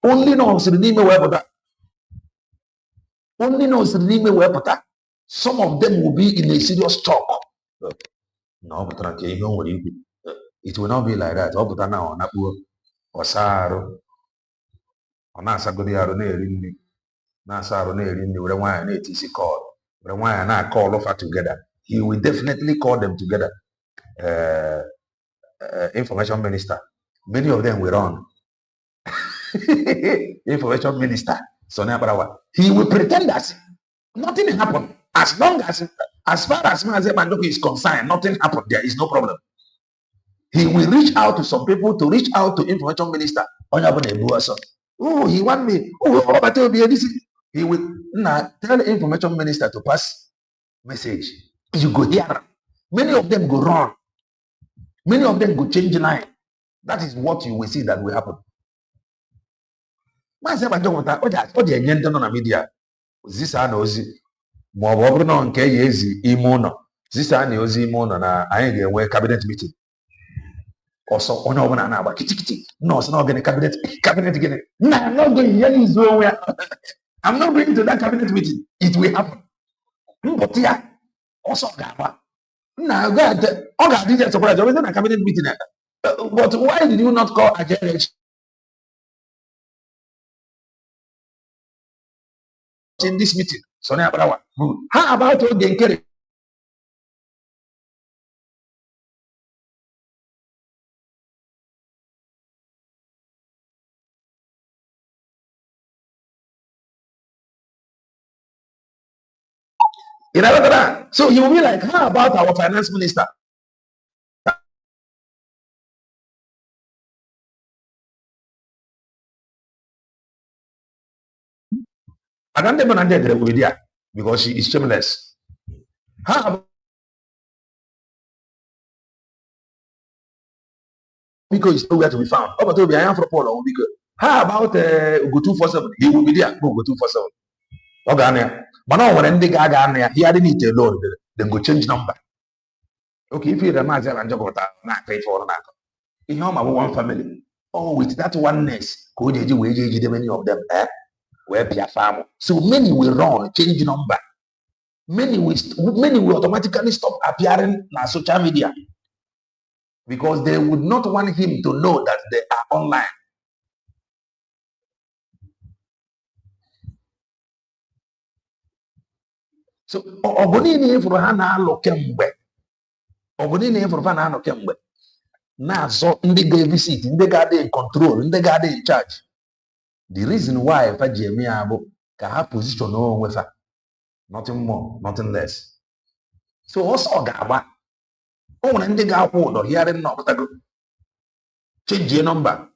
Only knows the name of Only knows the name of some of them will be in a serious chop. No, but it will not be like that. Or ọ na-asagodi arụ na-eri nri na-asa arụ na-eri nri were nwaanyị na-eti isi call were nwaanyị na-call fa together. He will definitely call them together. Information minister, many of them were on. Information minister, Sonia Barawa. He will pretend that nothing happened. As long as far as Mazi Bandoko is concerned, nothing happened. There is no problem. He will reach out to some people to reach out to information minister. Oh, he want me. Oh, but he will tell the information minister to pass message. You go here. Many of them go wrong. Many of them go change line. That is what you will see that will happen. Mazi Bandoko, what the agenda on media? This I know. Ma ọ bụrụ na nke ya ezi ime ụlọ zisa na ozi ime ụlọ na anyị ga-enwe cabinet meeting ọsọ onye ọbụla na-agba kitikiti nọọsụ na ogene cabinet gịnị nna I'm not going here izu onwe ya I'm not going to that cabinet meeting. It will happen. Mbọtị ya ọsọ ga-agba nna ọ ga-adị je surprise ọ na cabinet meeting but why did you not call agenda in this meeting? Sonia Barawa. How about the Nkere? So he will be like, how about our finance minister? I don't even understand with her because she is shameless. How about because it's nowhere to be found? How about I am from Paul? How about go 247? He will be there. Go 247. Okay, but now when they got there, he hadn't need alone. Then go change number. Okay, if you're a man, I'm not pay for an actor. In home, one family. Oh, with that oneness, could you wage many of them? Where be a farmer. So many will run, change number. Many will automatically stop appearing on social media because they would not want him to know that they are online. So Ogunini for Hana Lokembe. Ogunini for Hana Lokembe. Now, so in the visit, in the garden control, in the garden in charge. The reason why Fajemi Abo can have position no with her. Nothing more, nothing less. So also Gaba. Oh, and the guy hold or hearing not change your number.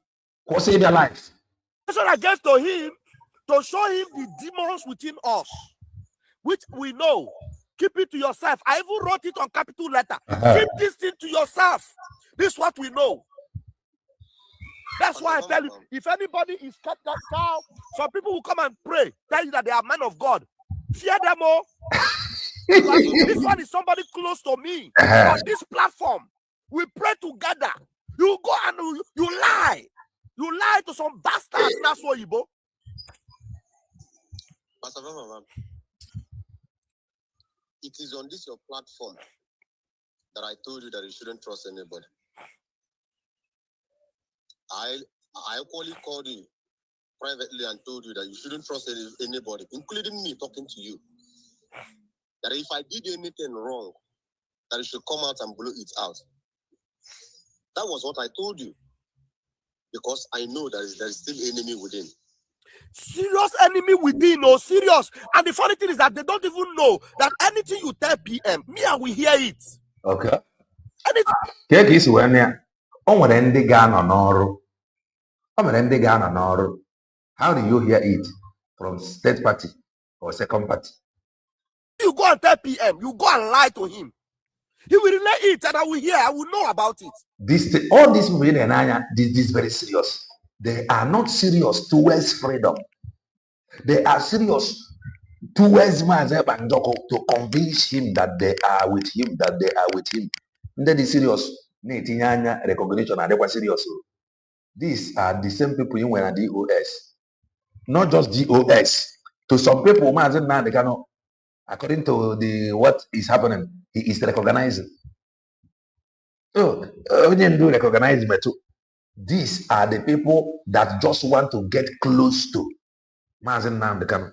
Go save your life. So I guess to him, to show him the demons within us, which we know. Keep it to yourself. I even wrote it on capital letter. Keep this thing to yourself. This is what we know. That's why I tell you, if anybody is kept that cow, some people will come and pray, tell you that they are men of God. Fear them all. This one is somebody close to me. On this platform, we pray together. You go and you lie. You lie to some bastards. That's what you go. It is on this your platform that I told you that you shouldn't trust anybody. I equally called you privately and told you that you shouldn't trust anybody, including me talking to you. That if I did anything wrong, that you should come out and blow it out. That was what I told you. Because I know that there is still enemy within. Serious enemy within, oh, serious. And the funny thing is that they don't even know that anything you tell PM, me and we hear it. Okay. Anything. Take this one here. On the gun on or how do you hear it from state party or second party? You go and tell PM, you go and lie to him. He will relay it and I will hear, I will know about it. All these people in Anya, this is very serious. They are not serious towards freedom. They are serious towards Mazi Bandoko to convince him that they are with him, And that is serious. Recognition and they were serious. These are the same people in when DOS. Not just DOS. To some people, Mazi Bandoko, according to what is happening, he is recognizing. Oh, we didn't do recognize me too. These are the people that just want to get close to Mazen Namdekan.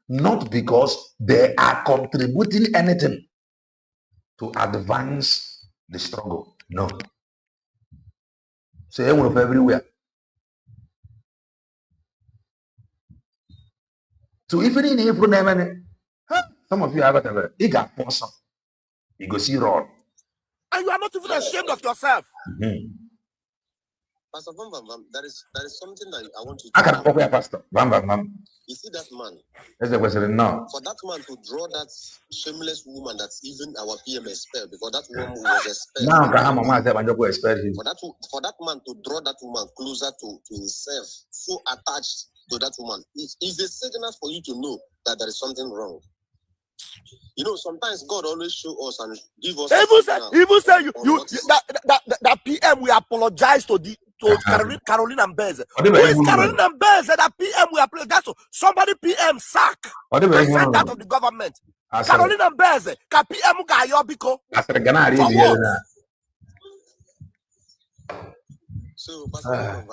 Not because they are contributing anything to advance the struggle. No. So everyone everywhere. So even in April, some of you have a bigger person. You go see Rod. And you are not even ashamed of yourself. Pastor Bam Bam Bam, there is something that I want you I to can talk Pastor Bam Bam Bam. You see that man? That's the question now. For that man to draw that shameless woman that's even our PM expelled, because that woman was expelled. Now Mama expelled him. For that man to draw that woman closer to himself, so attached to that woman, it's a signal for you to know that there is something wrong. You know, sometimes God always show us and give us. Even say that PM we apologize to Caroline and Bez. Who is Caroline and Bez? That PM we apologize to. Somebody PM sack. President out of the government. Caroline and Bez. Ka PM Gayobiko. For what? So, Pastor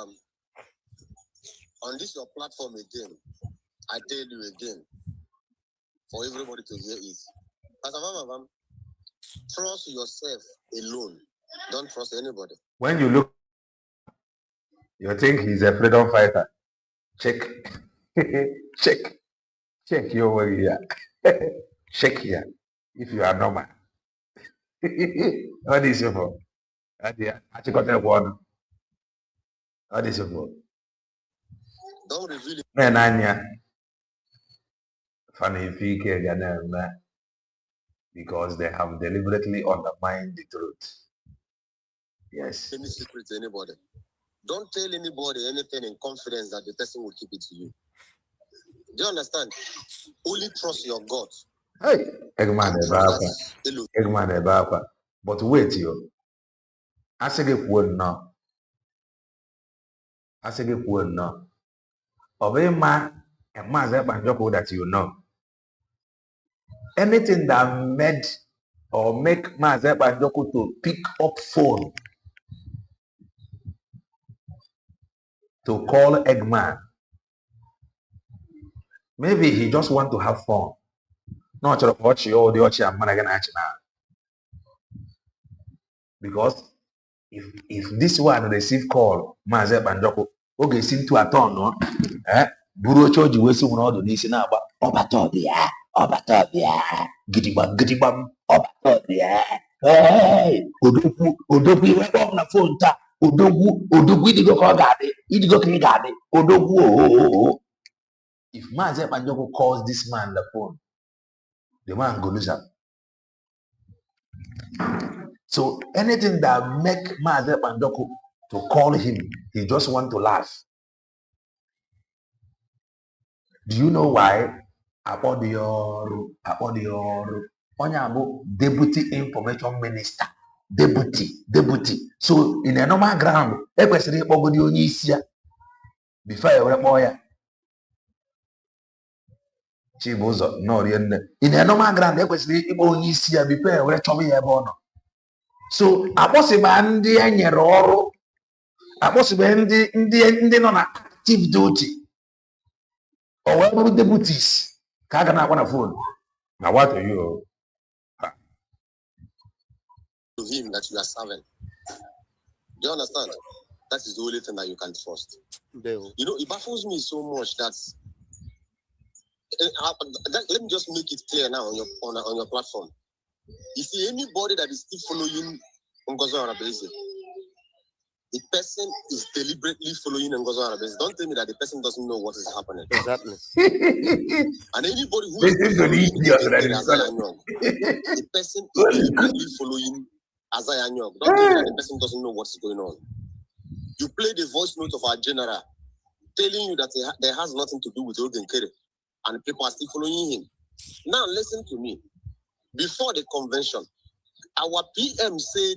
on this your platform again, I tell you again, for everybody to hear it. Pastor Mama, trust yourself alone. Don't trust anybody. When you look, you think he's a freedom fighter. Check. Check your way here. Check here. If you are normal. What is your fault? What is your fault? Don't reveal it. Because they have deliberately undermined the truth. Yes. Any secret to anybody. Don't tell anybody anything in confidence that the person will keep it to you. Do you understand? Only trust your God. Hey, Eggman. But wait, you. I say it word now. Obey man and Mazep and Joko that you know. Anything that made or make Mazep and Joko to pick up phone to call Eggman. Maybe he just want to have fun. Not to watch you all the watch and now. Because if this one receive call, Mazep and Joko, okay, seem to a turn, no? Buru choji wesi unodo nisi na ba Obatobia, gidibam, Obatobia. Hey, Odogu iwe na phone ta, Odogu idigo kogade, idigo krigade, Odogu oh. If Mazep Anjoko calls this man the phone, the man go lose up. So anything that make Mazep Anjoko to call him, he just want to laugh. Do you know why? Apodior, Onyabu, Deputy Information Minister. Deputy. So in a normal ground, everybody before I boy. Chibuzo, no, in a normal ground, everybody before I born. So Apostle and Yeroro, Apostle and non active duty. Or whatever deputies. Kagana on a phone. Now what are you? To him that you are serving. Do you understand? That is the only thing that you can trust. You know, it baffles me so much that let me just make it clear now on your platform. You see, anybody that is still following Ngozo Arabese, the person is deliberately following Ngozo Arabese. Don't tell me that the person doesn't know what is happening. Exactly. And anybody who is following the person is deliberately following Azaya Nyok. Don't tell me that the person doesn't know what is going on. You play the voice note of our general telling you that there has nothing to do with Ogen Kere, and people are still following him. Now listen to me. Before the convention, our PM said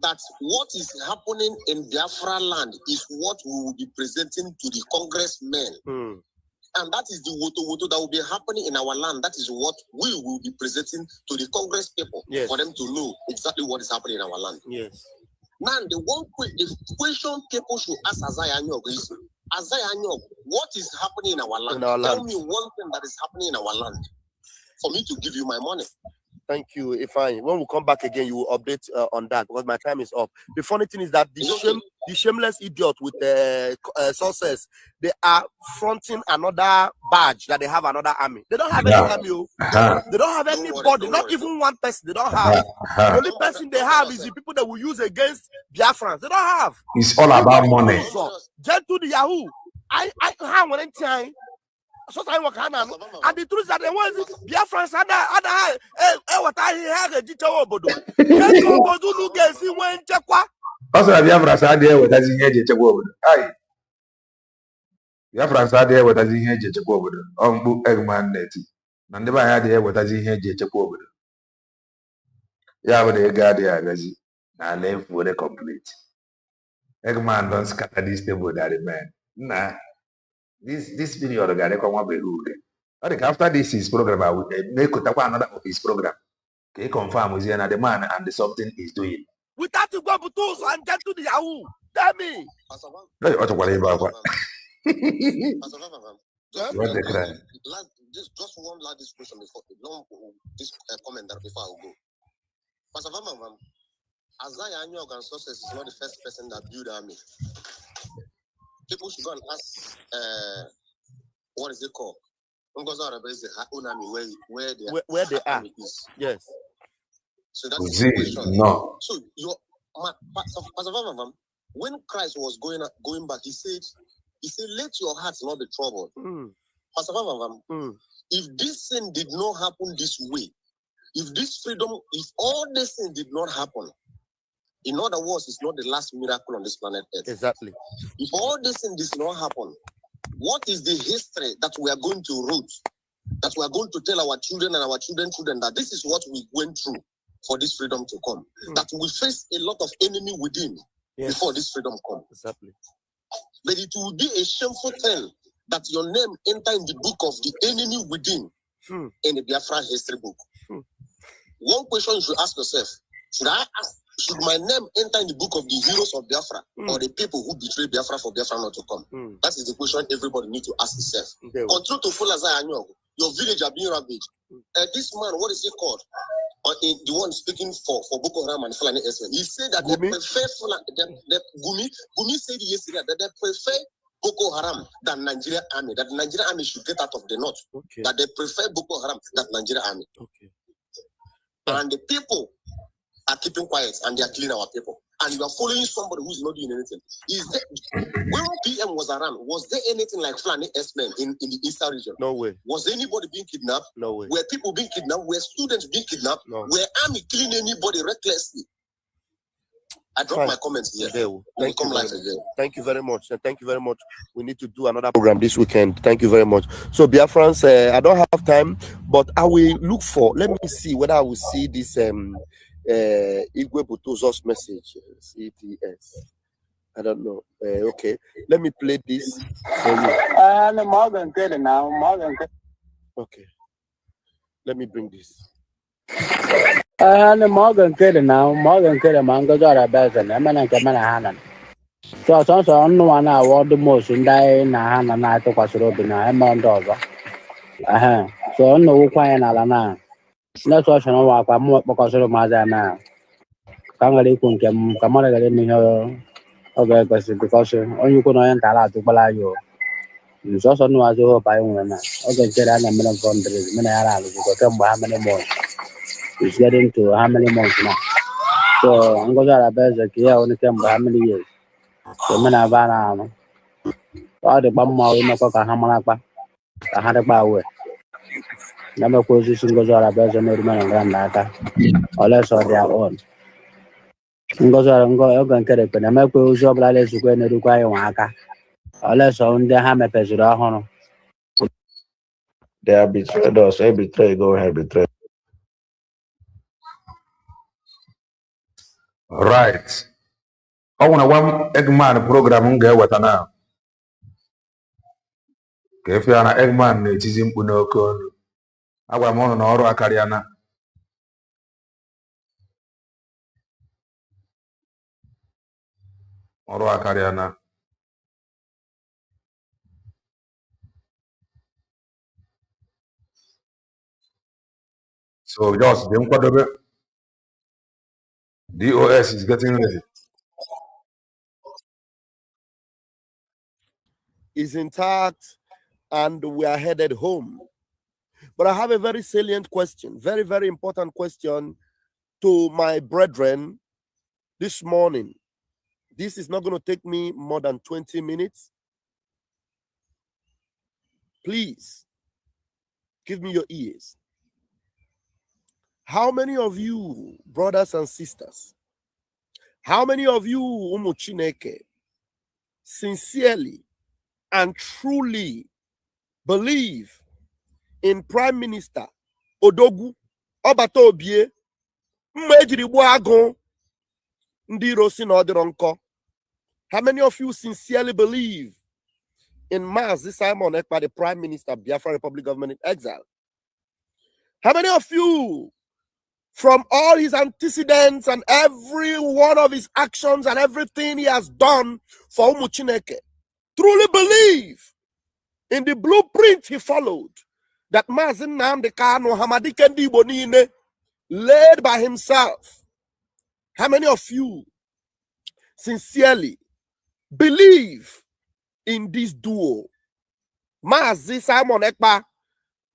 that what is happening in Biafra land is what we will be presenting to the congressmen. And that is the woto that will be happening in our land. That is what we will be presenting to the Congress people for them to know exactly what is happening in our land. Yes. Now, the question people should ask Azaya Anyog is, Azaya Anyog, what is happening in our land? Tell me one thing that is happening in our land for me to give you my money. Thank you. If when we come back again, you will update on that because my time is up. The funny thing is that the shameless idiot with the success, they are fronting another badge that they have another army. They don't have any army. They don't have anybody, not even one person. They don't have. The only person they have is the people that will use against Biafrans. They don't have. It's all about money. Get to the Yahoo. I have one time. So I work and the truth is that they want Biafrans and what I had a detail obodo. Get obodo look and see when Chekwa. Also, Biafrans are there with us in here, Chekwa. Aye. Biafrans are there with us in here, Chekwa. On book Eggman Netty. And never had here with us in here, Chekwa. Yeah, but they got the Agazi. I left for the complete. Eggman don't scatter this table that man. Nah. This video the guy they come up with after this is program, I will make another of his program. Okay, confirm with the man and the something he's doing. Without to go to tools and get to the Yahoo. Tell me. Just one last question before this comment before I go. Pastor Vamam, Azaya Anyog and Success is not the first person that built the army. People should go and ask what is it called? Where they are. Is. Yes. So that's the question. No. So when Christ was going back, he said, let your hearts not be troubled. If this sin did not happen this way, if this freedom, if all this sin did not happen, in other words, it's not the last miracle on this planet Earth. Exactly. If all this thing does not happen, what is the history that we are going to write? That we are going to tell our children and our children's children that this is what we went through for this freedom to come. That we face a lot of enemy within before this freedom comes. Exactly. But it will be a shameful thing that your name enter in the book of the enemy within in the Biafra history book. One question you should ask yourself: should my name enter in the book of the heroes of Biafra or the people who betray Biafra for Biafra not to come? That is the question everybody needs to ask itself. Continue to follow your village are being ravaged. This man, what is he called? The one speaking for Boko Haram and Fulani Esmen. He said that they prefer Gumi said yesterday that they prefer Boko Haram than Nigeria army. That the Nigeria army should get out of the north. That they prefer Boko Haram than Nigeria army. And the people are keeping quiet and they are killing our people. And you are following somebody who is not doing anything. When PM was around, was there anything like Fulani S-Men in the eastern region? No way. Was anybody being kidnapped? No way. Were people being kidnapped? Were students being kidnapped? No. Were army killing anybody recklessly? I drop my comments here. Thank you very much. Thank you very much. We need to do another program this weekend. Thank you very much. So, Biafrans, I don't have time, but I will look for, let me see whether I will see this Igwe Butozo's message. CTS. I don't know. Okay. Let me play this for you. Okay. Let me bring this. Morgan Kid now, Morgan Kid, Mango Dora Belton, Eminent Hanan. So, no one I want the most in die Nahana night of Quasrobina, Emon Dover. So, no quiet Alana. Let's watch an walk more because of Mazana. Kangali Kunkum, Kamara in her. Okay, because you could not enter to Balayo. You also know as you hope I own. Okay, get an eminent countries, many Arabs, because how many more. It's getting to how many months now. So I'm going to have a year only came how many years. So many of our all the Bama in Macoka Hamalapa, I had a power. Number position goes out of Bezan and Grandata, or less of their own. Goes out and go and get it, and I make a job like this when you require Waka, or less on the hammer pes or honor. They are betrayed us. They betray, go ahead, betray. Right. I want one Eggman program get what now. ka efe ya na Eggman na-etizi mkpu n'oke olu. Agwara m ụnụ na ọrụ akarịa na ọrụ akarịa na. So just dị nkwadobe. DOS is getting ready. Is intact and we are headed home. But I have a very salient question, very, very important question to my brethren this morning. This is not going to take me more than 20 minutes. Please give me your ears. How many of you, brothers and sisters, how many of you, Umuchineke, sincerely and truly believe in Prime Minister Odogwu Obatobie Mmejirigbuagu Ndi Rosi Nodironko? How many of you sincerely believe in Mazi Simon Ekpa, the Prime Minister of Biafra Republic Government in exile? How many of you, from all his antecedents and every one of his actions and everything he has done for Umuchineke, truly believe in the blueprint he followed that Mazi Nnamdi Kanu Hamadike Ndi Igbo Niile led by himself? How many of you sincerely believe in this duo, Mazi Simon Ekpa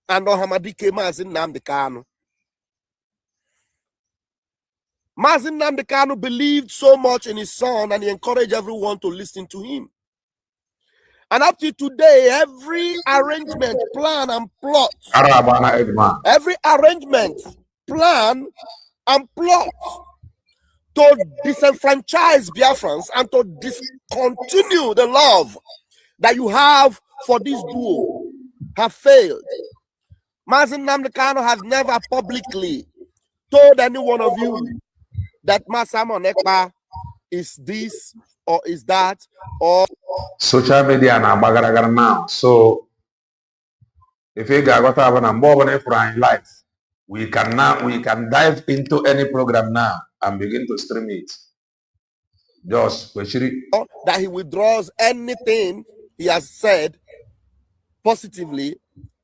and Hamadike Mazi Nnamdi Kanu? Mazi Nnamdi Kanu believed so much in his son and he encouraged everyone to listen to him. And up to today, every arrangement, plan, and plot, every arrangement, plan, and plot to disenfranchise Biafrans and to discontinue the love that you have for this duo have failed. Mazi Nnamdi Kanu has never publicly told any one of you that Mazi Simon Ekpa is this or is that, or social media na agbagaragar now. So if you got a more than in life, we can dive into any program now and begin to stream it. Just that he withdraws anything he has said positively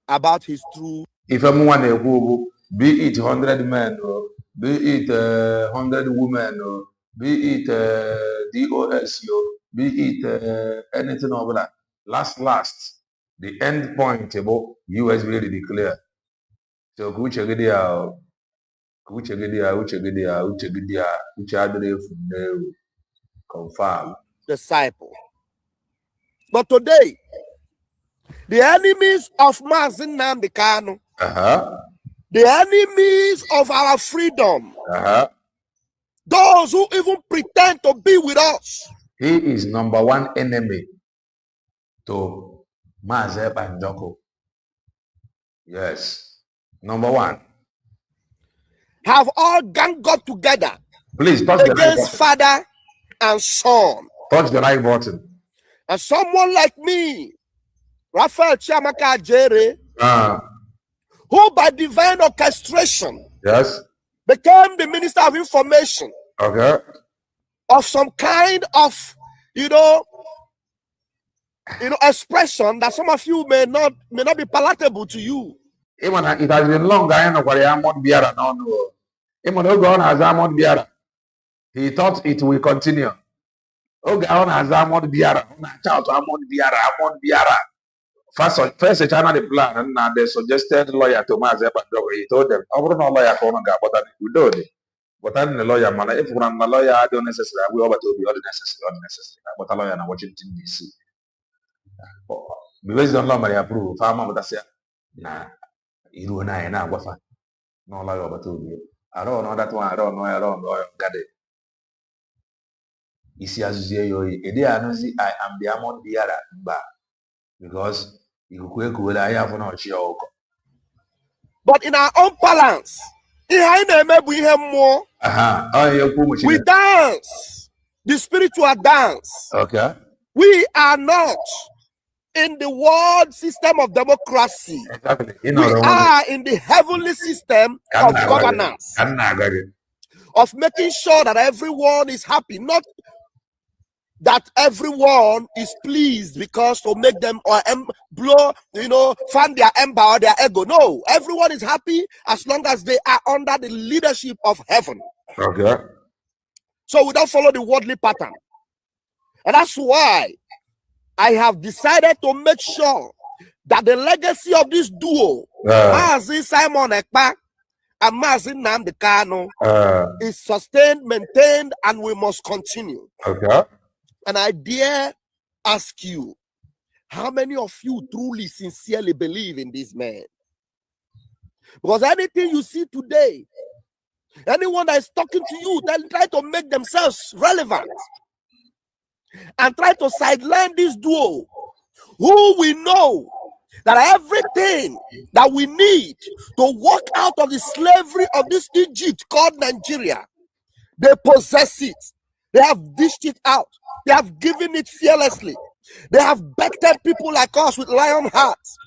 about his true. If anyone be it 100 men or be it 100 women or be it DOS or be it anything over that. Last, the end point about US really declare. So confirm. Disciple. But today, the enemies of Mazi Nnamdi Kanu, the enemies of our freedom, those who even pretend to be with us, he is number one enemy to Mazi Banjoko. Yes, number one. Have all ganged up together. Please touch against the father and son. Touch the right button. And someone like me, Raphael Chiamaka Jere, who by divine orchestration became the Minister of Information of some kind of expression that some of you may not be palatable to you. It has been long. He thought it will continue. First China the plan and now they suggested lawyer to Mazi Banjoko. He told them, "I don't know lawyer we do it. But I'm the lawyer, man. If we're not lawyer, I don't necessarily. We over to be unnecessary. But a lawyer in Washington DC. Because don't lawyer approve. Farmer would say, nah, you do na wafa. No lawyer over to be. I don't know that one. I don't know. Got it. Isi azuzie yo. Ede anuzi I am the amount biara ba because you could I have no chill. But in our own balance, we dance the spiritual dance. Okay. We are not in the world system of democracy. Exactly. We are in the heavenly system of governance, of making sure that everyone is happy, not that everyone is pleased because to make them or blow, fan their ember or their ego. No, everyone is happy as long as they are under the leadership of heaven. Okay. So we don't follow the worldly pattern. And that's why I have decided to make sure that the legacy of this duo, Mazi Simon Ekpa and Mazi Nnamdi Kanu, is sustained, maintained, and we must continue. Okay. And I dare ask you, how many of you truly, sincerely believe in this man? Because anything you see today, anyone that is talking to you, they try to make themselves relevant and try to sideline this duo, who we know that everything that we need to walk out of the slavery of this Egypt called Nigeria, they possess it. They have dished it out. They have given it fearlessly. They have backed people like us with lion hearts.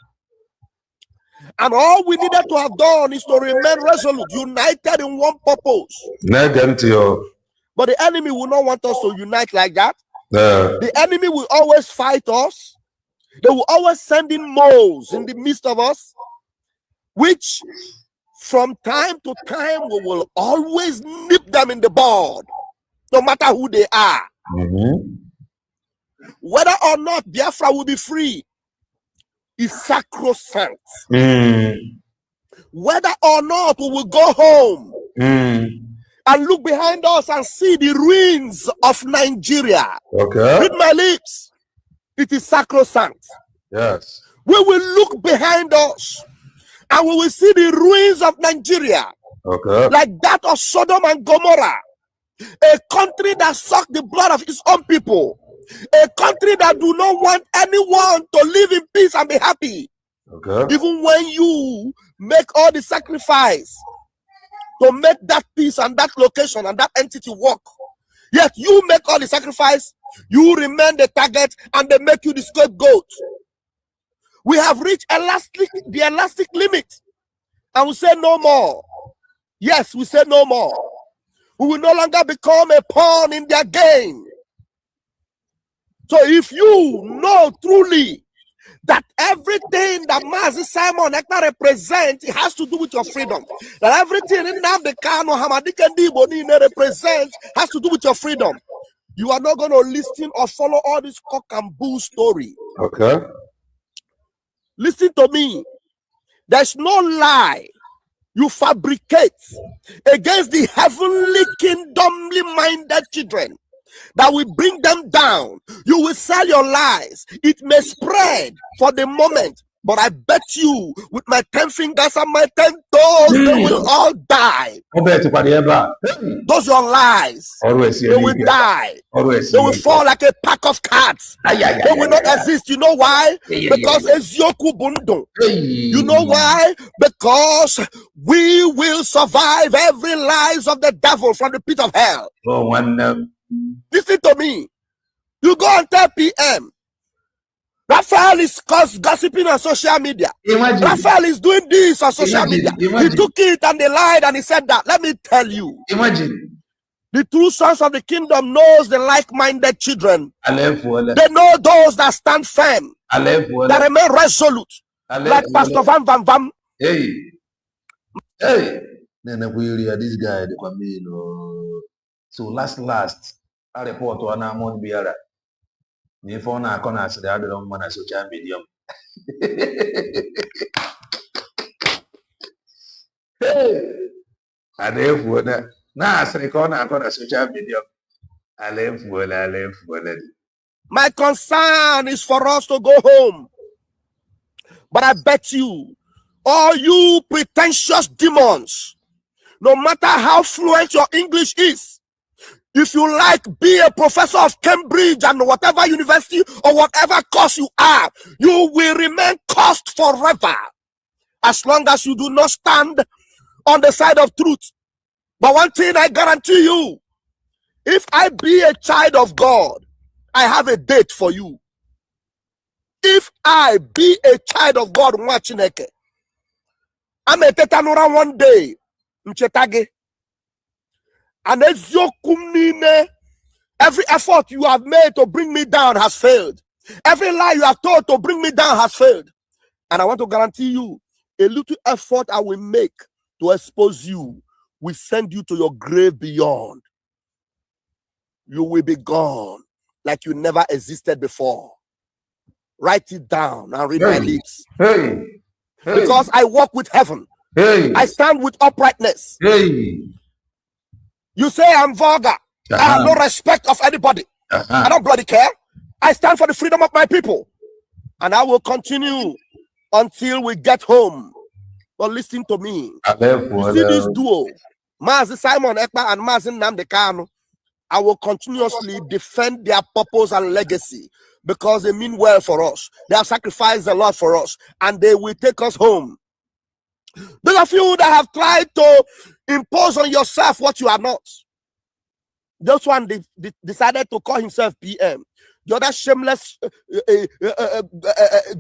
And all we needed to have done is to remain resolute, united in one purpose. But the enemy will not want us to unite like that. The enemy will always fight us. They will always send in moles in the midst of us, which from time to time we will always nip them in the bud, no matter who they are. Whether or not Biafra will be free is sacrosanct. Whether or not we will go home and look behind us and see the ruins of Nigeria. Okay. Read my lips. It is sacrosanct. Yes. We will look behind us and we will see the ruins of Nigeria. Okay. Like that of Sodom and Gomorrah. A country that sucked the blood of its own people. A country that do not want anyone to live in peace and be happy. Okay. Even when you make all the sacrifice to make that peace and that location and that entity work, yet you make all the sacrifice, you remain the target and they make you the scapegoat. We have reached the elastic limit and we say no more. Yes, we say no more. We will no longer become a pawn in their game. So if you know truly that everything that Mazi Simon Ekpa represents, it has to do with your freedom. That everything in Nnamdi Kanu, Hamadi Kendi Bonine represents has to do with your freedom. You are not going to listen or follow all this cock and bull story. Okay. Listen to me. There's no lie you fabricate against the heavenly kingdomly minded children that will bring them down. You will sell your lies. It may spread for the moment, but I bet you with my 10 fingers and my 10 toes, they will all die. Those are lies. They will die. They will fall like a pack of cards. They will not exist. You know why? Because Ezioku Bundo. You know why? Because we will survive every lies of the devil from the pit of hell. Listen to me. You go on 10 p.m. Raphael is gossiping on social media. Imagine. Raphael is doing this on social media. Imagine. He took it and they lied and he said that. Let me tell you. Imagine. The true sons of the kingdom knows the like-minded children. They know those that stand firm. That remain resolute. Like Pastor Van Van Van. Hey. This guy, so last, I report to an amount biara. If on our corners, the other one as social medium. Hey, and if now, I corner social medium. I left. My concern is for us to go home. But I bet you, all you pretentious demons, no matter how fluent your English is, if you like, be a professor of Cambridge and whatever university or whatever course you are, you will remain cursed forever as long as you do not stand on the side of truth. But one thing I guarantee you, if I be a child of God, I have a date for you. If I be a child of God, watching it, I'm a tetanura one day. Mchetage. And every effort you have made to bring me down has failed. Every lie you have told to bring me down has failed. And I want to guarantee you, a little effort I will make to expose you will send you to your grave beyond. You will be gone like you never existed before. Write it down and read my lips. Because I walk with heaven. I stand with uprightness. You say I'm vulgar. I have no respect of anybody. I don't bloody care. I stand for the freedom of my people. And I will continue until we get home. But listen to me. You see this duo, Mazi Simon Ekpa and Mazi Nnamdi Kanu, I will continuously defend their purpose and legacy because they mean well for us. They have sacrificed a lot for us and they will take us home. Those of you that have tried to impose on yourself what you are not. This one decided to call himself PM. The other shameless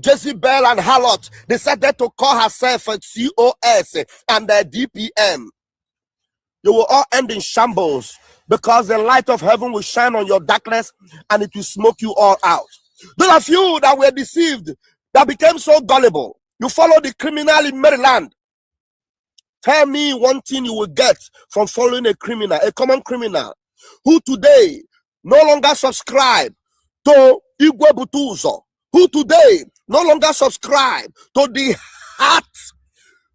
Jezebel and harlot decided to call herself a COS and a DPM. You will all end in shambles because the light of heaven will shine on your darkness and it will smoke you all out. Those of you that were deceived, that became so gullible, you follow the criminal in Maryland. Tell me one thing you will get from following a criminal, a common criminal, who today no longer subscribe to Igwe Butuzo, who today no longer subscribe to the heart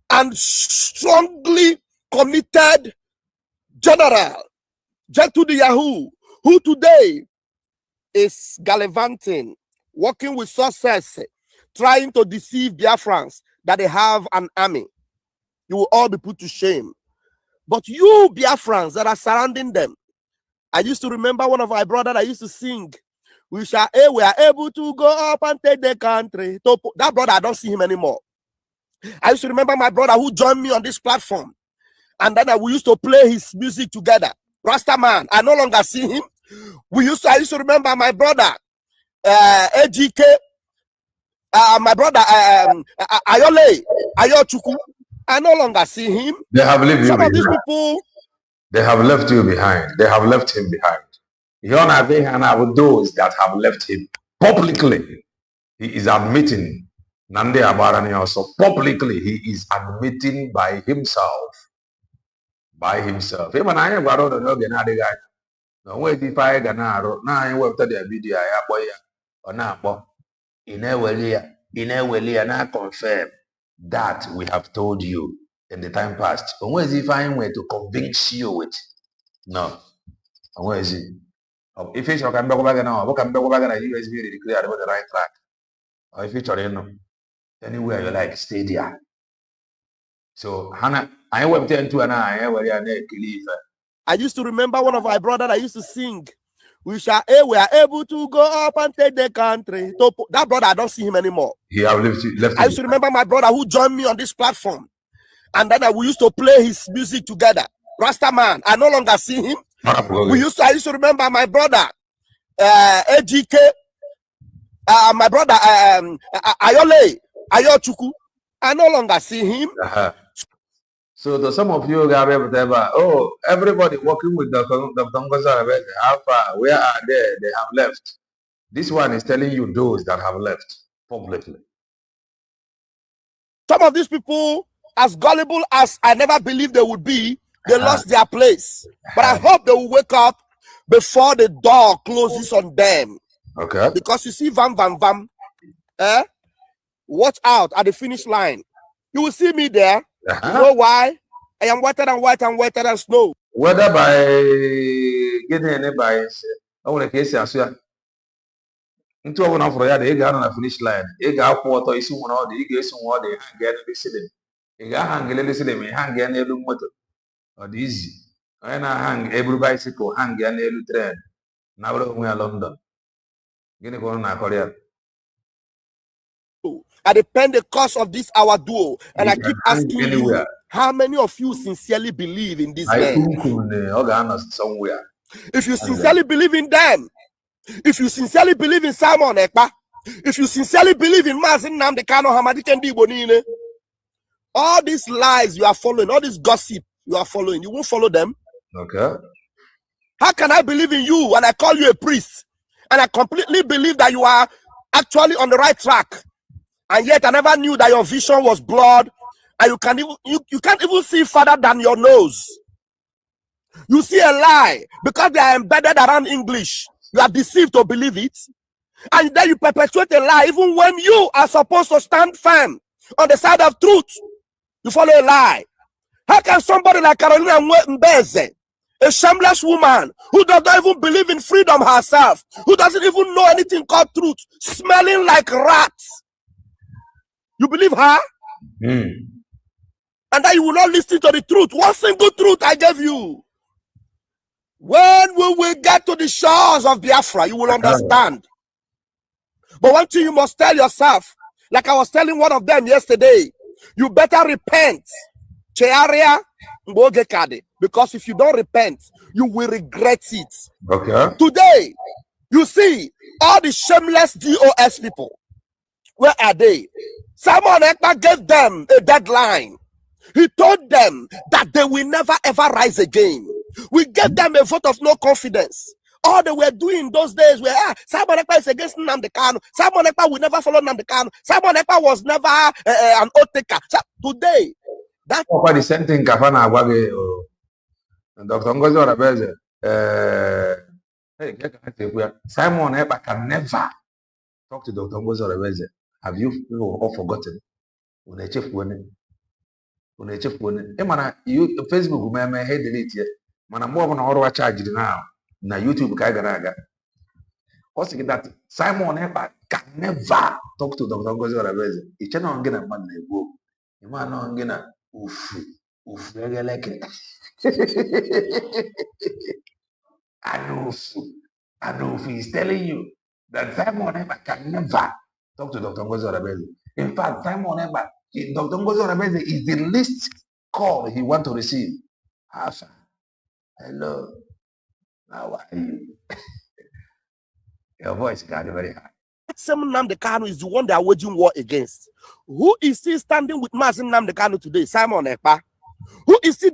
and strongly committed General Jetude Yahoo, who today is gallivanting, working with success, trying to deceive Biafrans that they have an army. You will all be put to shame. But you Biafrans that are surrounding them, I used to remember one of my brothers that used to sing, we are able to go up and take the country. That brother, I don't see him anymore. I used to remember my brother who joined me on this platform. And then we used to play his music together. Rasta man, I no longer see him. I used to remember my brother, AGK, my brother, Ayochuku. I no longer see him. They have left Some you of these behind. people. They have left you behind. They have left him behind. With those that have left him publicly, he is admitting. Nande Abarani also publicly, he is admitting by himself. By himself. Even I am going to know the guy. No way if I can now I went to the video boy or now. In a way, and I confirm that we have told you in the time past. But where is he finding way to convince you with? No. And where is it? If it's can go back now, what can go back and USB declare about the right track? Or if it's anywhere you like, stay there. So Hannah, I went to an eye where you are. I used to remember one of my brothers that used to sing, we are able to go up and take the country. That brother, I don't see him anymore. He have left I used to remember my brother who joined me on this platform. And then we used to play his music together. Rasta man, I no longer see him. I used to remember my brother, AGK, my brother, Ayochuku. I no longer see him. So to some of you guys, oh, everybody working with the Congress, how far, where are they? They have left. This one is telling you those that have left publicly. Some of these people, as gullible as I never believed they would be, they lost their place. But I hope they will wake up before the door closes on them. Okay. Because you see, Vam, watch out at the finish line. You will see me there. You know why? I am whiter than white and whiter than snow. Whether by getting anybody, I want to case you. Into one of the got on a finish line. You got water, you see one of the guys who want the hang and listening. You got hang a listening, hang and a motor. Or easy. And I hang every bicycle, hang and a train. Now we are London. Get on a Korea. I depend the cost of this our duo, and I keep asking you, how many of you sincerely believe in this man? Somewhere. If you sincerely believe in them, if you sincerely believe in Simon Ekpa, If you sincerely believe in Mazin Nnamdi Kanu, Hamadi Kendi Bonine, all these lies you are following, all this gossip you are following, you won't follow them. Okay. How can I believe in you when I call you a priest and I completely believe that you are actually on the right track, and yet I never knew that your vision was blurred and you can't even see further than your nose? You see a lie because they are embedded around English. You are deceived to believe it, and then you perpetuate a lie even when you are supposed to stand firm on the side of truth. You follow a lie. How can somebody like Carolina Mbeze, a shameless woman who does not even believe in freedom herself, who doesn't even know anything called truth, smelling like rats, you believe her? And that you will not listen to the truth? One single truth I gave you. When we will get to the shores of Biafra, you will understand. But one thing you must tell yourself, like I was telling one of them yesterday, you better repent. Because if you don't repent, you will regret it. Okay. Today, you see all the shameless DOS people. Where are they? Simon Ekpa gave them a deadline. He told them that they will never ever rise again. We gave them a vote of no confidence. All they were doing those days were, Simon Ekpa is against Nnamdi Kanu. Simon Ekpa will never follow Nnamdi Kanu. Simon Ekpa was never an oath taker. So today, that the same thing Kafana Agwage, Dr. Ngozi Orabeze, Simon Ekpa can never talk to Dr. Ngozi Orabeze. Have you all forgotten? You Facebook may head delete yet. Man, I'm more than a charge now. Na YouTube Kagaraga. Also, that Simon Ekpa can never talk to Dr. Ngozi Orabeze. It's not going to man go. You man not going to oof, I know if he's telling you that Simon Ekpa can never talk to Dr. Ngozi Orabeze. In fact, Simon Ekpa, Dr. Ngozi Orabeze is the least call he want to receive. Asa, hello, how are you? Your voice got very high. Simon Nnamdi Kanu is the one they are waging war against. Who is still standing with Mazin Nnamdi Kanu today? Simon Ekpa. Who is still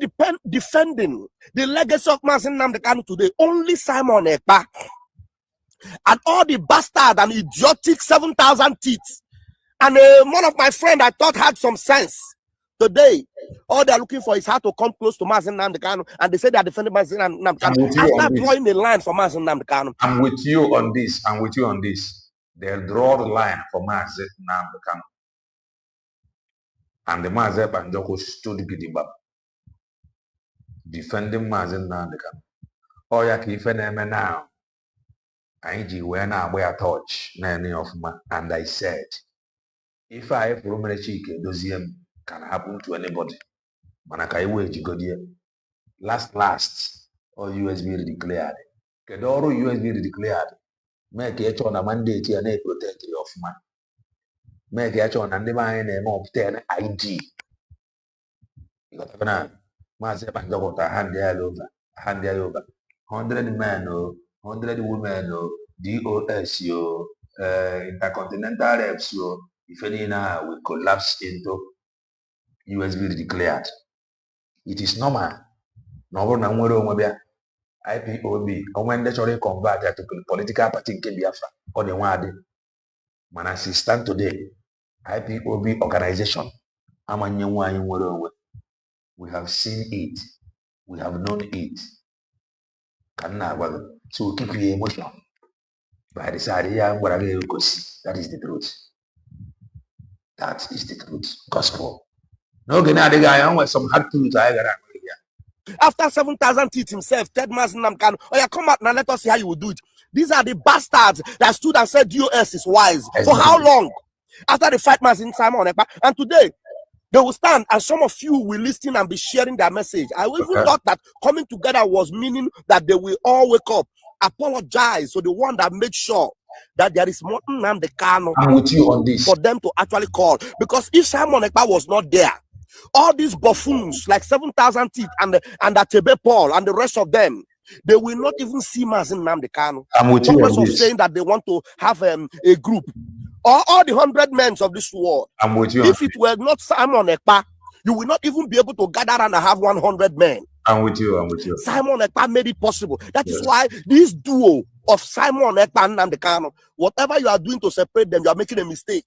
defending the legacy of Mazin Nnamdi Kanu today? Only Simon Ekpa. And all the bastard and idiotic 7,000 teeth. And one of my friends I thought had some sense. Today, all they're looking for is how to come close to Mazin Nnamdi Kanu, and they say they're defending Mazin Nnamdi Kanu. After drawing a line for Mazin Nnamdi Kanu. I'm with you on this. They'll draw the line for Mazin Nnamdi Kanu. And the Mazin Banjoko stood Gidiba, defending Mazin Nnamdi Kanu. Oh, yeah, Kifeneme now. IG, when I wear a torch, none of my, and I said, if I have Romanechike, Dosium can happen to anybody. Manakai wage go there. Last, all USB declared. Kedoro USB declared. Make it on a mandate here, and protect of man. Make it on and divine name of 10 ID. You got a Mazep and Jogota hand there over. 100 men, 100 women, DOS, intercontinental reps, if any now will collapse into USB declared. It is normal. No one IPOB, and when they try convert to political party in Biafra, or the one man assistant today, IPOB organization, we have seen it, we have known it. So keep your emotion. By the side, that is the truth. That is the truth. Gospel. No, the guy with some hard truth. After 7,000 teeth himself, Ted Mazin Nnamdi Kanu, oh yeah, come out now, let us see how you will do it. These are the bastards that stood and said DOS is wise. Exactly. For how long? After the fight Mazin Simon Ekpa, and today they will stand and some of you will listen and be sharing their message. I even thought that coming together was meaning that they will all wake up, apologize to the one that made sure that there is more Nnamdi Kanu. I'm with you on this. For them to actually call. Because if Simon Ekpa was not there, all these buffoons like 7,000 teeth and Atebe Paul and the rest of them, they will not even see Mazin Nnamdi Kanu. I'm with you on this. Saying that they want to have a group. or all the 100 men of this world. I'm with you. If it were not Simon Ekpa, you will not even be able to gather and have 100 men. I'm with you. I'm with you. Simon Ekpa made it possible. That is why this duo of Simon Ekpa and Nnamdi Kanu, whatever you are doing to separate them, you are making a mistake.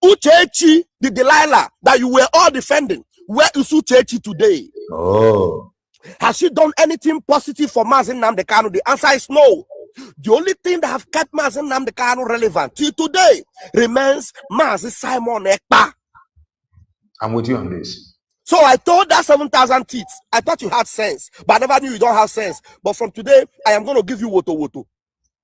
Uchechi, the Delilah that you were all defending, where is Uchechi today? Oh. Has she done anything positive for Mazi Nnamdi Kanu? The answer is no. The only thing that have kept Mazi Nnamdi Kanu relevant till today remains Mazi Simon Ekpa. I'm with you on this. So I told that 7,000 teeth. I thought you had sense, but I never knew you don't have sense. But from today, I am going to give you woto.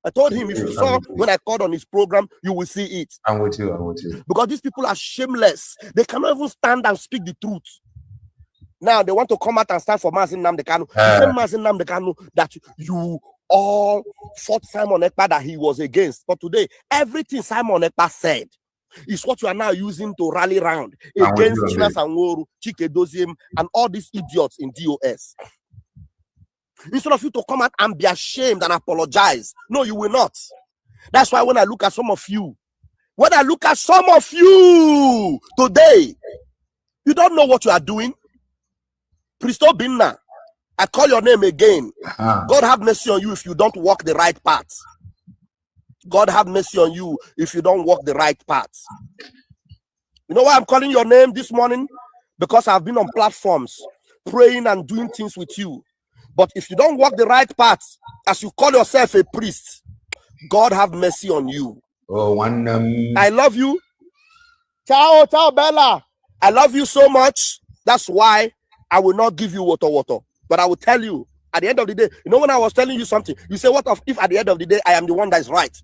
I told him, if you saw when I called on his program, you will see it. I'm with you. I'm with you. Because these people are shameless. They cannot even stand and speak the truth. Now they want to come out and stand for Mazi Nnamdi Kanu. The same Mazi Nnamdi Kanu that you all fought Simon Ekpa that he was against. But today, everything Simon Ekpa said is what you are now using to rally round against China Sanworu, Chike Doziem, and all these idiots in DOS. Instead of you to come out and be ashamed and apologize. No, you will not. That's why when I look at some of you today, you don't know what you are doing. Pristo Binna, I call your name again. God have mercy on you if you don't walk the right path. God have mercy on you if you don't walk the right path. You know why I'm calling your name this morning? Because I've been on platforms praying and doing things with you. But if you don't walk the right path, as you call yourself a priest, God have mercy on you. Oh, I love you. Ciao, Bella. I love you so much. That's why I will not give you woto. But I will tell you, at the end of the day, you know, when I was telling you something, you say, what if at the end of the day, I am the one that is right?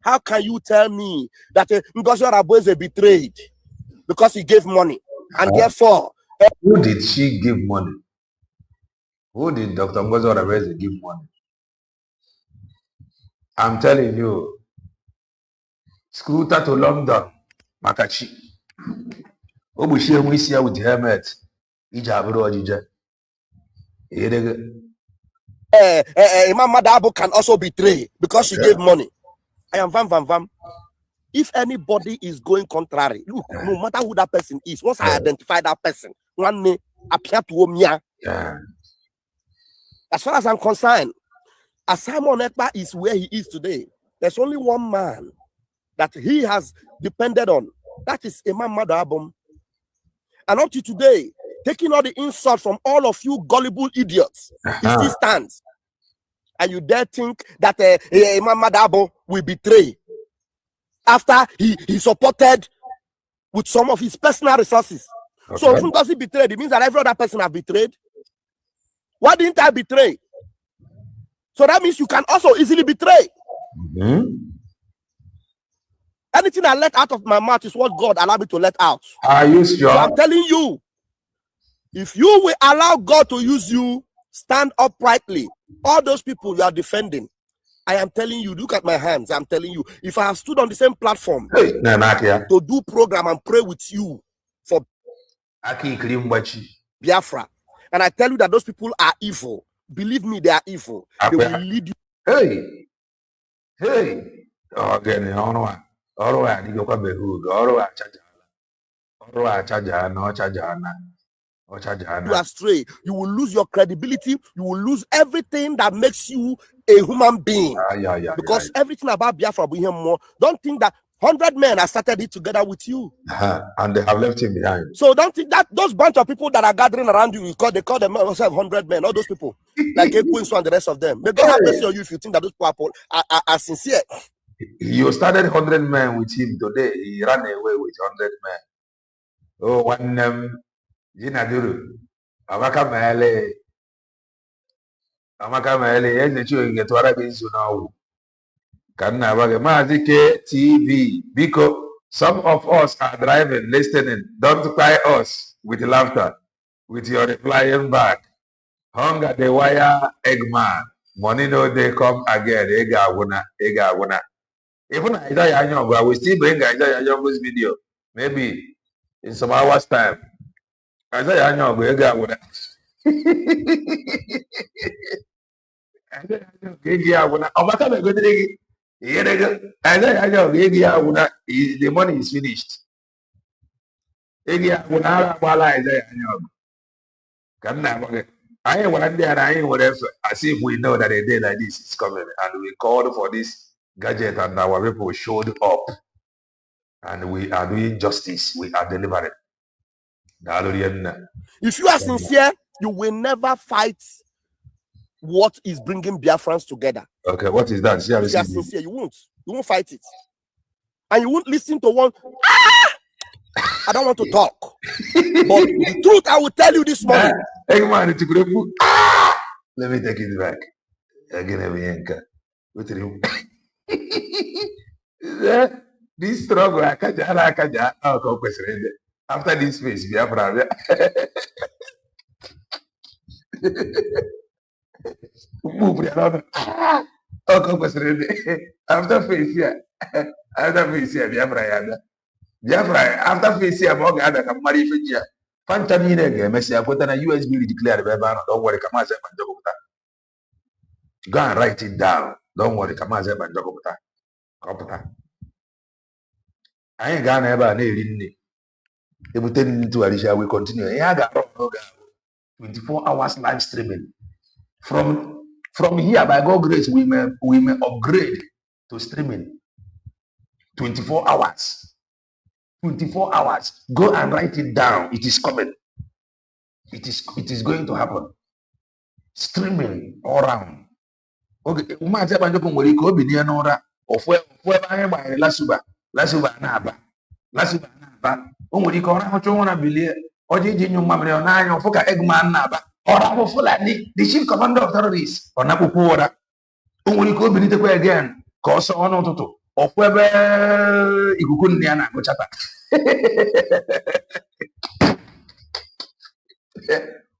How can you tell me that Ngozi Orabueze betrayed because he gave money? And therefore... Who did she give money? Who did Dr. Ngozi Orabueze give money? I'm telling you, scooter to London, Makachi. Obushie Mwisia with helmet. Ijaburo Ojije. Imam Madabo can also betray because she gave money. I am vam. If anybody is going contrary, look, no matter who that person is, once I identify that person, one may appear to me. As far as I'm concerned, as Simon Ekpa is where he is today, there's only one man that he has depended on. That is Imam Madabo. And up to today, taking all the insult from all of you gullible idiots, he still stands. And you dare think that Imam Madabo will betray after he supported with some of his personal resources. Okay. So if Ngozi betrayed, it means that every other person have betrayed. Why didn't I betray? So that means you can also easily betray. Anything I let out of my mouth is what God allowed me to let out. Are you sure? So I'm telling you, if you will allow God to use you, stand uprightly. All those people you are defending, I am telling you, look at my hands. I'm telling you, if I have stood on the same platform to do program and pray with you for Biafra, and I tell you that those people are evil, believe me, they are evil. They will lead you. Hey. Okay, you astray. You will lose your credibility. You will lose everything that makes you a human being. Because everything about Biafra will hear more. Don't think that 100 men have started it together with you. And they have left him behind. So don't think that those bunch of people that are gathering around you, they call themselves 100 men. All those people, like Ekwinsu and the rest of them. May God have mercy on you if you think that those people are sincere. You started 100 men with him today. He ran away with 100 men. Oh, one name, Jinaduru. Amaka Mele. Yes, the children get what I've been so now. Can never TV. Because some of us are driving, listening. Don't cry us with laughter, with your replying back. Hunger the wire, Eggman. Money no they come again. Ega wuna. Even Isaiah Young, I will still bring Isaiah Young's video. Maybe in some hours time. Isaiah Young, Ega wuna. The money is finished. I ain't one day and I ain't whatever. As if we know that a day like this is coming, and we called for this gadget, and our people showed up, and we are doing justice. We are delivering. If you are sincere, you will never fight what is bringing Biafrans together. Okay, what is that? If you are sincere, you won't fight it, and you won't listen to one. I don't want to talk, but the truth I will tell you this morning. Let me take it back. Again, this struggle, after this phase, Biafra. After face here, Biafra. Biafra, after face here, I'm going to marry Fijia. Fantamine, Messi, I put on a USB declared, don't worry, come as go and write it down. Don't worry, come as I ain't gonna ever need it. Will turn into Alicia. We continue. Yeah, I got 24 hours live streaming. From here, by God's grace, we may upgrade to streaming 24 hours. 24 hours. Go and write it down. It is coming. It is going to happen. Streaming all around. Okay, Lasuba na-aba o nwere ike ọra hụcha ụra bilie ọjị iji nye mmamịrị ọ na-anya ọfụ ka Eggman na-aba ọra bụ Fulani the chief commander of terrorists ọ na-akpụkpụ ụra o nwere ike o bilitekwa again ka ọ sọọ n'ụtụtụ ọfụ ebe ikuku nne ya na-agụchata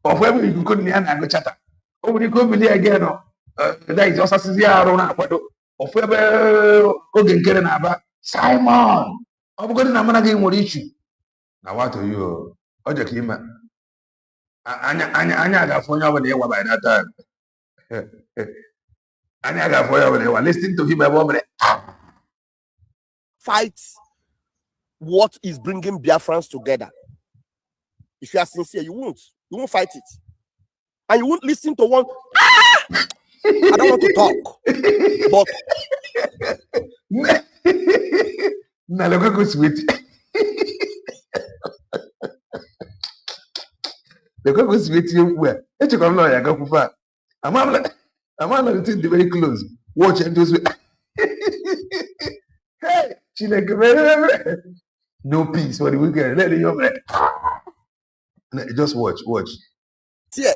ọfụ ebe ikuku nne ya na-agụchata o nwere ike o bilie again daịzi ọsasịzi arụ na-akwado ọfụ ebe oge nkere na-aba Simon, I'm going to manage him with issue. Now what are you? Oja Kima. Anya got for you by that time. Anya got for you listening to him about fight what is bringing Biafrans together. If you are sincere, you won't fight it. And you won't listen to one. I don't want to talk. But na look go sweet. The go sweet you where. Let you come now, ya go pupa. I'm not very close. Watch and do sweet. Hey, she like no peace for the weekend. Let it go. Just watch. Yeah.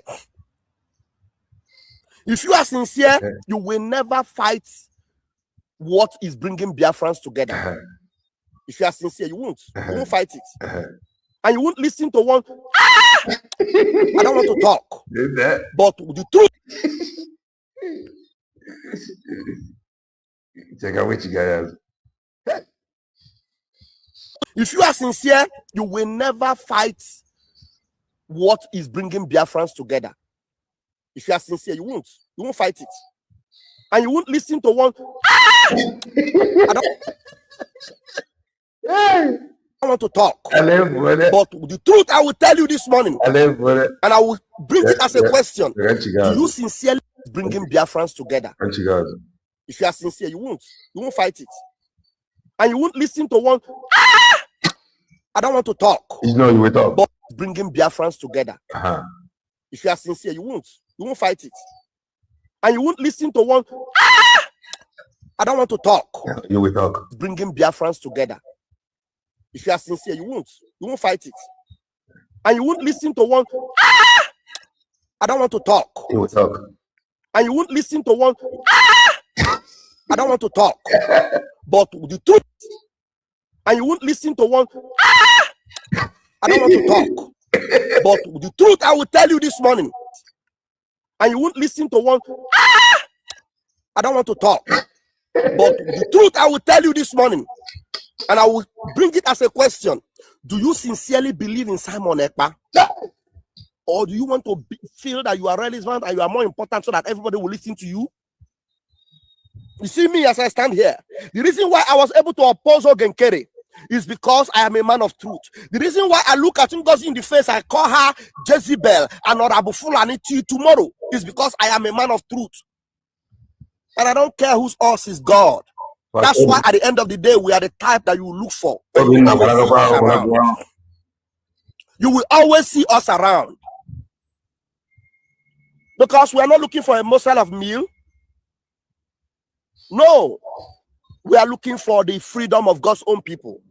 If you are sincere, you will never fight what is bringing Biafrans together. If you are sincere, you won't fight it. And you won't listen to one. I don't want to talk. But the truth. Check out what you guys. If you are sincere, you will never fight what is bringing Biafrans together. If you are sincere, you won't fight it. And you won't listen to one. I don't want to talk. But the truth I will tell you this morning, and I will bring it as a question. Do you sincerely bringing Biafrans together? If you are sincere, you won't fight it. And you won't listen to one. I don't want to talk. You know you will talk. But bringing Biafrans together. If you are sincere, you won't fight it. And you won't listen to one. I don't want to talk. You will talk. Bringing Biafrans together. If you are sincere, you won't fight it. And you won't listen to one. I don't want to talk. You will talk. And you won't listen to one. I don't want to talk. But the truth. And you won't listen to one. I don't want to talk. But the truth I will tell you this morning. And you won't listen to one. I don't want to talk. But the truth I will tell you this morning. And I will bring it as a question. Do you sincerely believe in Simon Ekpa? Or do you want to feel that you are relevant and you are more important so that everybody will listen to you? You see me as I stand here. The reason why I was able to oppose Ogenkere is because I am a man of truth. The reason why I look at Ngozi in the face, I call her Jezebel and Orabu Fulani tomorrow is because I am a man of truth. And I don't care whose us is God. That's why at the end of the day, we are the type that you will look for. And you will always see us around. You will always see us around. Because we are not looking for a morsel of meal. No. We are looking for the freedom of God's own people.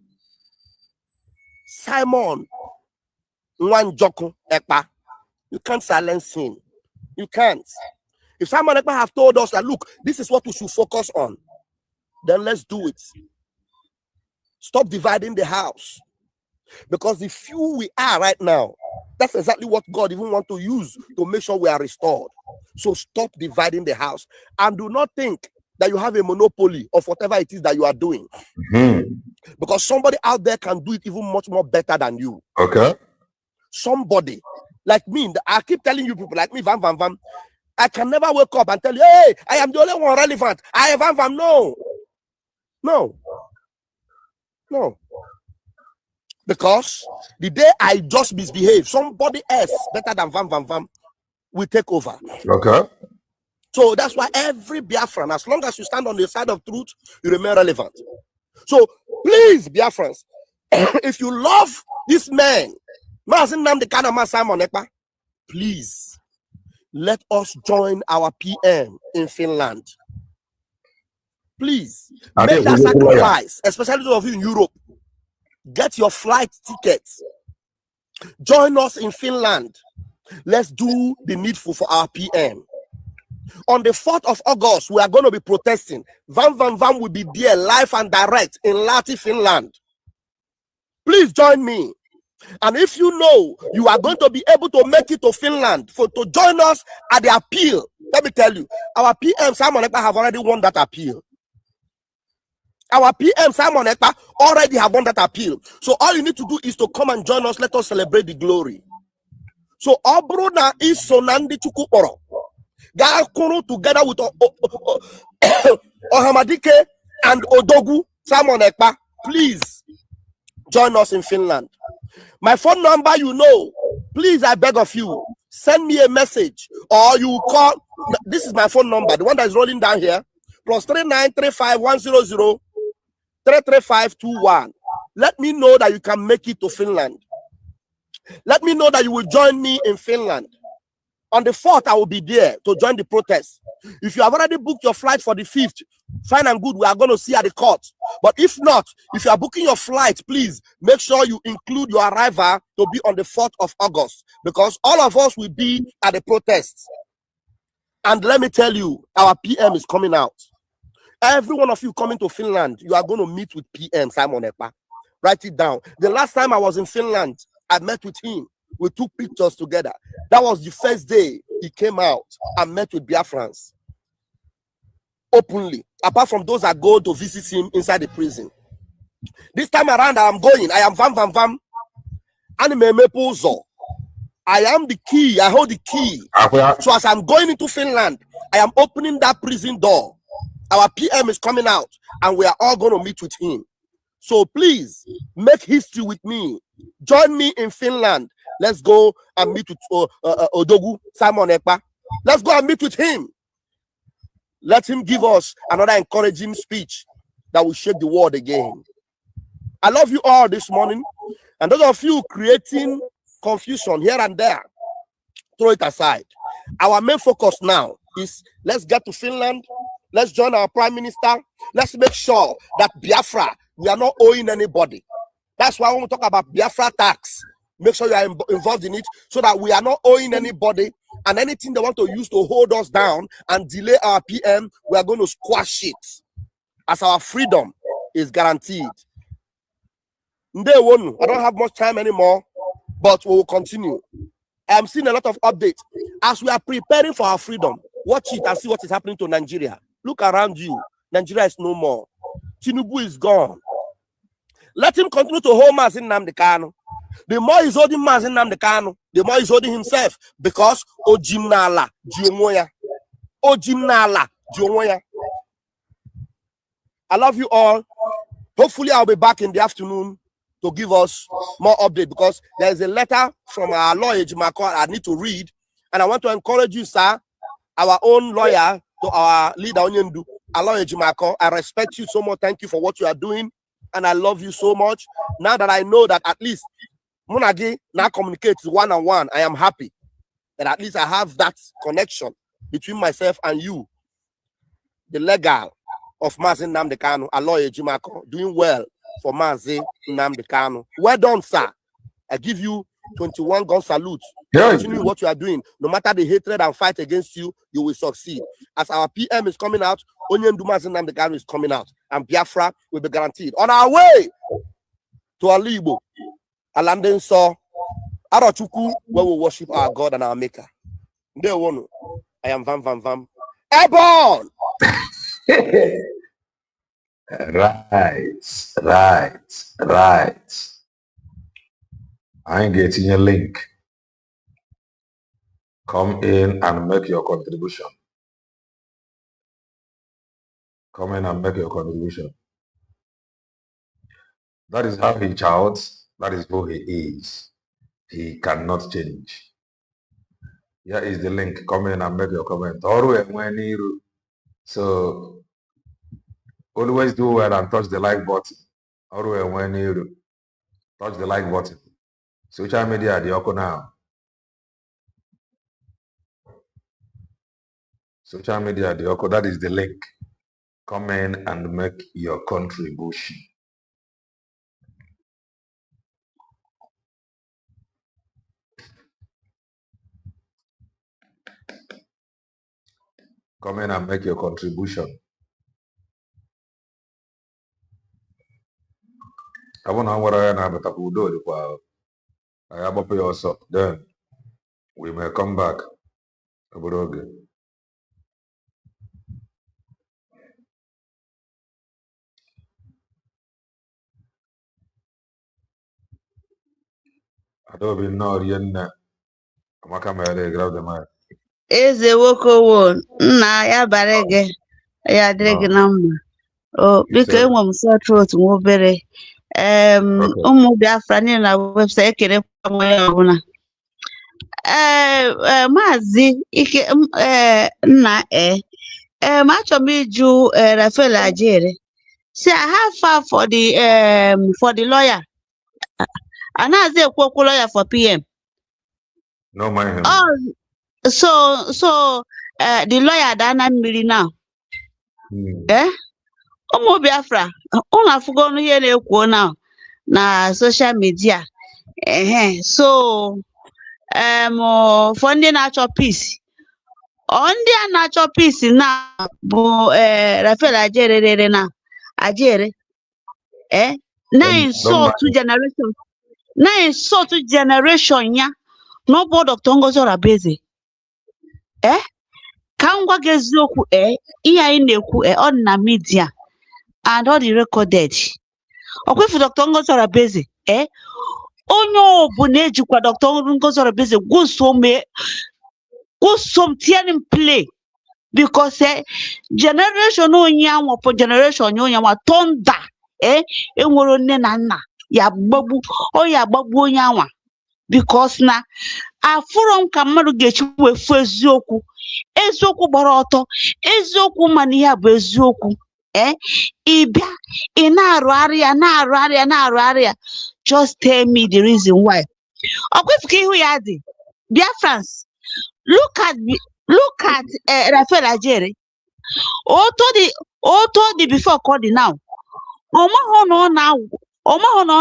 Simon Nwanjoko Ekpa, you can't silence him. You can't. If Simon Ekpa have told us that, look, this is what we should focus on, then let's do it. Stop dividing the house. Because the few we are right now, that's exactly what God even wants to use to make sure we are restored. So stop dividing the house. And do not think that you have a monopoly of whatever it is that you are doing. Because somebody out there can do it even much more better than you. Okay. Somebody like me, I keep telling you people like me, Vam, I can never wake up and tell you, hey, I am the only one relevant. I have Vam. No. Because the day I just misbehave, somebody else better than Vam will take over. Okay. So that's why every Biafran, as long as you stand on the side of truth, you remain relevant. So please, Biafrans, if you love this man, please let us join our PM in Finland. Please make that sacrifice, especially those of you in Europe. Get your flight tickets. Join us in Finland. Let's do the needful for our PM. On the 4th of August, we are going to be protesting. Vam will be there live and direct in Lahti, Finland. Please join me. And if you know you are going to be able to make it to Finland to join us at the appeal, let me tell you, our PM Simon Ekpa have already won that appeal. Our PM Simon Ekpa already have won that appeal. So all you need to do is to come and join us. Let us celebrate the glory. So Obruna is Sonandi Chukuporo. Gakuru together with Ohamadike and Odogu Simon Ekpa. Please join us in Finland. My phone number, you know. Please, I beg of you, send me a message or you call. This is my phone number, the one that is rolling down here. +3935100-33521. Let me know that you can make it to Finland. Let me know that you will join me in Finland. On the 4th, I will be there to join the protest. If you have already booked your flight for the 5th, fine and good, we are going to see at the court. But if not, if you are booking your flight, please make sure you include your arrival to be on the 4th of August, because all of us will be at the protests. And let me tell you, our PM is coming out. Every one of you coming to Finland, you are going to meet with PM Simon Ekpa. Write it down. The last time I was in Finland, I met with him. We took pictures together. That was the first day he came out and met with Biafrans openly, apart from those that go to visit him inside the prison. This time around, I am going. I am Vam. I am the key. I hold the key. So as I'm going into Finland, I am opening that prison door. Our PM is coming out, and we are all going to meet with him. So please, make history with me. Join me in Finland. Let's go and meet with Odogu, Simon Ekpa. Let's go and meet with him. Let him give us another encouraging speech that will shake the world again. I love you all this morning. And those of you creating confusion here and there, throw it aside. Our main focus now is let's get to Finland. Let's join our Prime Minister. Let's make sure that Biafra, we are not owing anybody. That's why when we talk about Biafra tax, make sure you are involved in it so that we are not owing anybody, and anything they want to use to hold us down and delay our PM, we are going to squash it as our freedom is guaranteed. I don't have much time anymore, but we will continue. I'm seeing a lot of updates. As we are preparing for our freedom, watch it and see what is happening to Nigeria. Look around you. Nigeria is no more. Tinubu is gone. Let him continue to hold Mazin Nnamdi Kanu. The more he's holding Mazin Nnamdi Kanu, the more he's holding himself, because Ojimnala Jiomoya. Ojimnala Jiomoya. I love you all. Hopefully, I'll be back in the afternoon to give us more update, because there's a letter from our lawyer, Jimako, I need to read. And I want to encourage you, sir, our own lawyer, to our leader, Onyendu, our lawyer, Jimako. I respect you so much. Thank you for what you are doing. And I love you so much. Now that I know that at least Munagi now communicates one-on-one, I am happy that at least I have that connection between myself and you, the legal of Mazi Nnamdi Kanu, a lawyer, Jimako, doing well for Mazi Nnamdi Kanu. Well done, sir. I give you 21 gun salute. Continue what you are doing. No matter the hatred and fight against you, you will succeed. As our PM is coming out, Onyendu Mazi Nnamdi Kanu is coming out, and Biafra will be guaranteed. On our way to Alibo, Alanden saw Arachuku, where we worship our God and our Maker. They won. I am Vam Vam Vam. Airborne! Right. I ain't getting your link. Come in and make your contribution. Come in and make your contribution. That is how he shouts. That is who he is. He cannot change. Here is the link. Come in and make your comment. So always do well and touch the like button. Touch the like button. Social media, the Oko now. Social media, the Oko, that is the link. Come in and make your contribution. Come in and make your contribution. I want to know what I am, but I will do it. I have up also. Then we may come back. I don't even know yet. Grab the mic. Eze Wokowo nna ya bara gị ya dịrị gị na mma. O biko enwe m sore throat nwa obere. Ụmụ Biafra niile na website ekele kwa onye ọbụla. Maazị Ike nna achọrọ m ịjụ Rafael Ajere. See, I have far for the lawyer. Anaghịzi ekwu okwu lawyer for PM. No mind him. Oh, so the lawyer Dana Mmiri now. Ụmụ Biafra, unu afụgo ọnụ ihe na-ekwu now na social media. So for ndị na-achọ peace. Ndị a na-achọ peace na bụ Rafael Ajere na Ajere. Na-insult generation ya. No board Dr. Ngozi Orabeze. Ka m gwa gị eziokwu ihe anyị na-ekwu on na media and all the recorded. Okwefu Dr. Ngozi Orabeze onye ọbụla ejikwa Dr. Ngozi Orabeze gwusom tie in play because generation onye anwa for generation onye anwa thunder enwere nne na nna ya gbagbu onye anwa because na afụrụ m ka mmadụ ga-echi wefu eziokwu gbara ọtọ eziokwu mana ihe bụ eziokwu ịbịa ị na-arụ arịa just tell me the reason why. Ọkwefuka ihu ya dị Biafrans, look at Rafael Ajere. Oto dị before ka ọ dị now. Ọmahụ na ọ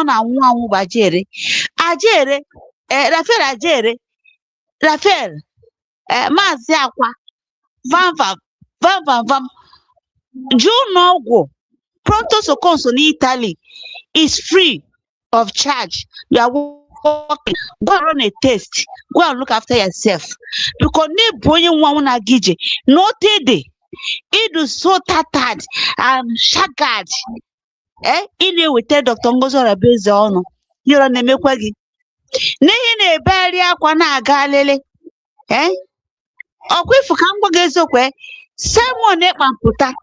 na-anwụ anwụ bụ Ajere Rafael Ajere Rafael Maazị Akwa vam Junogwo Pronto Soccorso in Italy is free of charge. You are working. Go and run a test. Go and look after yourself. Because ne boy one agije. No tede. It is so tattered and shaggy. Ile with Dr. Ngozi Orabeze ọnụ. Yoro na-emekwa gị. N'ihi na eberi akwa na-aga alele. Ọkwefu ka m gwa gị eziokwu Simon Ekpamputa,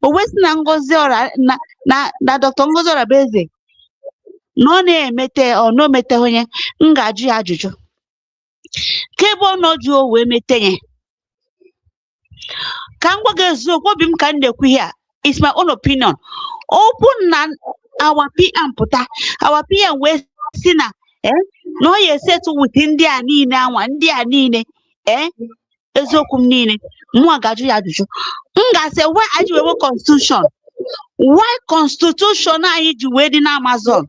o wesi na Ngozi Ora na Dr. Ngozi Ora Beze no na-emete ọ no mete onye ngajụ ya ajụjụ ka ebe ọ nọ ji o wee mete ya ka m gwa gị eziokwu obi m ka m na-ekwu ihe a is my own opinion. Open na our PM pụta our PM wee si na na ọ ya esetụ with ndị a niile anwa ndị a niile eziokwu m niile mụ ga-ajụ ya ajụjụ m ga-asị why anyị ji wee constitution why constitution anyị ji wee dị na Amazon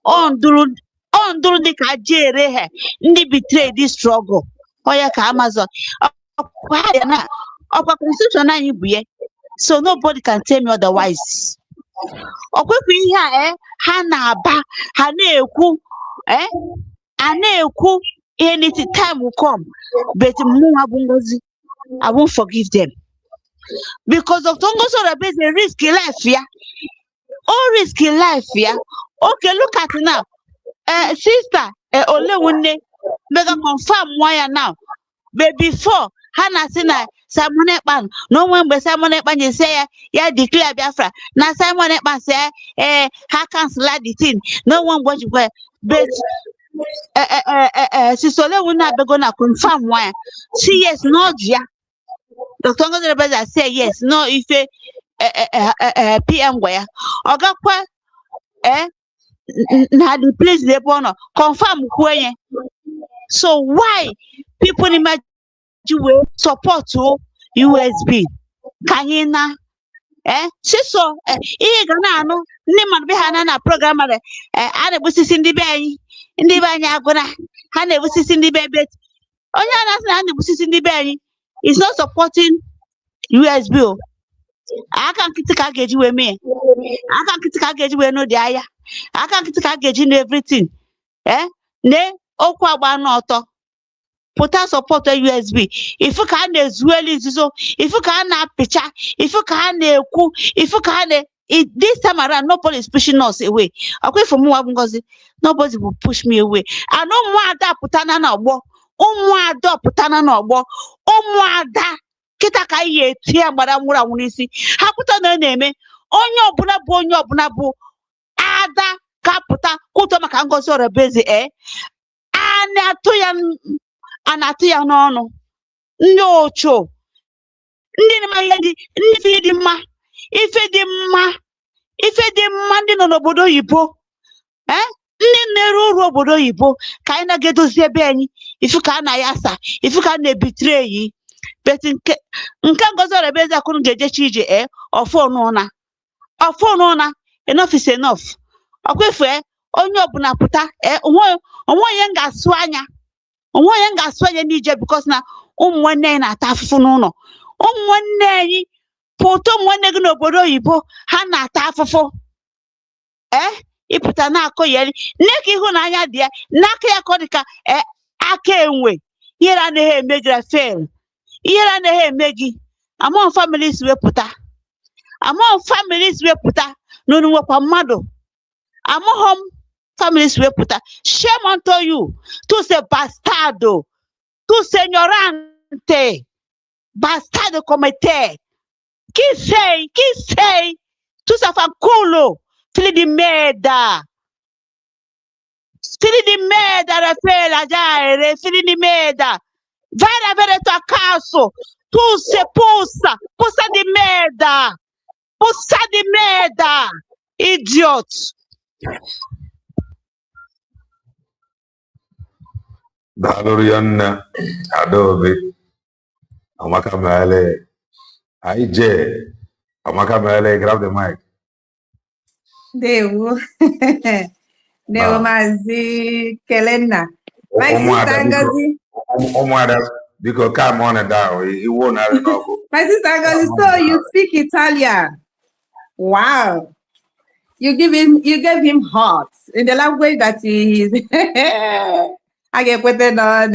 ọ ndụrụ dị ka jere ha ndị betray this struggle ọ ya ka Amazon ọkwa constitution anyị bụ ya so nobody can tell me otherwise. Ọkwekwa ihe a ha na-aba ha na-ekwu a na-ekwu anything time will come but mụnwa bụ Ngozi I won't forgive them because Dr. Ngozi Ora Beze risk life ya risk life ya. Okay, look at now sister Olewunne mega confirm why now but before ha na-asị na Simon Ekpa no one mgbe Simon Ekpa ji say ya declare Biafra na Simon Ekpa say ha cancel the thing no one watch but Sister Olewunne abego na confirm why see yes no dia Dr. Ngozi Ora Beze say yes no ife PM gwa ya ogakwa na the place they born confirm kwenye. So why people imagine we support to USB kanyina siso ihe ga na anu ndị mmadụ be ha na program a na-ebusisi ndị be anyị agụna ha na-ebusisi ndị be bet onye a na-asị na ha na-ebusisi ndị be anyị is not supporting USB o aka nkịtị ka a ga-eji wee mee aka nkịtị ka a ga-eji wee n'ụdị ahịa aka nkịtị ka a ga-eji na everything ne okwu agba n'ọtọ pụta support USB ifu ka a na-ezueli izuzo ifu ka a na-apịcha ifu ka a na-ekwu ifu ka a na this time around nobody is pushing us away. Akwa from nwa bụ Ngozi nobody will push me away. And ụmụada pụtana n'ọgbọ ụmụada pụtana n'ọgbọ ụmụada kịta ka anyị eti agbara nwụrụ anwụ n'isi ha pụta na na-eme onye ọbụla bụ ada ka pụta kwụtọ maka Ngozi Ora Beze a na-atụ ya n'ọnụ ndị ocho ndị ife dị mma ndị nọ n'obodo oyibo ndị na-eru uru obodo oyibo ka anyị na-edozi ebe anyị ifu ka a na ya asa ifu ka a na-ebitre yi bet nke Ngozi Ora Beze akwụrụ ga-ejechi ije ọfọnụna enough is enough. Ọkwefe onye ọbụla pụta onwe onye ga-asụ anya n'ije because na ụmụ nwanne anyị na-ata afụfụ n'ụlọ ụmụ nwanne anyị pụta ụmụ nwanne gị n'obodo oyibo ha na-ata afụfụ ịpụta na-akọ yeri nne ka ịhụnanya dị ya n'aka ya ka ọ dị ka aka enwe ihere anaghị eme gị Rafael ihere anaghị eme gị among families wepụta n'unu nwekwa mmadụ among families wepụta shame unto you to say bastardo tu ignorante bastardo come te chi sei tu sei fanculo figli di merda Raffaele Giaire figli di merda vai a avere tuo caso tu sei pussa di merda idiot. Dalorian Adobe Amaka Male IJ Amaka Male, grab the mic. Devo Mazi Kelena. My sister Ngozi. Because come on and down, he won't have enough. My sister Ngozi, so you speak Italian. Wow. You gave him heart in the language that he is. I get put it on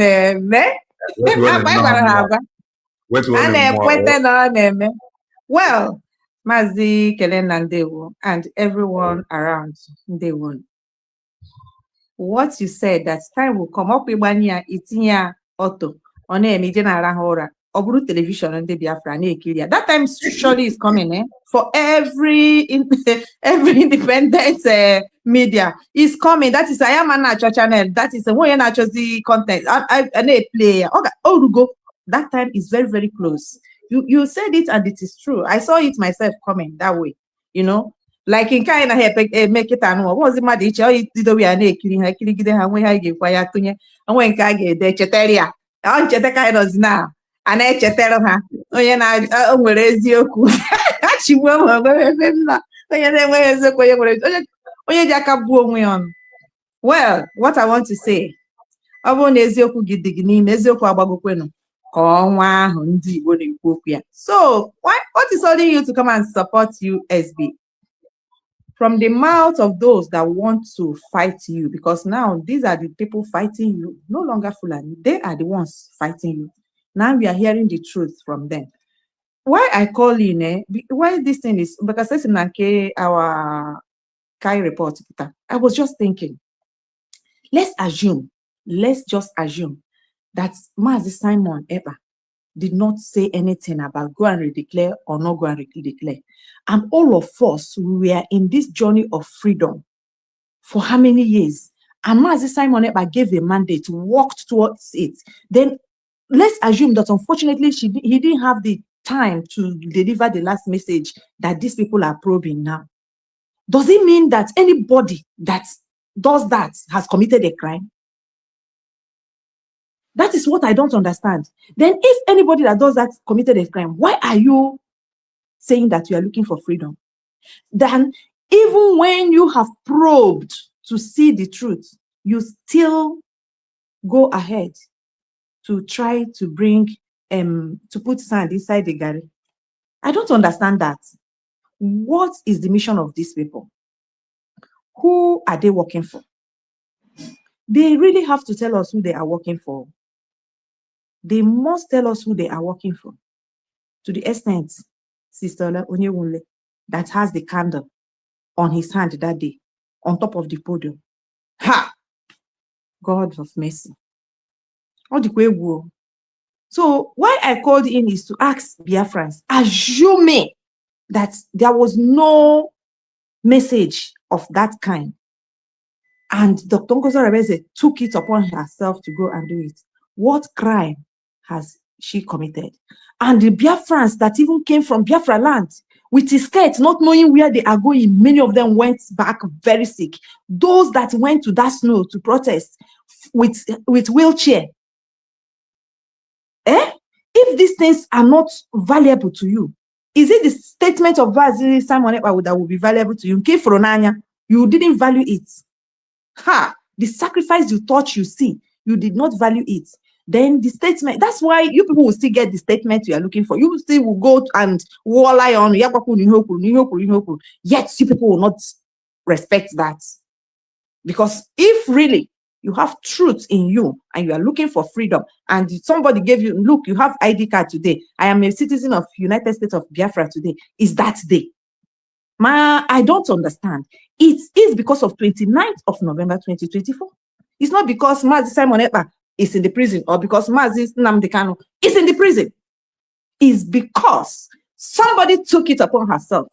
well, Mazi Kelena Ndewo and everyone around Ndewo. What you said that time will come up with Itinya Otto on a meeting around Hora. Oburu television and the Biafra na-ekiri. That time surely is coming, for every every independent media is coming. That is I am a natural channel. That is when natural the content. I play. Okay, Orugo. That time is very, very close. You said it and it is true. I saw it myself coming that way, you know. Like in kind of make it and what was it my teacher? It did we are naked, I can get her when I give quiet to you. And when I get the cheteria, I'll chet kind of now. And I chetero her. Oh, yeah, I will raise you. She will have a well, what I want to say, I want eziokwu gidig n'ime eziokwu agbagokwenu ka ọnwa ahụ ndị Igbo na-ekwu okwu ya. So, what is holding you to come and support USB? From the mouth of those that want to fight you, because now these are the people fighting you, no longer Fulani. They are the ones fighting you. Now we are hearing the truth from them. Why I call in, why this thing is, because this is our Kai report. I was just thinking, let's just assume that Mazi Simon Eber did not say anything about go and redeclare or not go and redeclare. And all of us, we were in this journey of freedom for how many years? And Mazi Simon Eber gave a mandate, walked towards it. Then let's assume that unfortunately he didn't have the time to deliver the last message that these people are probing now. Does it mean that anybody that does that has committed a crime? That is what I don't understand. Then if anybody that does that committed a crime, why are you saying that you are looking for freedom? Then even when you have probed to see the truth, you still go ahead to try to bring, to put sand inside the gari. I don't understand that. What is the mission of these people? Who are they working for? They really have to tell us who they are working for. They must tell us who they are working for. To the extent, Sister Onyewunle, that has the candle on his hand that day, on top of the podium. Ha! God of mercy. So why I called in is to ask Biafrans, assuming that there was no message of that kind, and Dr. Nkosi Arabeze took it upon herself to go and do it, what crime has she committed? And the Biafrans that even came from Biafra land with his skirt, not knowing where they are going, many of them went back very sick. Those that went to that snow to protest with wheelchair. If these things are not valuable to you, is it the statement of Mazi Simon Ekpa that will be valuable to you? You didn't value it. The sacrifice you thought you see, you did not value it. Then the statement, that's why you people will still get the statement you are looking for. You still will go and walleye on, yet you people will not respect that. Because if really you have truth in you and you are looking for freedom, and somebody gave you, look, you have ID card today, I am a citizen of United States of Biafra today, is that day. I don't understand. It is because of 29th of November 2024. It's not because Mazi Simon Ekpa is in the prison or because Mazi Nnamdi Kanu is in the prison. It's because somebody took it upon herself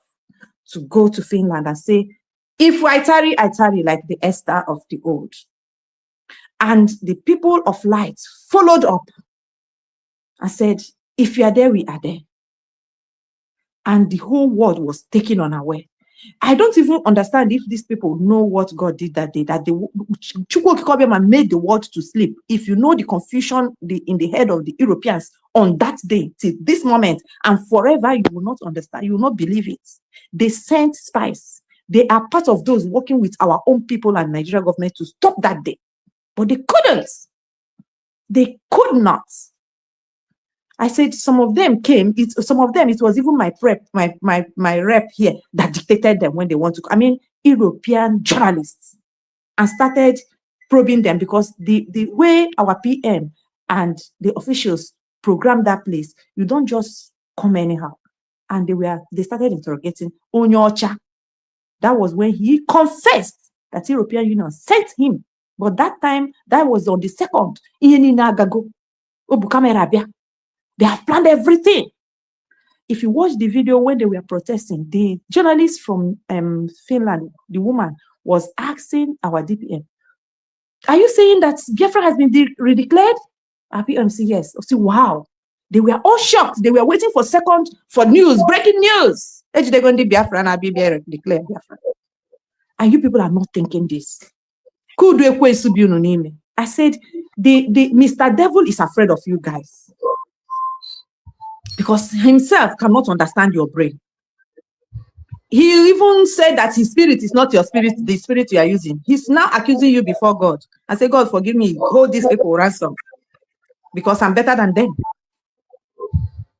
to go to Finland and say, if I tarry like the Esther of the old. And the people of light followed up and said, if you are there, we are there. And the whole world was taken unaware. I don't even understand if these people know what God did that day, that Chukwu made the world to sleep. If you know the confusion in the head of the Europeans on that day, till this moment, and forever, you will not understand, you will not believe it. They sent spies. They are part of those working with our own people and Nigeria government to stop that day. But they couldn't. They could not. I said some of them came, it was even my rep here that dictated them when they want to, European journalists, and started probing them because the way our PM and the officials programmed that place, you don't just come anyhow. And they started interrogating Onyocha. That was when he confessed that European Union sent him. But that time, that was on the 2nd. They have planned everything. If you watch the video when they were protesting, the journalist from Finland, the woman, was asking our DPM, are you saying that Biafra has been redeclared? Our PM said yes. I said, wow. They were all shocked. They were waiting for news, breaking news. They're going to Biafra and declare Biafra. And you people are not thinking this. I said, the Mr. Devil is afraid of you guys. Because himself cannot understand your brain. He even said that his spirit is not your spirit, the spirit you are using. He's now accusing you before God. I say, God, forgive me. Hold these people ransom. Because I'm better than them.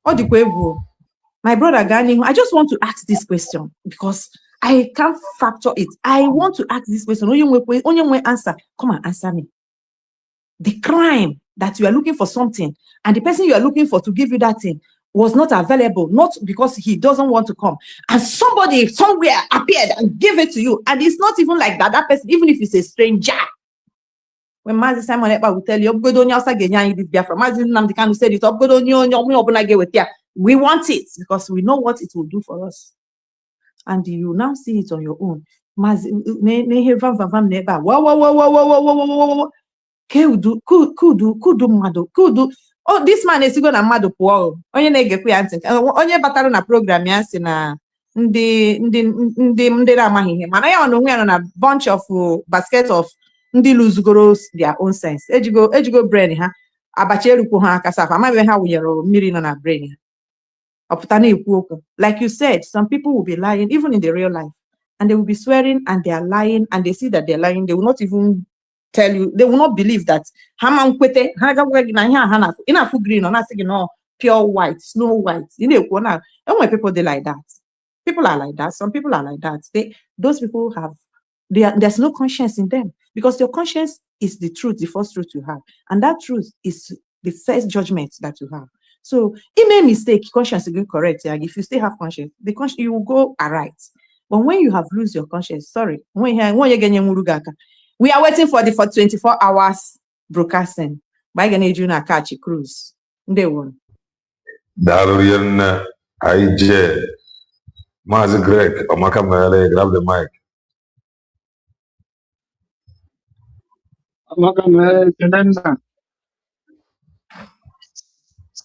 My brother Gani, I just want to ask this question because I can't factor it. I want to ask this question. Only answer. Come and answer me. The crime that you are looking for something and the person you are looking for to give you that thing was not available, not because he doesn't want to come. And somebody somewhere appeared and gave it to you. And it's not even like that person, even if it's a stranger. When Mazi Simon Ekpa will tell you, Mazi said it, we want it because we know what it will do for us. And you now see it on your own. Oh, this man is going to mad poor. Onye na-egekwe ya ntị. Onye batara na program ya si na ndị amaghị ihe. Mana ya ọ onwe ya na bunch of basket of ndị luzugoro their own sense. Ejigo brain ha. Abacha erukwu ha akasafa. Amaghị ha wụnyere mmiri nọ na brain ha. Ọpụta na-ekwu okwu. Like you said, some people will be lying even in the real life. And they will be swearing and they are lying and they see that they're lying. They will not even tell you, they will not believe that green or not pure white, snow white. And when people they like that, people are like that. Some people are like that. Those people have there's no conscience in them because your conscience is the truth, the first truth you have, and that truth is the first judgment that you have. So it may mistake, conscience is correct. Like if you still have conscience, the conscience you will go aright. But when you have lose your conscience, sorry, when you get we are waiting for the 24 hours broadcasting. By gonna catch a cruise. They won. Darien IJ Mazi Greg Omaka Mele, grab the mic. Omaka Mele, Kenenda.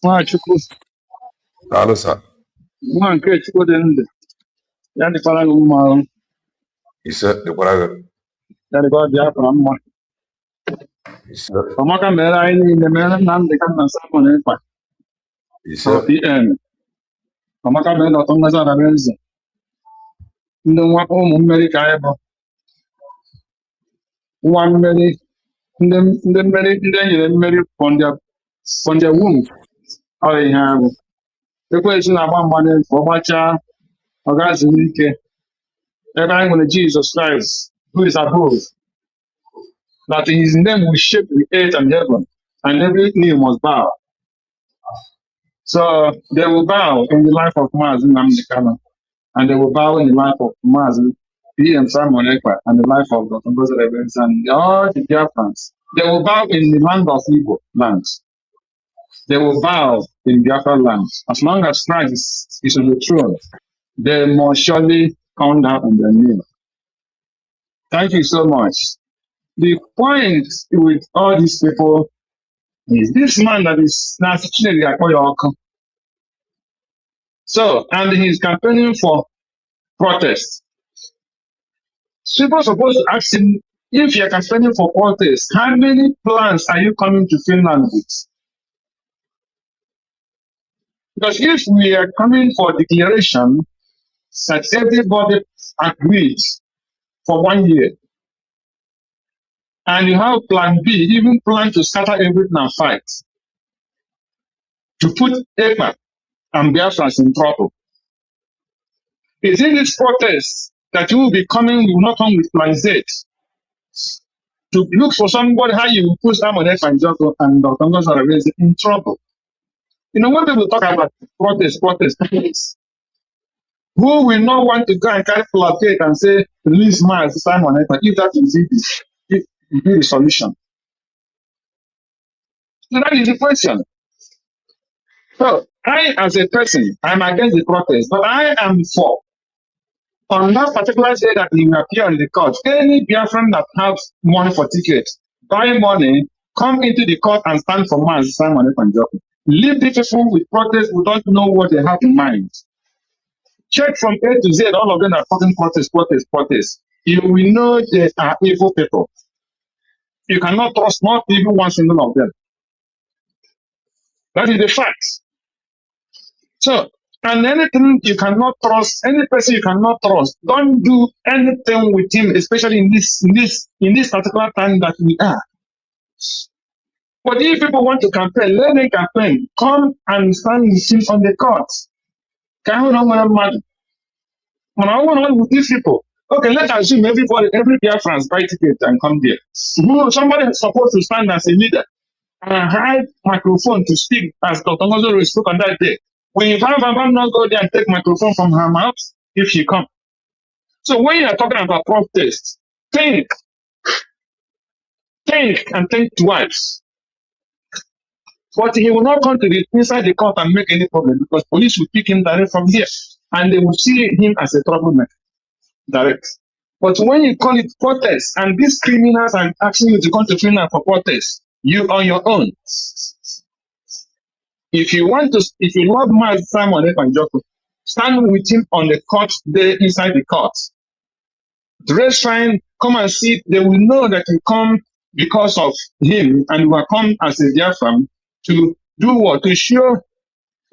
Chuku. Hello, sir. One great to go then. Yani Palago. He said the Paraga. Yani God Yapama. Omaka Mele in the man and the Kaman Salmon. He said, PM. Omaka Mele on Nazara Benz. No one America. 1 minute. The many on their womb. I have the question about money for Macha or guys in the and I'm going to Jesus Christ, who is above, that his name will shape the earth and heaven, and every knee must bow. So they will bow in the life of Mazi Namdekano, and they will bow in the life of Mazi PM Simon Ekpa, and the life of Dr. Bozar Evans and all the Biafrans. They will bow in the land of Igbo lands. They will bow in Biafra land. As long as Christ is on the throne, they must surely come down on their knee. Thank you so much. The point with all these people is this man that is now sitting like Oyoka. So, and he's campaigning for protest. People are supposed to ask him, if you're campaigning for protest, how many plans are you coming to Finland with? Because if we are coming for declaration that everybody agrees for 1 year, and you have plan B, even plan to scatter everything and fight, to put EPA and Biafrans in trouble. Is it this protest that you will be coming, you will not come with plan Z, to look for somebody how you will push Amon F and Dr. Ngozara in trouble? You know, when people talk about protest, who will not want to go and carry placate and say, release Mars, Simon F, if that is it, it be the solution. So that is the question. So I, as a person, I'm against the protest, but I am for. On that particular day that he will appear in the court, any Biafran that has money for tickets, buy money, come into the court and stand for Mazi Simon Ekpanjoku. Leave the people with protest who don't know what they have in mind. Check from A to Z, all of them are talking protest, protest, protest. You will know they are evil people. You cannot trust not even one single of them. That is the fact. So, and anything you cannot trust, any person you cannot trust, don't do anything with him, especially in this particular time that we are. But if people want to campaign, let them campaign. Come and stand with him on the court. Can you know what I'm mad? When I want to with these people, okay, let's assume every Biafran buy ticket and come there. Somebody is supposed to stand as a leader and hide microphone to speak as Dr. Ngozoro spoke on that day. When you have Baba not go there and take microphone from her mouth, if she come. So when you are talking about protest, think and think twice. But he will not come to the inside the court and make any problem because police will pick him direct from here and they will see him as a troublemaker direct. But when you call it protest and these criminals are asking you to come to Finland for protest, you on your own. If you love Mazi Simon Ekpanjoku, stand with him on the court day inside the court. Dress fine, come and see. They will know that you come because of him and you will come as a diaphragm to do what? To show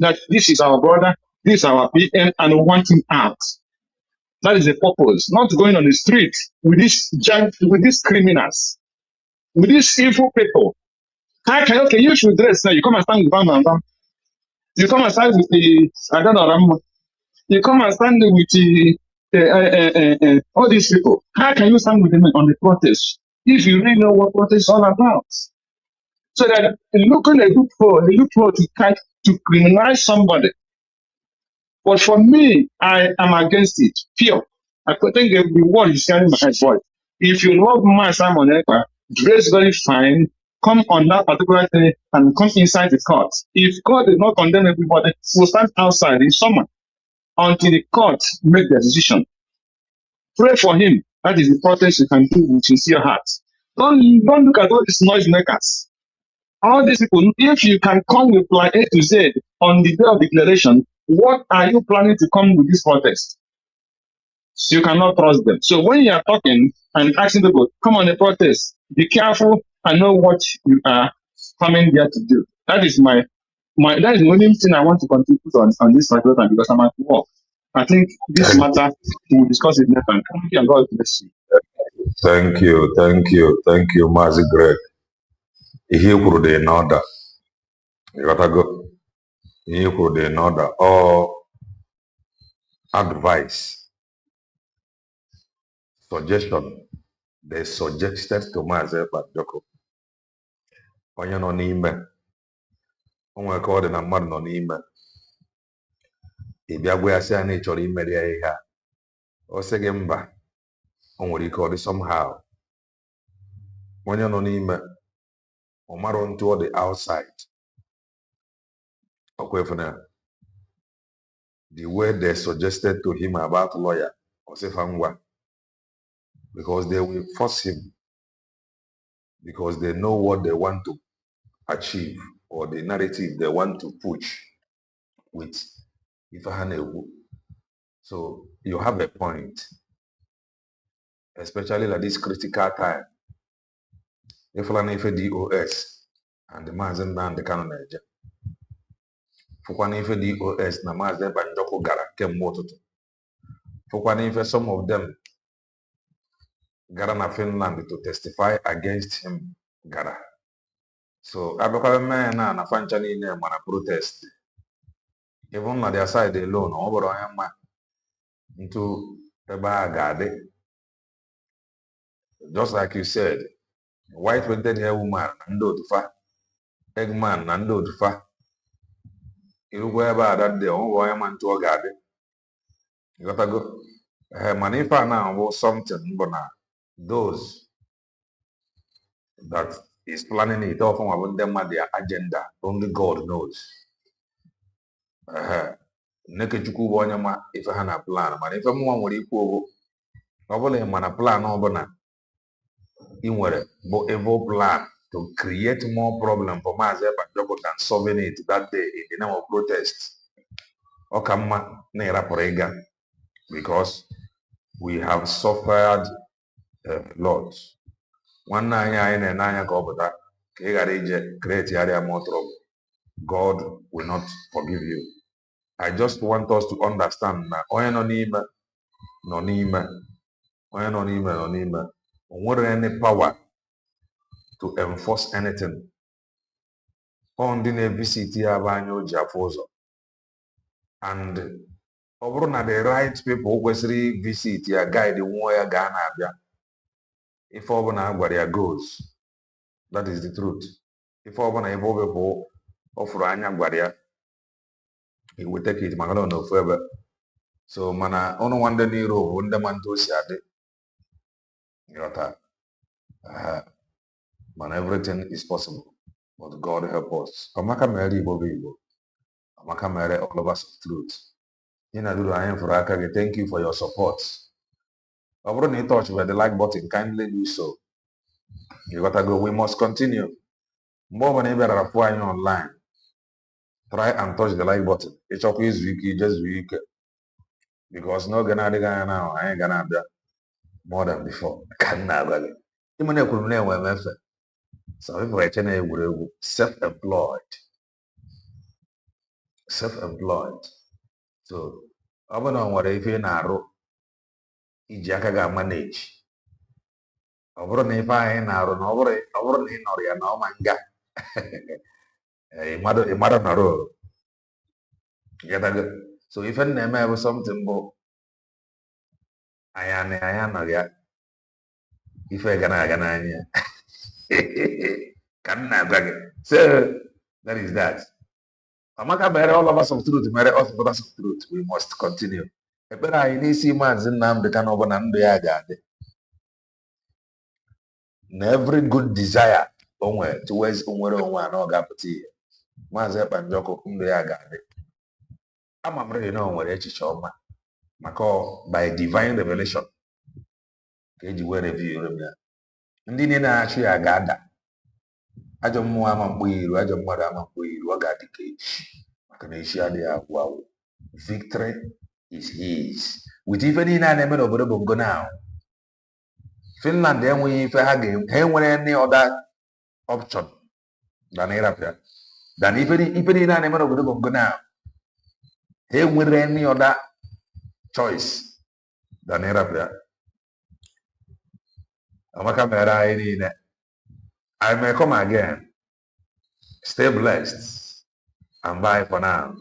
that this is our brother, this is our PM, and we want him out. That is the purpose. Not going on the street with these criminals, with these evil people. Okay, you should dress now. You come and stand with Bam Bam Bam. You come and stand with the I don't know Rambo. You come and stand with all these people. How can you stand with them on the protest if you really know what protest is all about? So that they look for to criminalize somebody. But for me, I am against it. Pure. I could think the word is carrying my head voice. If you love my Simon Ekpa, dress very fine, come on that particular day and come inside the court. If God did not condemn everybody, we'll stand outside in summer until the court make their decision. Pray for him. That is the protest you can do with sincere heart. Don't look at all these noisemakers. All these people, if you can come with plan A to Z on the day of declaration, what are you planning to come with this protest? So you cannot trust them. So when you are talking and asking people, come on the protest, be careful and know what you are coming there to do. That is that is the only thing I want to contribute on this particular time because I'm at work. I think this matter we will discuss it next time. Thank you and God bless you. Thank you, Mazi Greg. Ihe kwuru dị n'ọda. Ịghọtago? Ihe kwuru dị n'ọda. All advice, suggestion, they suggested to Mazi Ekpanjoku. Onye nọ n'ime. O nwere ka ọ dị na mmadụ nọ n'ime. Ị bịa gwa ya sị ya na ị chọrọ imeri ya ihe a. Ọ sị gị mba. O nwere ike ọ dị somehow. Onye nọ n'ime. Ọ marọ ntụ ọ dị outside. The way they suggested to him about lawyer, because they will force him, because they know what they want to achieve or the narrative they want to push with Ifahanewu. So you have a point, especially at this critical time. If DOS and the Mazen and the canon fụkwana ife DOS na Mazi Ekpanjoku gara kemgbe ụtụtụ. Fụkwana ife some of them gara na Finland to testify against him gara. So abịakwara mee na fancha niile mana protest. Even na their side alone, ọ bụrụ onye mma ntu ebe a ga-adị. Just like you said, white painted hair woman na ndị otufa, Eggman na ndị otufa. Irugwa ebe a that day, ọ bụ onye ma ntu ọ ga-adị. You gotta go. Man, if I now something, but those that is planning it often about them their agenda, only God knows. Nneke chukwu bụ onye ma ife ha na plan mana ife mụnwa nwere ikwu ogo ọ bụla ị ma na plan ọbụla ị nwere bụ evil plan to create more problem for Maazị Ebanjoko than solving it that day in the name of protest. Ọ ka mma na ịrapụrụ ịga because we have suffered a lot. Nwanne anyị na-ene anya ka ọ pụta ka ị ghara ije create area more trouble. God will not forgive you. I just want us to understand na onye nọ n'ime nọ n'ime onye nọ n'ime nọ n'ime o nwere any power to enforce anything. Ọ ndị na-evisit ya bụ anya o ji afụ ụzọ and ọ bụrụ na the right people kwesịrị visit ya guide nwụọ ya gaa na-abịa ife ọbụla a gwara ya goes. That is the truth. Ife ọbụla ebe obepụ ọ fụrụ anya gwara ya iweta ka iti maka na ofu ebe so mana ụnụ nwa ndị n'iro bụ ndị ma ntụ osi adị ghọta mana everything is possible but God help us. Amaka mere Igbo bụ Igbo. Amaka mere all of us truth. Ị na-aduru anyị fụrụ aka gị. Thank you for your support. Ọ bụrụ na ị touch the like button, kindly do so. You gotta go. We must continue. Mgbe ọbụla ị bịara fụ anyị online, try and touch the like button. Ịchọkwa izu ike ije zuo ike because n'oge na-adịghị anya na anyị ga na-abịa more than before. Ka m na-agwa gị ịma na ekwuru m na-enwe emefe some people eche na egwuregwu self-employed so ọ bụ na ọ nwere ife ị na-arụ iji aka ga manage ọ bụrụ na ife ahụ ị na-arụ na ọ bụrụ na ị nọrọ ya na ọma nga ịmadụ nọrọ so ife m na-eme bụ something bụ anyị anọghị ya ife ga na-aga n'anya ka m na-agwa gị so that is that. Amaka mere all of us of truth mere all of us of truth. We must continue. Ekpere anyị n'isi Maazị Nnamdi Kanu bụ na ndụ ya ga-adị na every good desire o nwere towards onwere onwe a na ọ ga-apụta ihe. Maazị Ebanjoko ndụ ya ga-adị. Ama m rịị na o nwere echiche ọma maka by divine revelation ka eji were review ya. Ndị niile na-achụ ya ga-ada. Ajọ mmụọ ama mkpụ iru, ajọ mmadụ ama mkpụ iru, ọ ga-adị ka echi maka na echi adịghị agwụ agwụ. Victory is his. With ife niile a na-eme n'obodo Bongo now, Finland enweghị ife ha enwere any other option than ịrapịa than ife niile a na-eme n'obodo Bongo now, ha enwere any other choice than ịrapịa. Amaka mere anyị niile. I may come again. Stay blessed and bye for now.